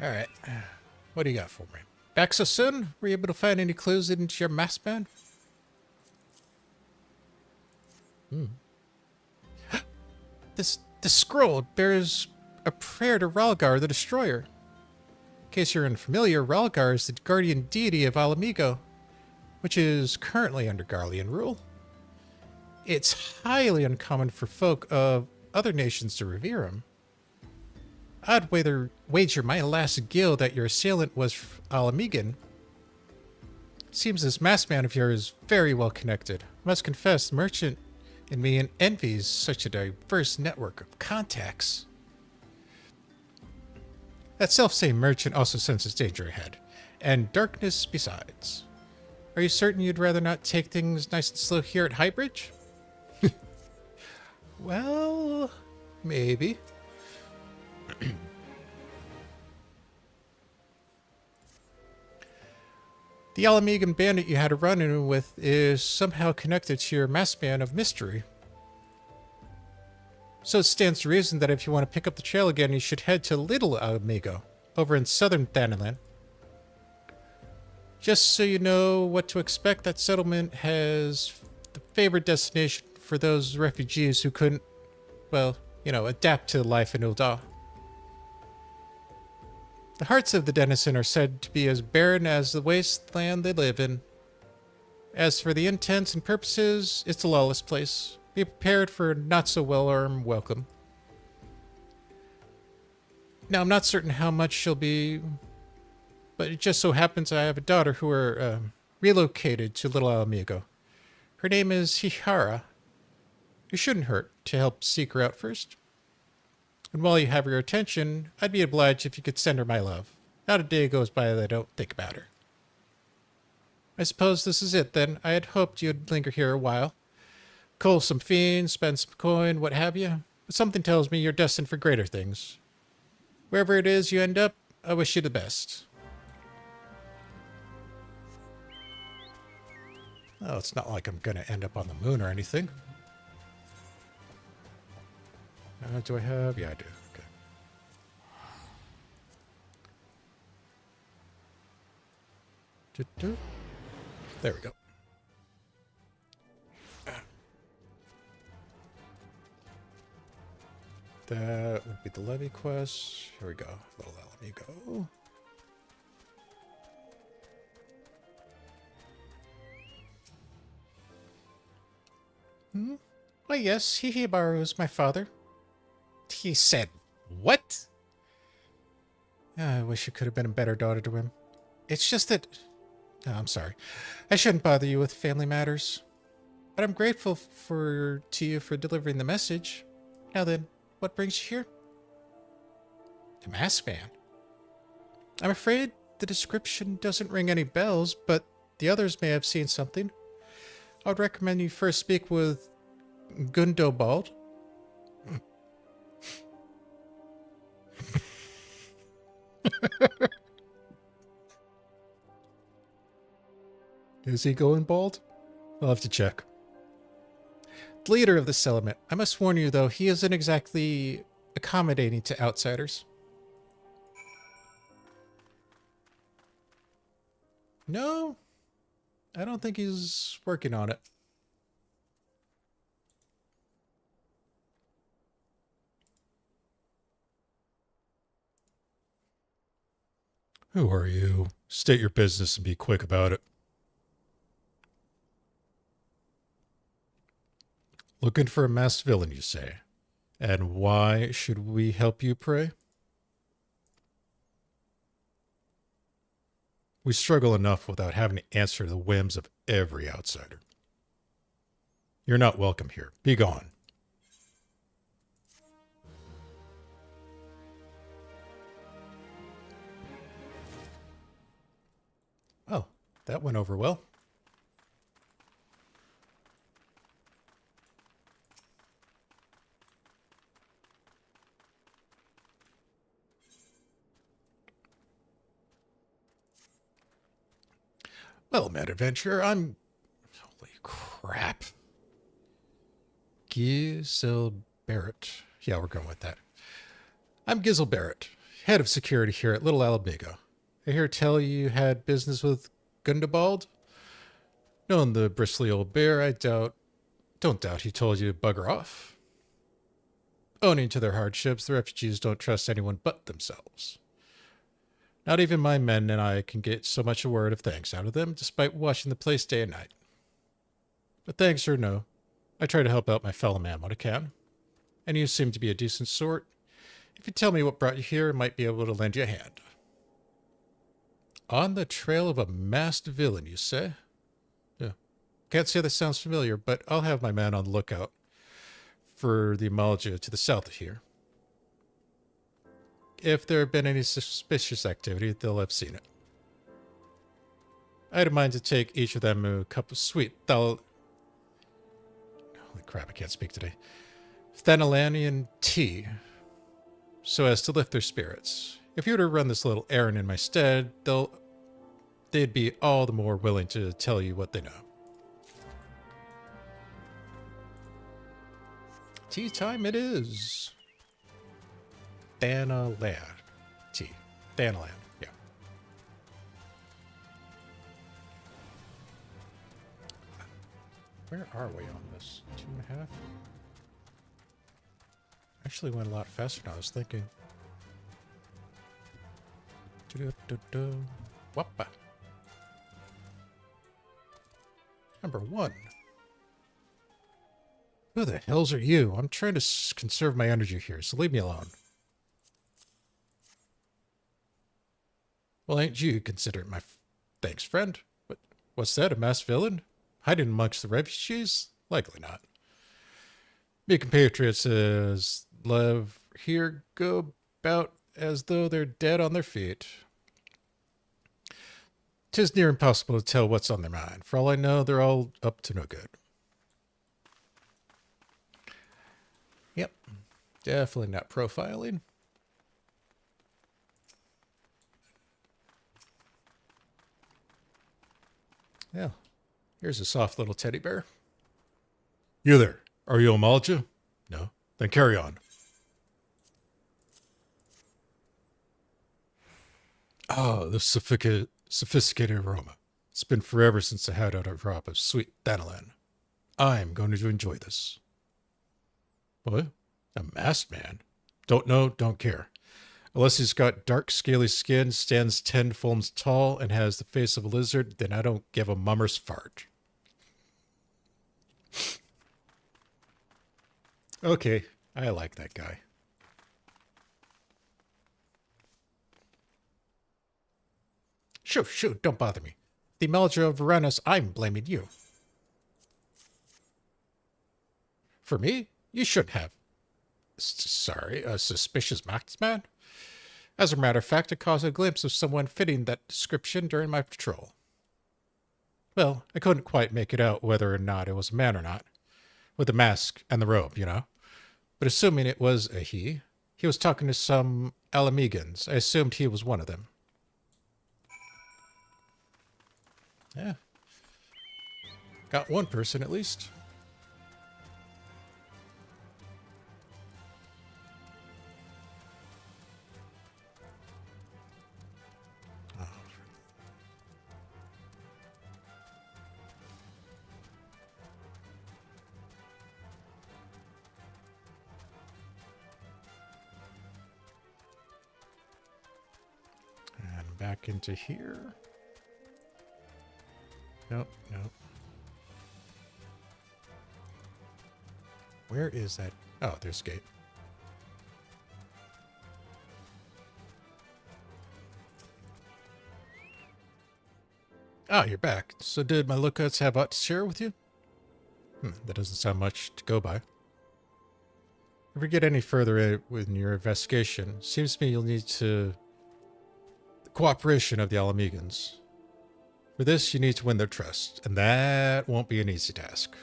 All right. What do you got for me? Back so soon? Were you able to find any clues into your mask band? This scroll bears a prayer to Ralgar the Destroyer. In case you're unfamiliar, Ralgar is the guardian deity of Ala Mhigo, which is currently under Garlean rule. It's highly uncommon for folk of other nations to revere him. I'd wager my last guild that your assailant was Ala Mhigan. Seems this masked man of yours is very well connected. I must confess, the merchant in me envies such a diverse network of contacts. That self-same merchant also senses danger ahead, and darkness besides. Are you certain you'd rather not take things nice and slow here at Highbridge? Well, maybe. The Ala Mhigan bandit you had a run-in with is somehow connected to your masked band of mystery. So it stands to reason that if you want to pick up the trail again, you should head to Little Ala Mhigo, over in southern Thanalan. Just so you know what to expect, that settlement has the favored destination for those refugees who couldn't, well, adapt to life in Ul'dah. The hearts of the denizen are said to be as barren as the wasteland they live in. As for the intents and purposes, it's a lawless place. Be prepared for a not-so-well-armed welcome. Now, I'm not certain how much she'll be, but it just so happens I have a daughter who are relocated to Little Ala Mhigo. Her name is Hihara. It shouldn't hurt to help seek her out first. And while you have her attention, I'd be obliged if you could send her my love. Not a day goes by that I don't think about her. I suppose this is it, then. I had hoped you'd linger here a while. Cull some fiends, spend some coin, what have you. But something tells me you're destined for greater things. Wherever it is you end up, I wish you the best. Oh, it's not like I'm going to end up on the moon or anything. Do I have? Yeah, I do. Okay. There we go. That would be the levy quest. Here we go. Little Ala Mhigo. Why, yes, Hihibaru is my father. He said, what? I wish you could have been a better daughter to him. It's just that... Oh, I'm sorry. I shouldn't bother you with family matters. But I'm grateful to you for delivering the message. Now then, what brings you here? The masked man. I'm afraid the description doesn't ring any bells, but the others may have seen something. I would recommend you first speak with Gundobald. Is he going bald? I'll have to check. The leader of the settlement. I must warn you, though, he isn't exactly accommodating to outsiders. No, I don't think he's working on it. Who are you? State your business and be quick about it. Looking for a masked villain, you say? And why should we help you, pray? We struggle enough without having to answer to the whims of every outsider. You're not welcome here. Be gone. Oh, that went over well. Well, Mad Adventure, I'm... Holy crap. Gizel Barrett. Yeah, we're going with that. I'm Gizel Barrett, head of security here at Little Ala Mhigo. I hear tell you had business with Gundabald? Knowing the bristly old bear, I don't doubt he told you to bugger off. Owing to their hardships, the refugees don't trust anyone but themselves. Not even my men and I can get so much a word of thanks out of them, despite watching the place day and night. But thanks or no, I try to help out my fellow man when I can. And you seem to be a decent sort. If you tell me what brought you here, I might be able to lend you a hand. On the trail of a masked villain, you say? Yeah. Can't say that sounds familiar, but I'll have my man on the lookout for the Amalja to the south of here. If there have been any suspicious activity, they'll have seen it. I had in mind to take each of them a cup of sweet Holy crap, I can't speak today. Thanalanian tea, so as to lift their spirits. If you were to run this little errand in my stead, they'd be all the more willing to tell you what they know. Tea time it is. Thanalan tea. Thanalan, yeah. Where are we on this? 2.5? Actually went a lot faster than I was thinking. Wappa. Number 1. Who the hells are you? I'm trying to conserve my energy here, so leave me alone. Well, ain't you consider it my thanks, friend? What's that, a masked villain? Hiding amongst the refugees? Likely not. Me compatriots as live here go about as though they're dead on their feet. 'Tis near impossible to tell what's on their mind. For all I know, they're all up to no good. Yep. Definitely not profiling. Yeah. Here's a soft little teddy bear. You there. Are you Amalja? No. Then carry on. Oh, the sophisticated aroma. It's been forever since I had out a drop of sweet Thanalan. I'm going to enjoy this. What? A masked man? Don't know, don't care. Unless he's got dark, scaly skin, stands 10 fulms tall, and has the face of a lizard, then I don't give a mummer's fart. Okay, I like that guy. Shoo, don't bother me. The Amalja of Varanus, I'm blaming you. For me? You shouldn't have. Sorry, a suspicious marksman? As a matter of fact, I caught a glimpse of someone fitting that description during my patrol. Well, I couldn't quite make it out whether or not it was a man or not. With the mask and the robe, you know. But assuming it was a he was talking to some Ala Mhigans. I assumed he was one of them. Yeah. Got one person at least. Back into here. Nope. Where is that? Oh, there's the gate. Oh, you're back. So did my lookouts have aught to share with you? That doesn't sound much to go by. If we get any further with your investigation, seems to me you'll need the cooperation of the Ala Mhigans. For this, you need to win their trust, and that won't be an easy task.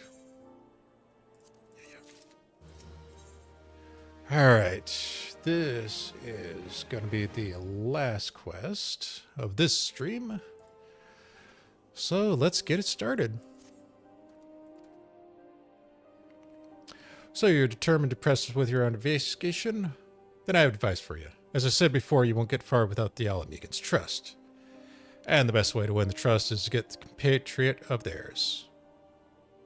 Alright, this is going to be the last quest of this stream. So let's get it started. So you're determined to press with your own investigation? Then I have advice for you. As I said before, you won't get far without the Ala Mhigans' trust. And the best way to win the trust is to get the compatriot of theirs.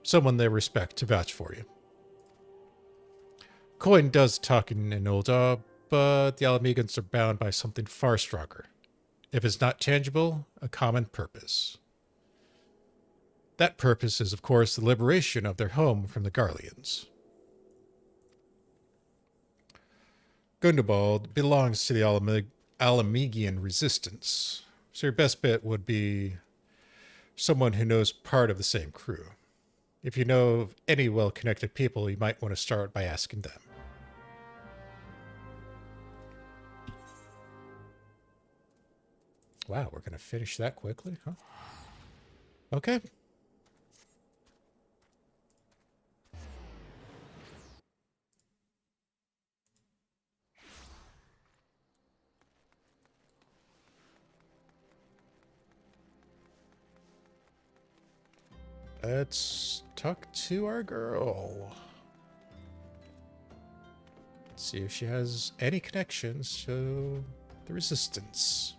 Someone they respect to vouch for you. Coin does talking in Ul'dah, but the Ala Mhigans are bound by something far stronger. If it's not tangible, a common purpose. That purpose is, of course, the liberation of their home from the Garleans. Gundobald belongs to the Ala Mhigian resistance, so your best bet would be someone who knows part of the same crew. If you know of any well-connected people, you might want to start by asking them. Wow, we're going to finish that quickly, huh? Okay. Let's talk to our girl. Let's see if she has any connections to the resistance.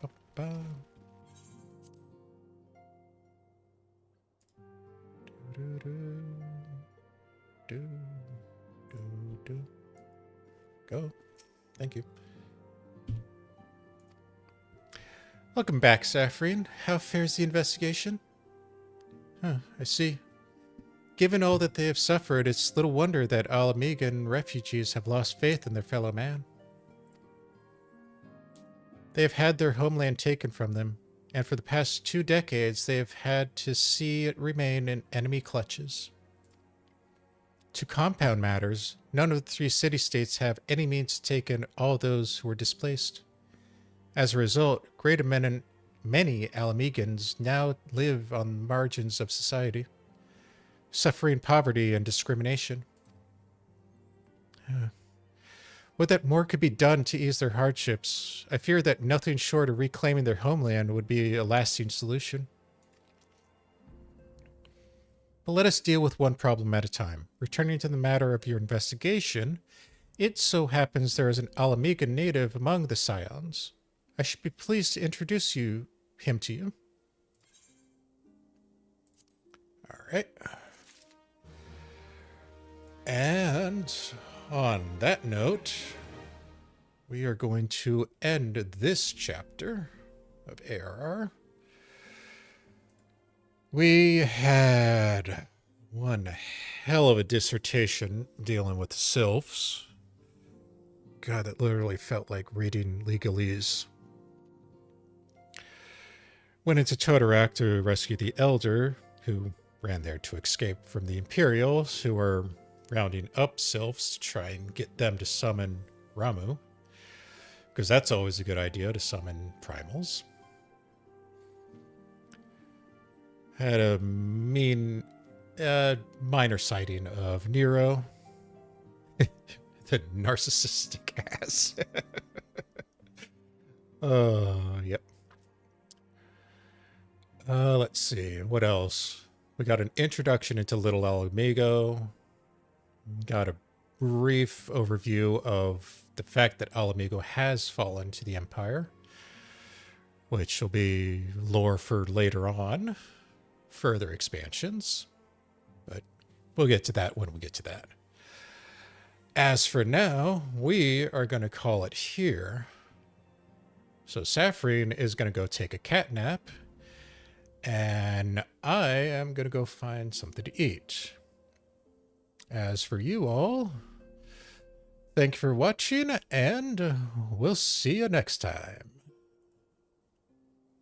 Ba-ba. Do-do-do. Go. Thank you. Welcome back, Saphrine. How fares the investigation? I see. Given all that they have suffered, it's little wonder that Ala Mhigan refugees have lost faith in their fellow man. They have had their homeland taken from them, and for the past 2 decades they have had to see it remain in enemy clutches. To compound matters, none of the 3 city-states have any means to take in all those who were displaced. As a result, many Ala Mhigans now live on the margins of society, suffering poverty and discrimination. Would that more could be done to ease their hardships, I fear that nothing short of reclaiming their homeland would be a lasting solution. But let us deal with one problem at a time. Returning to the matter of your investigation, it so happens there is an Ala Mhigan native among the Scions. I should be pleased to introduce him to you. All right. And on that note, we are going to end this chapter of ARR. We had one hell of a dissertation dealing with the Sylphs. God, that literally felt like reading legalese. Went into Toto-Rak to rescue the Elder, who ran there to escape from the Imperials, who were rounding up Sylphs to try and get them to summon Ramuh. Because that's always a good idea, to summon primals. Had a mean, minor sighting of Nero. The narcissistic ass. Yep. Let's see, what else? We got an introduction into Little Ala Mhigo. Got a brief overview of the fact that Ala Mhigo has fallen to the Empire, which will be lore for later on. Further expansions, but we'll get to that when we get to that. As for now, we are going to call it here. So Saphrine is going to go take a cat nap, and I am going to go find something to eat. As for you all, thank you for watching, and we'll see you next time.